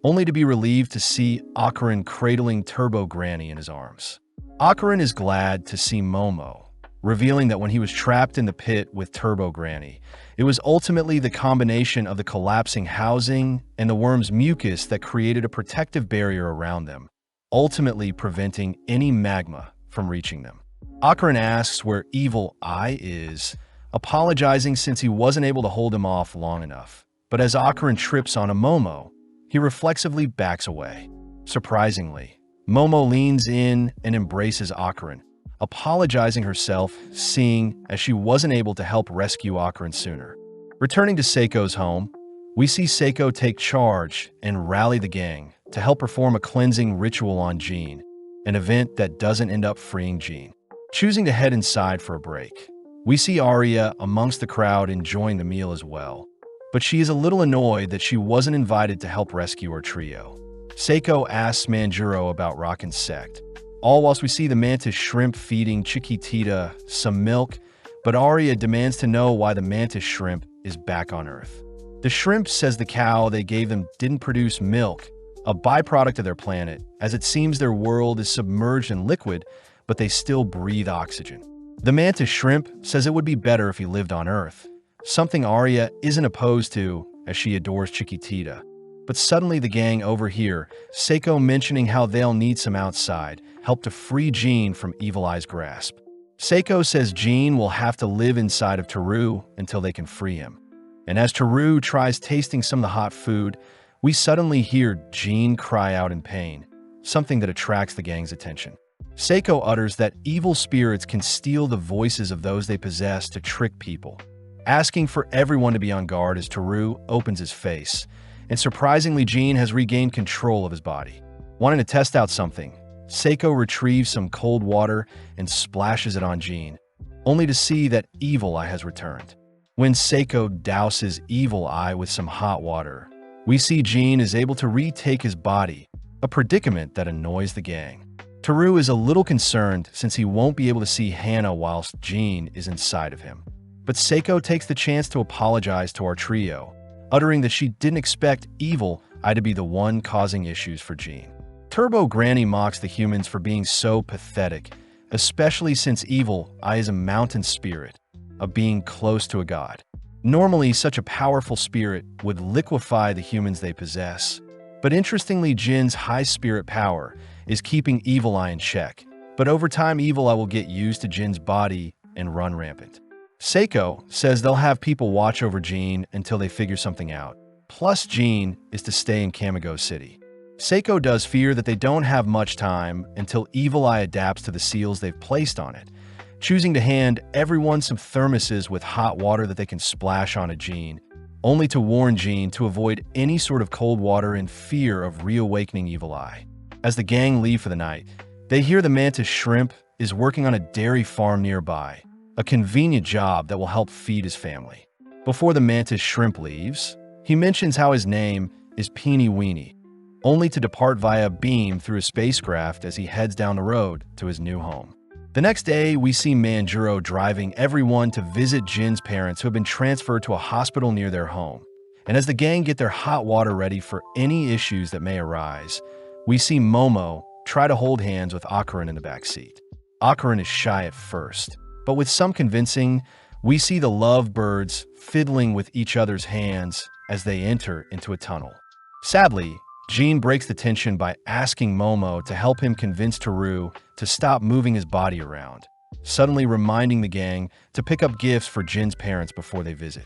only to be relieved to see Akarin cradling Turbo Granny in his arms. Akarin is glad to see Momo, revealing that when he was trapped in the pit with Turbo Granny, it was ultimately the combination of the collapsing housing and the worm's mucus that created a protective barrier around them, ultimately preventing any magma from reaching them. Akron asks where Evil Eye is, apologizing since he wasn't able to hold him off long enough. But as Akron trips on a Momo, he reflexively backs away. Surprisingly, Momo leans in and embraces Akron, apologizing herself, seeing as she wasn't able to help rescue Akron sooner. Returning to Seiko's home, we see Seiko take charge and rally the gang to help perform a cleansing ritual on Jean, an event that doesn't end up freeing Jean. Choosing to head inside for a break, we see Arya amongst the crowd enjoying the meal as well, but she is a little annoyed that she wasn't invited to help rescue her trio. Seiko asks Manjuro about Rockin's sect, all whilst we see the mantis shrimp feeding Chiquitita some milk, but Arya demands to know why the mantis shrimp is back on Earth. The shrimp says the cow they gave them didn't produce milk, a byproduct of their planet, as it seems their world is submerged in liquid, but they still breathe oxygen. The mantis shrimp says it would be better if he lived on Earth, something Arya isn't opposed to as she adores Chiquitita. But suddenly the gang overhear Seiko mentioning how they'll need some outside help to free Jean from Evil Eye's grasp. Seiko says Jean will have to live inside of Teru until they can free him. And as Teru tries tasting some of the hot food, we suddenly hear Jean cry out in pain, something that attracts the gang's attention. Seiko utters that evil spirits can steal the voices of those they possess to trick people, asking for everyone to be on guard as Teru opens his face, and surprisingly Jean has regained control of his body. Wanting to test out something, Seiko retrieves some cold water and splashes it on Jean, only to see that Evil Eye has returned. When Seiko douses Evil Eye with some hot water, we see Jean is able to retake his body, a predicament that annoys the gang. Teru is a little concerned since he won't be able to see Hannah whilst Jean is inside of him. But Seiko takes the chance to apologize to our trio, uttering that she didn't expect Evil Eye to be the one causing issues for Jean. Turbo Granny mocks the humans for being so pathetic, especially since Evil Eye is a mountain spirit, a being close to a god. Normally, such a powerful spirit would liquefy the humans they possess. But interestingly, Jin's high spirit power is keeping Evil Eye in check. But over time, Evil Eye will get used to Jin's body and run rampant. Seiko says they'll have people watch over Jean until they figure something out. Plus, Jean is to stay in Kamigo City. Seiko does fear that they don't have much time until Evil Eye adapts to the seals they've placed on it, choosing to hand everyone some thermoses with hot water that they can splash onto Jean, only to warn Jean to avoid any sort of cold water in fear of reawakening Evil Eye. As the gang leave for the night, they hear the mantis shrimp is working on a dairy farm nearby, a convenient job that will help feed his family. Before the mantis shrimp leaves, he mentions how his name is Peeny Weeny, only to depart via beam through a spacecraft as he heads down the road to his new home. The next day, we see Manjuro driving everyone to visit Jin's parents who have been transferred to a hospital near their home. And as the gang get their hot water ready for any issues that may arise, we see Momo try to hold hands with Akron in the backseat. Akron is shy at first, but with some convincing, we see the lovebirds fiddling with each other's hands as they enter into a tunnel. Sadly, Jean breaks the tension by asking Momo to help him convince Teru to stop moving his body around, suddenly reminding the gang to pick up gifts for Jin's parents before they visit.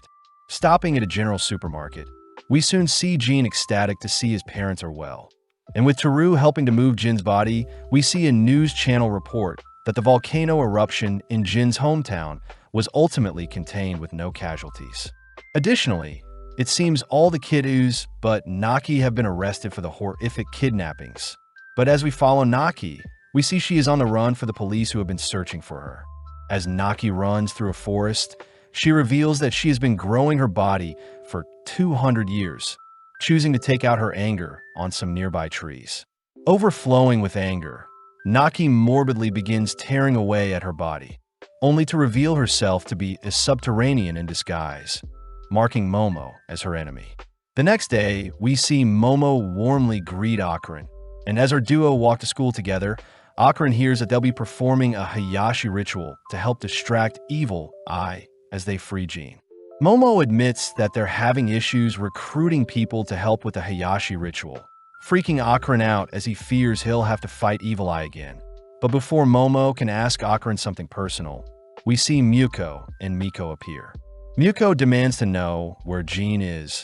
Stopping at a general supermarket, we soon see Jean ecstatic to see his parents are well. And with Teru helping to move Jin's body, we see a news channel report that the volcano eruption in Jin's hometown was ultimately contained with no casualties. Additionally, it seems all the kiddos but Naki have been arrested for the horrific kidnappings. But as we follow Naki, we see she is on the run for the police who have been searching for her. As Naki runs through a forest, she reveals that she has been growing her body for 200 years, choosing to take out her anger on some nearby trees. Overflowing with anger, Naki morbidly begins tearing away at her body, only to reveal herself to be a subterranean in disguise, marking Momo as her enemy. The next day, we see Momo warmly greet Akron, and as our duo walk to school together, Akron hears that they'll be performing a Hayashi ritual to help distract Evil Eye as they free Jean. Momo admits that they're having issues recruiting people to help with the Hayashi ritual, freaking Akron out as he fears he'll have to fight Evil Eye again. But before Momo can ask Akron something personal, we see Muko and Miko appear. Muko demands to know where Jean is,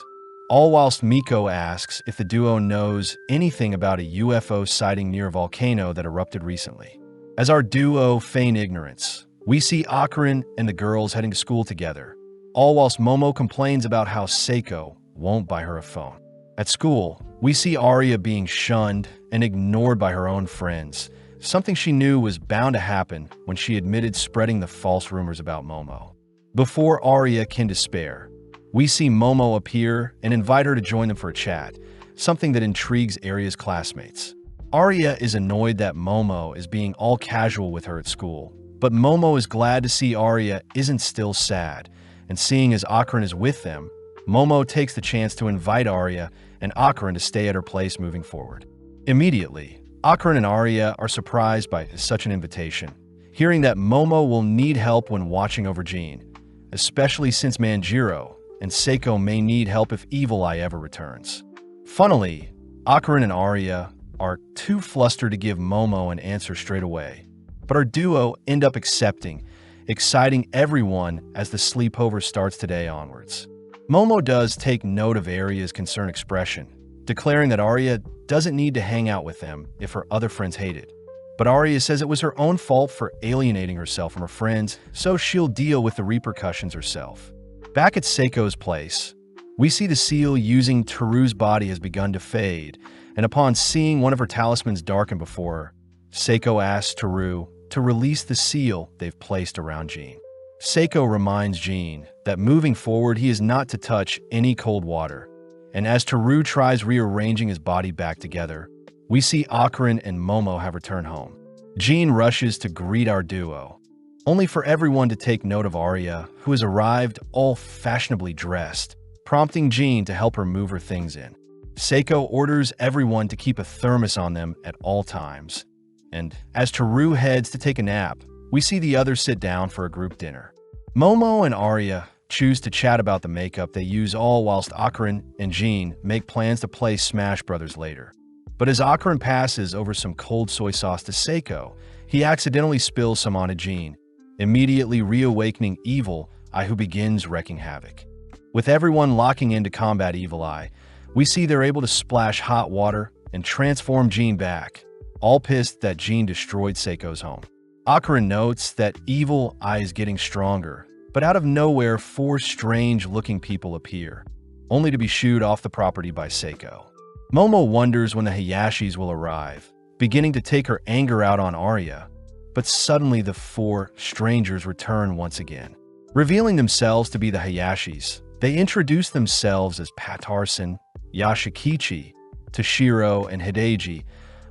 all whilst Miko asks if the duo knows anything about a UFO sighting near a volcano that erupted recently. As our duo feign ignorance, we see Akron and the girls heading to school together, all whilst Momo complains about how Seiko won't buy her a phone. At school, we see Arya being shunned and ignored by her own friends, something she knew was bound to happen when she admitted spreading the false rumors about Momo. Before Arya can despair, we see Momo appear and invite her to join them for a chat, something that intrigues Arya's classmates. Arya is annoyed that Momo is being all casual with her at school, but Momo is glad to see Arya isn't still sad, and seeing as Akron is with them, Momo takes the chance to invite Arya and Akron to stay at her place moving forward. Immediately, Akron and Arya are surprised by such an invitation, hearing that Momo will need help when watching over Jean, especially since Manjiro and Seiko may need help if Evil Eye ever returns. Funnily, Akron and Arya are too flustered to give Momo an answer straight away, but our duo end up accepting, exciting everyone as the sleepover starts today onwards. Momo does take note of Arya's concerned expression, declaring that Arya doesn't need to hang out with them if her other friends hate it. But Arya says it was her own fault for alienating herself from her friends, so she'll deal with the repercussions herself. Back at Seiko's place, we see the seal using Teru's body has begun to fade, and upon seeing one of her talismans darken before her, Seiko asks Teru to release the seal they've placed around Jean. Seiko reminds Jean that moving forward he is not to touch any cold water, and as Teru tries rearranging his body back together, we see Akron and Momo have returned home. Jean rushes to greet our duo, only for everyone to take note of Arya, who has arrived all fashionably dressed, prompting Jean to help her move her things in. Seiko orders everyone to keep a thermos on them at all times, and as Teru heads to take a nap, we see the others sit down for a group dinner. Momo and Arya choose to chat about the makeup they use, all whilst Akron and Jean make plans to play Smash Brothers later. But as Akron passes over some cold soy sauce to Seiko, he accidentally spills some onto Jean, immediately reawakening Evil Eye, who begins wreaking havoc. With everyone locking in to combat Evil Eye, we see they're able to splash hot water and transform Jean back, all pissed that Jean destroyed Seiko's home. Akron notes that Evil Eye is getting stronger, but out of nowhere, 4 strange-looking people appear, only to be shooed off the property by Seiko. Momo wonders when the Hayashis will arrive, beginning to take her anger out on Arya, but suddenly the 4 strangers return once again. Revealing themselves to be the Hayashis, they introduce themselves as Patarsan, Yashikichi, Toshiro, and Hideji,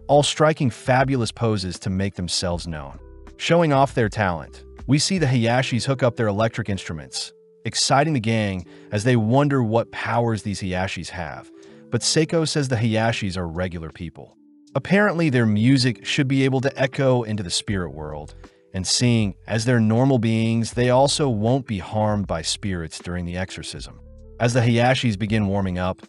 all striking fabulous poses to make themselves known. Showing off their talent, we see the Hayashis hook up their electric instruments, exciting the gang as they wonder what powers these Hayashis have, but Seiko says the Hayashis are regular people. Apparently, their music should be able to echo into the spirit world, and seeing as they're normal beings, they also won't be harmed by spirits during the exorcism. As the Hayashis begin warming up,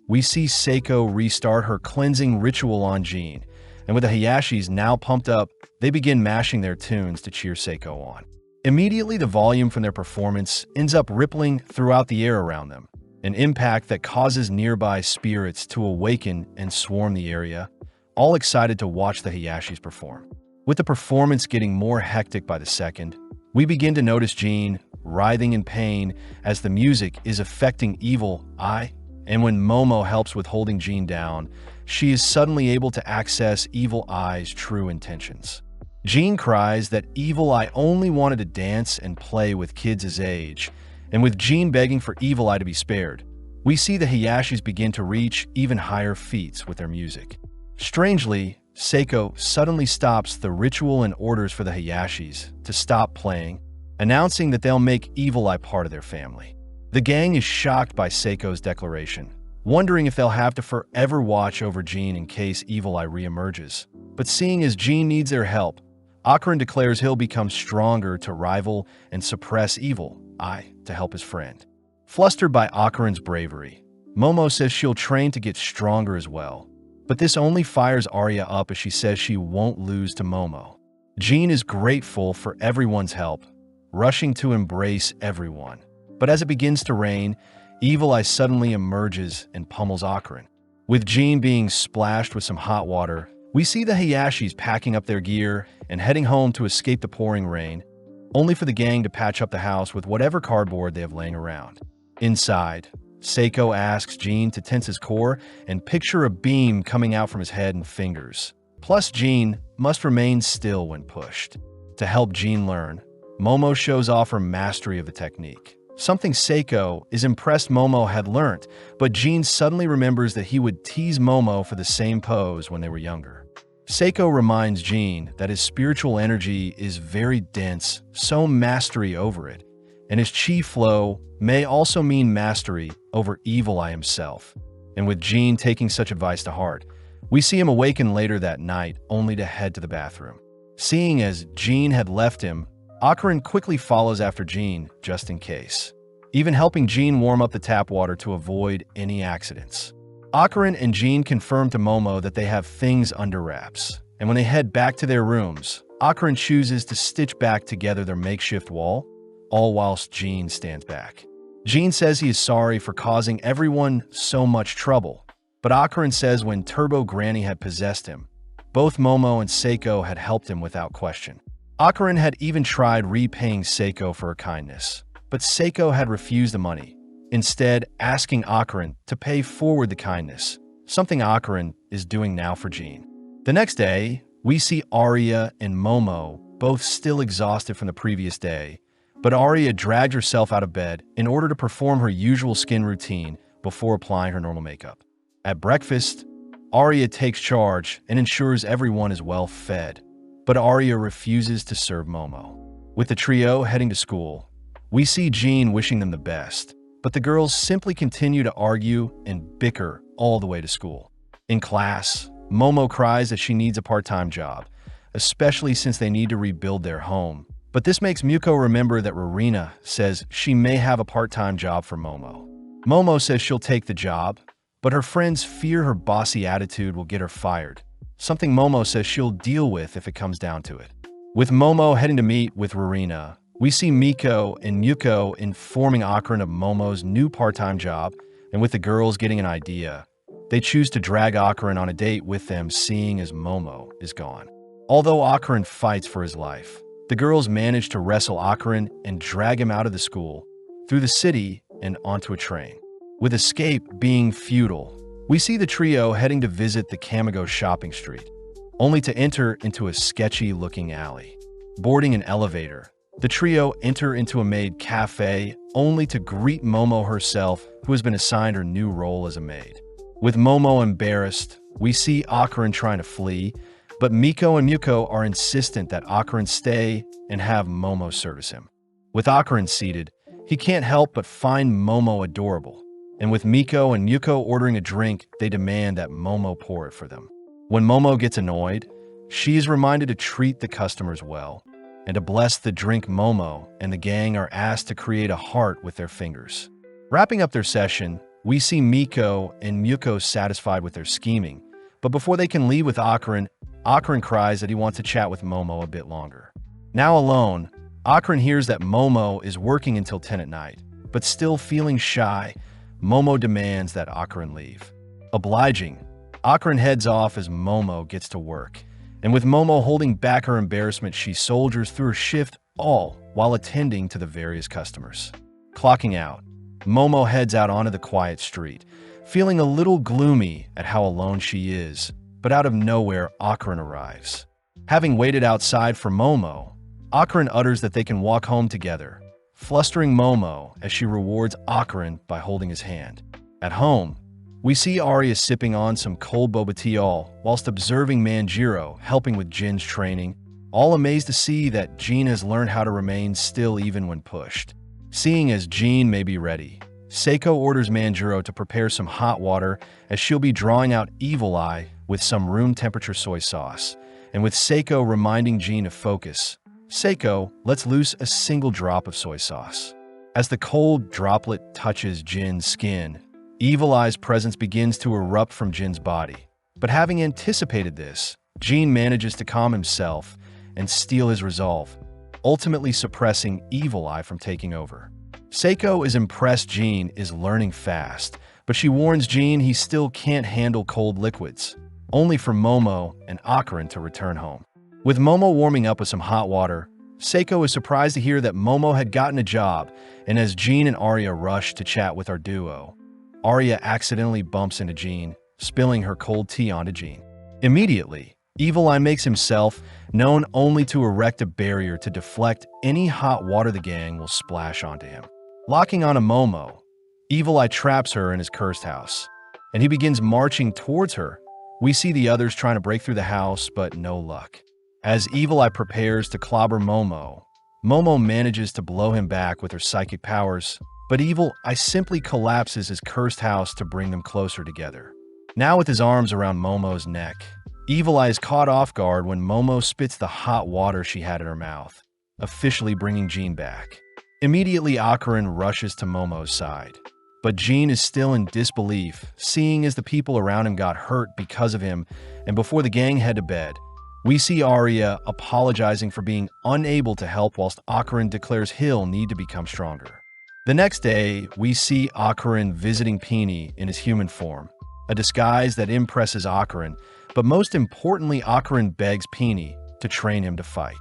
we see Seiko restart her cleansing ritual on Jean, and with the Hayashis now pumped up, they begin mashing their tunes to cheer Seiko on. Immediately, the volume from their performance ends up rippling throughout the air around them, an impact that causes nearby spirits to awaken and swarm the area, all excited to watch the Hayashis perform. With the performance getting more hectic by the second, we begin to notice Jean writhing in pain as the music is affecting Evil Eye, and when Momo helps with holding Jean down, she is suddenly able to access Evil Eye's true intentions. Jean cries that Evil Eye only wanted to dance and play with kids his age, and with Jean begging for Evil Eye to be spared, we see the Hayashis begin to reach even higher feats with their music. Strangely, Seiko suddenly stops the ritual and orders for the Hayashis to stop playing, announcing that they'll make Evil Eye part of their family. The gang is shocked by Seiko's declaration, wondering if they'll have to forever watch over Jean in case Evil Eye reemerges. But seeing as Jean needs their help, Akarin declares he'll become stronger to rival and suppress Evil Eye to help his friend. Flustered by Akarin's bravery, Momo says she'll train to get stronger as well. But this only fires Arya up as she says she won't lose to Momo. Jean is grateful for everyone's help, rushing to embrace everyone. But as it begins to rain, Evil Eye suddenly emerges and pummels Akarin. With Jean being splashed with some hot water, we see the Hayashis packing up their gear and heading home to escape the pouring rain, only for the gang to patch up the house with whatever cardboard they have laying around. Inside, Seiko asks Jean to tense his core and picture a beam coming out from his head and fingers. Plus, Jean must remain still when pushed. To help Jean learn, Momo shows off her mastery of the technique. Something Seiko is impressed Momo had learnt, but Jean suddenly remembers that he would tease Momo for the same pose when they were younger. Seiko reminds Jean that his spiritual energy is very dense, so mastery over it, and his chi flow may also mean mastery over Evil Eye himself. And with Jean taking such advice to heart, we see him awaken later that night only to head to the bathroom. Seeing as Jean had left him, Akarin quickly follows after Jean just in case, even helping Jean warm up the tap water to avoid any accidents. Akarin and Jean confirm to Momo that they have things under wraps, and when they head back to their rooms, Akarin chooses to stitch back together their makeshift wall, all whilst Jean stands back. Jean says he is sorry for causing everyone so much trouble, but Akarin says when Turbo Granny had possessed him, both Momo and Seiko had helped him without question. Akarin had even tried repaying Seiko for her kindness, but Seiko had refused the money, instead asking Akarin to pay forward the kindness, something Akarin is doing now for Jean. The next day, we see Arya and Momo both still exhausted from the previous day, but Arya dragged herself out of bed in order to perform her usual skin routine before applying her normal makeup. At breakfast, Arya takes charge and ensures everyone is well fed, but Arya refuses to serve Momo. With the trio heading to school, we see Jean wishing them the best, but the girls simply continue to argue and bicker all the way to school. In class, Momo cries that she needs a part-time job, especially since they need to rebuild their home. But this makes Miyuko remember that Rowena says she may have a part-time job for Momo. Momo says she'll take the job, but her friends fear her bossy attitude will get her fired, something Momo says she'll deal with if it comes down to it. With Momo heading to meet with Rowena, we see Miko and Miyuko informing Akarin of Momo's new part-time job, and with the girls getting an idea, they choose to drag Akarin on a date with them, seeing as Momo is gone. Although Akarin fights for his life, the girls manage to wrestle Akarin and drag him out of the school, through the city and onto a train. With escape being futile, we see the trio heading to visit the Kamigo shopping street, only to enter into a sketchy-looking alley. Boarding an elevator, the trio enter into a maid cafe, only to greet Momo herself, who has been assigned her new role as a maid. With Momo embarrassed, we see Akarin trying to flee, but Miko and Miyuko are insistent that Akarin stay and have Momo service him. With Akarin seated, he can't help but find Momo adorable, and with Miko and Miyuko ordering a drink, they demand that Momo pour it for them. When Momo gets annoyed, she is reminded to treat the customers well, and to bless the drink. Momo and the gang are asked to create a heart with their fingers. Wrapping up their session, we see Miko and Miyuko satisfied with their scheming, but before they can leave with Akarin, Akarin cries that he wants to chat with Momo a bit longer. Now alone, Akarin hears that Momo is working until 10 at night, but still feeling shy, Momo demands that Akarin leave. Obliging, Akarin heads off as Momo gets to work, and with Momo holding back her embarrassment, she soldiers through her shift, all while attending to the various customers. Clocking out, Momo heads out onto the quiet street, feeling a little gloomy at how alone she is, but out of nowhere, Akarin arrives. Having waited outside for Momo, Akarin utters that they can walk home together, flustering Momo as she rewards Akarin by holding his hand. At home, we see Arya sipping on some cold boba tea whilst observing Manjiro helping with Jin's training, all amazed to see that Jin has learned how to remain still even when pushed. Seeing as Jin may be ready, Seiko orders Manjuro to prepare some hot water as she'll be drawing out Evil Eye with some room-temperature soy sauce. And with Seiko reminding Jean to focus, Seiko lets loose a single drop of soy sauce. As the cold droplet touches Jin's skin, Evil Eye's presence begins to erupt from Jin's body. But having anticipated this, Jean manages to calm himself and steel his resolve, ultimately suppressing Evil Eye from taking over. Seiko is impressed Jean is learning fast, but she warns Jean he still can't handle cold liquids, only for Momo and Akarin to return home. With Momo warming up with some hot water, Seiko is surprised to hear that Momo had gotten a job, and as Jean and Arya rush to chat with our duo, Arya accidentally bumps into Jean, spilling her cold tea onto Jean. Immediately, Evil Eye makes himself known only to erect a barrier to deflect any hot water the gang will splash onto him. Locking on a Momo, Evil Eye traps her in his cursed house, and he begins marching towards her. We see the others trying to break through the house, but no luck. As Evil Eye prepares to clobber Momo, Momo manages to blow him back with her psychic powers, but Evil Eye simply collapses his cursed house to bring them closer together. Now with his arms around Momo's neck, Evil Eye is caught off guard when Momo spits the hot water she had in her mouth, officially bringing Jean back. Immediately, Akarin rushes to Momo's side, but Jean is still in disbelief, seeing as the people around him got hurt because of him, and before the gang head to bed, we see Arya apologizing for being unable to help whilst Akarin declares he'll need to become stronger. The next day, we see Akarin visiting Peony in his human form, a disguise that impresses Akarin, but most importantly, Akarin begs Peony to train him to fight.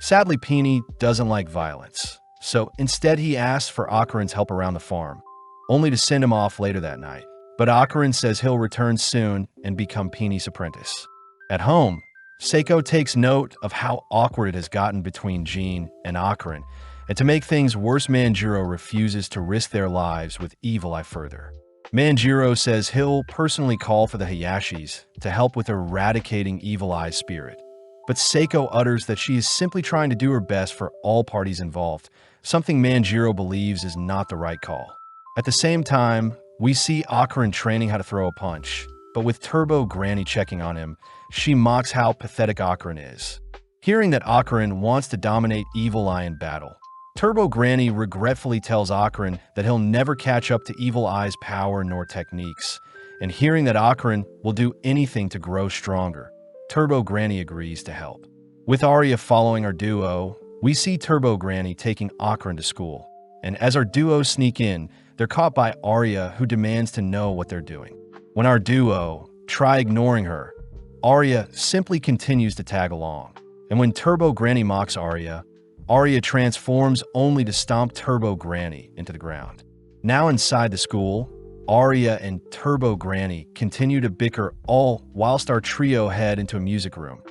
Sadly, Peony doesn't like violence, so instead he asks for Akarin's help around the farm, only to send him off later that night. But Akarin says he'll return soon and become Peony's apprentice. At home, Seiko takes note of how awkward it has gotten between Jean and Akarin, and to make things worse, Manjuro refuses to risk their lives with Evil Eye further. Manjuro says he'll personally call for the Hayashis to help with eradicating Evil Eye's spirit. But Seiko utters that she is simply trying to do her best for all parties involved, something Manjuro believes is not the right call. At the same time, we see Akarin training how to throw a punch, but with Turbo Granny checking on him, she mocks how pathetic Akarin is. Hearing that Akarin wants to dominate Evil Eye in battle, Turbo Granny regretfully tells Akarin that he'll never catch up to Evil Eye's power nor techniques, and hearing that Akarin will do anything to grow stronger, Turbo Granny agrees to help. With Arya following our duo, we see Turbo Granny taking Akarin to school, and as our duo sneak in, they're caught by Arya, who demands to know what they're doing. When our duo try ignoring her, Arya simply continues to tag along, and when Turbo Granny mocks Arya, Arya transforms only to stomp Turbo Granny into the ground. Now inside the school, Arya and Turbo Granny continue to bicker all whilst our trio head into a music room,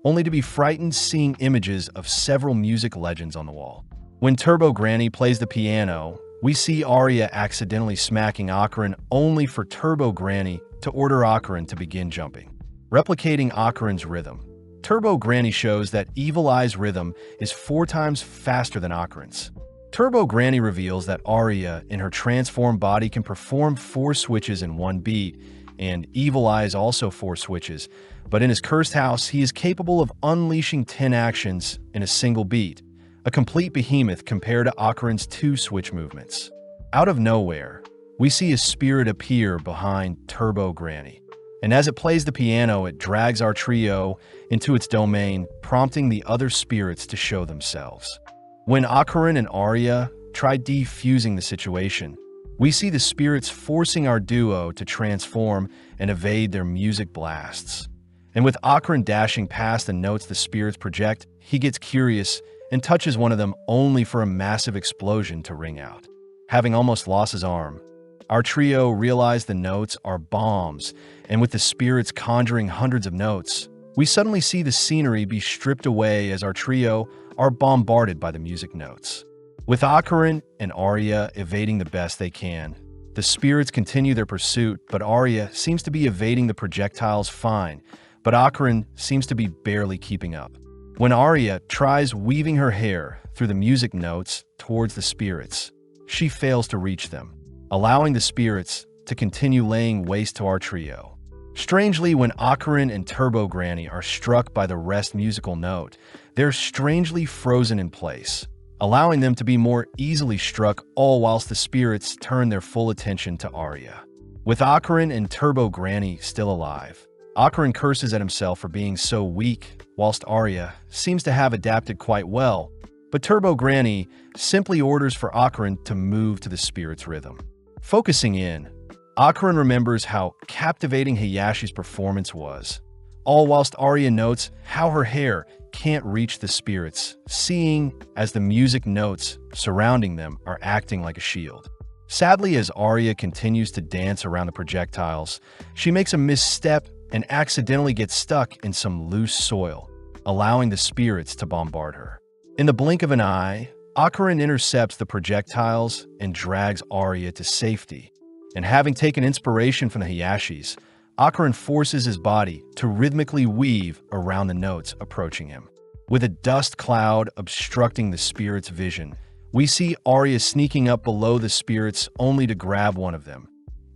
only to be frightened seeing images of several music legends on the wall. When Turbo Granny plays the piano, we see Arya accidentally smacking Akarin only for Turbo Granny to order Akarin to begin jumping. Replicating Akarin's rhythm, Turbo Granny shows that Evil Eye's rhythm is 4 times faster than Akarin's. Turbo Granny reveals that Arya in her transformed body can perform 4 switches in 1 beat, and Evil Eye is also 4 switches, but in his cursed house, he is capable of unleashing 10 actions in a single beat, a complete behemoth compared to Akarin's 2 switch movements. Out of nowhere, we see a spirit appear behind Turbo Granny, and as it plays the piano, it drags our trio into its domain, prompting the other spirits to show themselves. When Akarin and Arya try defusing the situation, we see the spirits forcing our duo to transform and evade their music blasts. And with Akarin dashing past the notes the spirits project, he gets curious and touches one of them only for a massive explosion to ring out. Having almost lost his arm, our trio realize the notes are bombs, and with the spirits conjuring hundreds of notes, we suddenly see the scenery be stripped away as our trio are bombarded by the music notes. With Akarin and Arya evading the best they can, the spirits continue their pursuit, but Arya seems to be evading the projectiles fine, but Akarin seems to be barely keeping up. When Arya tries weaving her hair through the music notes towards the spirits, she fails to reach them. allowing the spirits to continue laying waste to our trio. Strangely, when Ocarina and Turbo Granny are struck by the rest musical note, they're strangely frozen in place, allowing them to be more easily struck, all whilst the spirits turn their full attention to Arya. With Ocarina and Turbo Granny still alive, Ocarina curses at himself for being so weak, whilst Arya seems to have adapted quite well, but Turbo Granny simply orders for Ocarina to move to the spirit's rhythm. Focusing in, Ocarina remembers how captivating Hayashi's performance was, all whilst Arya notes how her hair can't reach the spirits, seeing as the music notes surrounding them are acting like a shield. Sadly, as Arya continues to dance around the projectiles, she makes a misstep and accidentally gets stuck in some loose soil, allowing the spirits to bombard her. In the blink of an eye, Ocarina intercepts the projectiles and drags Arya to safety. And having taken inspiration from the Hayashis, Ocarina forces his body to rhythmically weave around the notes approaching him. With a dust cloud obstructing the spirit's vision, we see Arya sneaking up below the spirits only to grab one of them,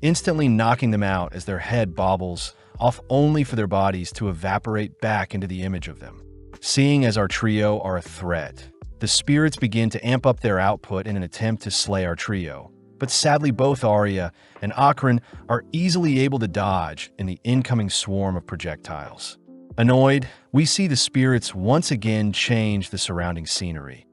instantly knocking them out as their head bobbles off only for their bodies to evaporate back into the image of them. Seeing as our trio are a threat, the spirits begin to amp up their output in an attempt to slay our trio. But sadly, both Arya and Ocarina are easily able to dodge in the incoming swarm of projectiles. Annoyed, we see the spirits once again change the surrounding scenery,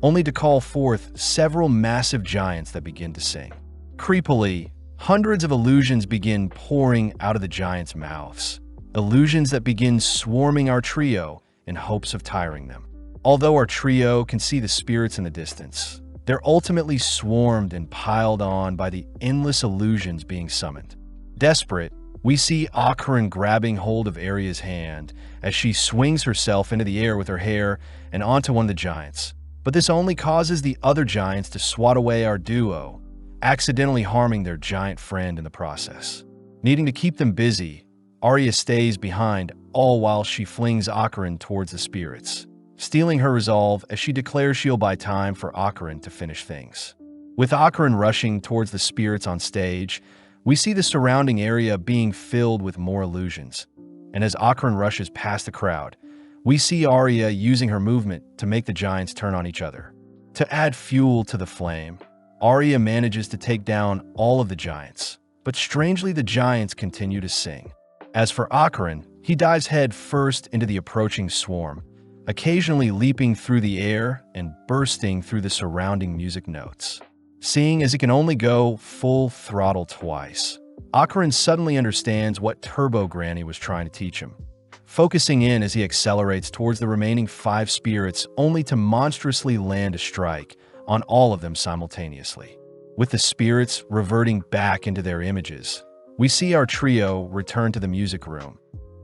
only to call forth several massive giants that begin to sing. Creepily, hundreds of illusions begin pouring out of the giants' mouths, illusions that begin swarming our trio in hopes of tiring them. Although our trio can see the spirits in the distance, they're ultimately swarmed and piled on by the endless illusions being summoned. Desperate, we see Ocarina grabbing hold of Arya's hand as she swings herself into the air with her hair and onto one of the giants. But this only causes the other giants to swat away our duo, accidentally harming their giant friend in the process. Needing to keep them busy, Arya stays behind, all while she flings Ocarina towards the spirits, stealing her resolve as she declares she'll buy time for Ocarina to finish things. With Ocarina rushing towards the spirits on stage, we see the surrounding area being filled with more illusions. And as Ocarina rushes past the crowd, we see Arya using her movement to make the giants turn on each other. To add fuel to the flame, Arya manages to take down all of the giants, but strangely the giants continue to sing. As for Ocarina, he dives head first into the approaching swarm, occasionally leaping through the air and bursting through the surrounding music notes. Seeing as he can only go full throttle twice, Ocarina suddenly understands what Turbo Granny was trying to teach him. Focusing in as he accelerates towards the remaining 5 spirits only to monstrously land a strike on all of them simultaneously. With the spirits reverting back into their images, we see our trio return to the music room,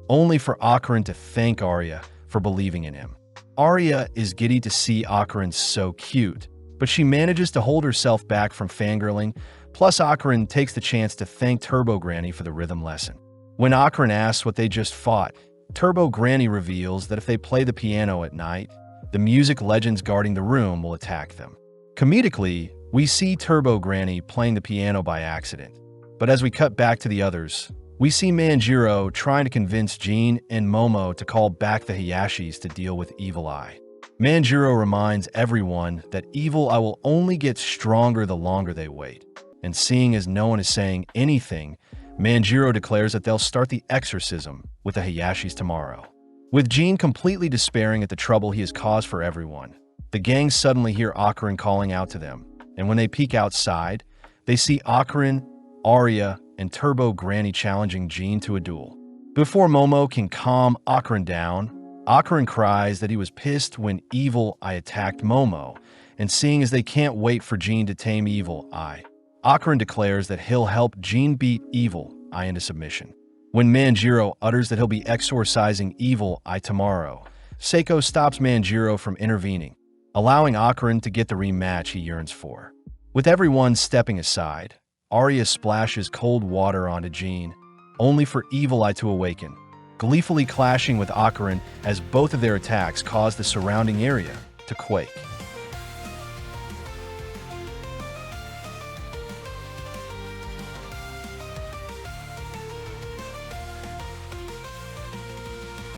only for Ocarina to thank Arya for believing in him. Arya is giddy to see Ocarina so cute, but she manages to hold herself back from fangirling, plus Ocarina takes the chance to thank Turbo Granny for the rhythm lesson. When Ocarina asks what they just fought, Turbo Granny reveals that if they play the piano at night, the music legends guarding the room will attack them. Comedically, we see Turbo Granny playing the piano by accident, but as we cut back to the others, we see Manjiro trying to convince Jean and Momo to call back the Hayashis to deal with Evil Eye. Manjiro reminds everyone that Evil Eye will only get stronger the longer they wait, and seeing as no one is saying anything, Manjiro declares that they'll start the exorcism with the Hayashis tomorrow. With Jean completely despairing at the trouble he has caused for everyone, the gang suddenly hear Ocarina calling out to them, and when they peek outside, they see Ocarina, Arya, and Turbo Granny challenging Jean to a duel. Before Momo can calm Ocarina down, Ocarina cries that he was pissed when Evil Eye attacked Momo, and seeing as they can't wait for Jean to tame Evil Eye, Ocarina declares that he'll help Jean beat Evil Eye into submission. When Manjiro utters that he'll be exorcising Evil Eye tomorrow, Seiko stops Manjiro from intervening, allowing Ocarina to get the rematch he yearns for. With everyone stepping aside, Arya splashes cold water onto Jean, only for Evil Eye to awaken, gleefully clashing with Ocarina as both of their attacks cause the surrounding area to quake.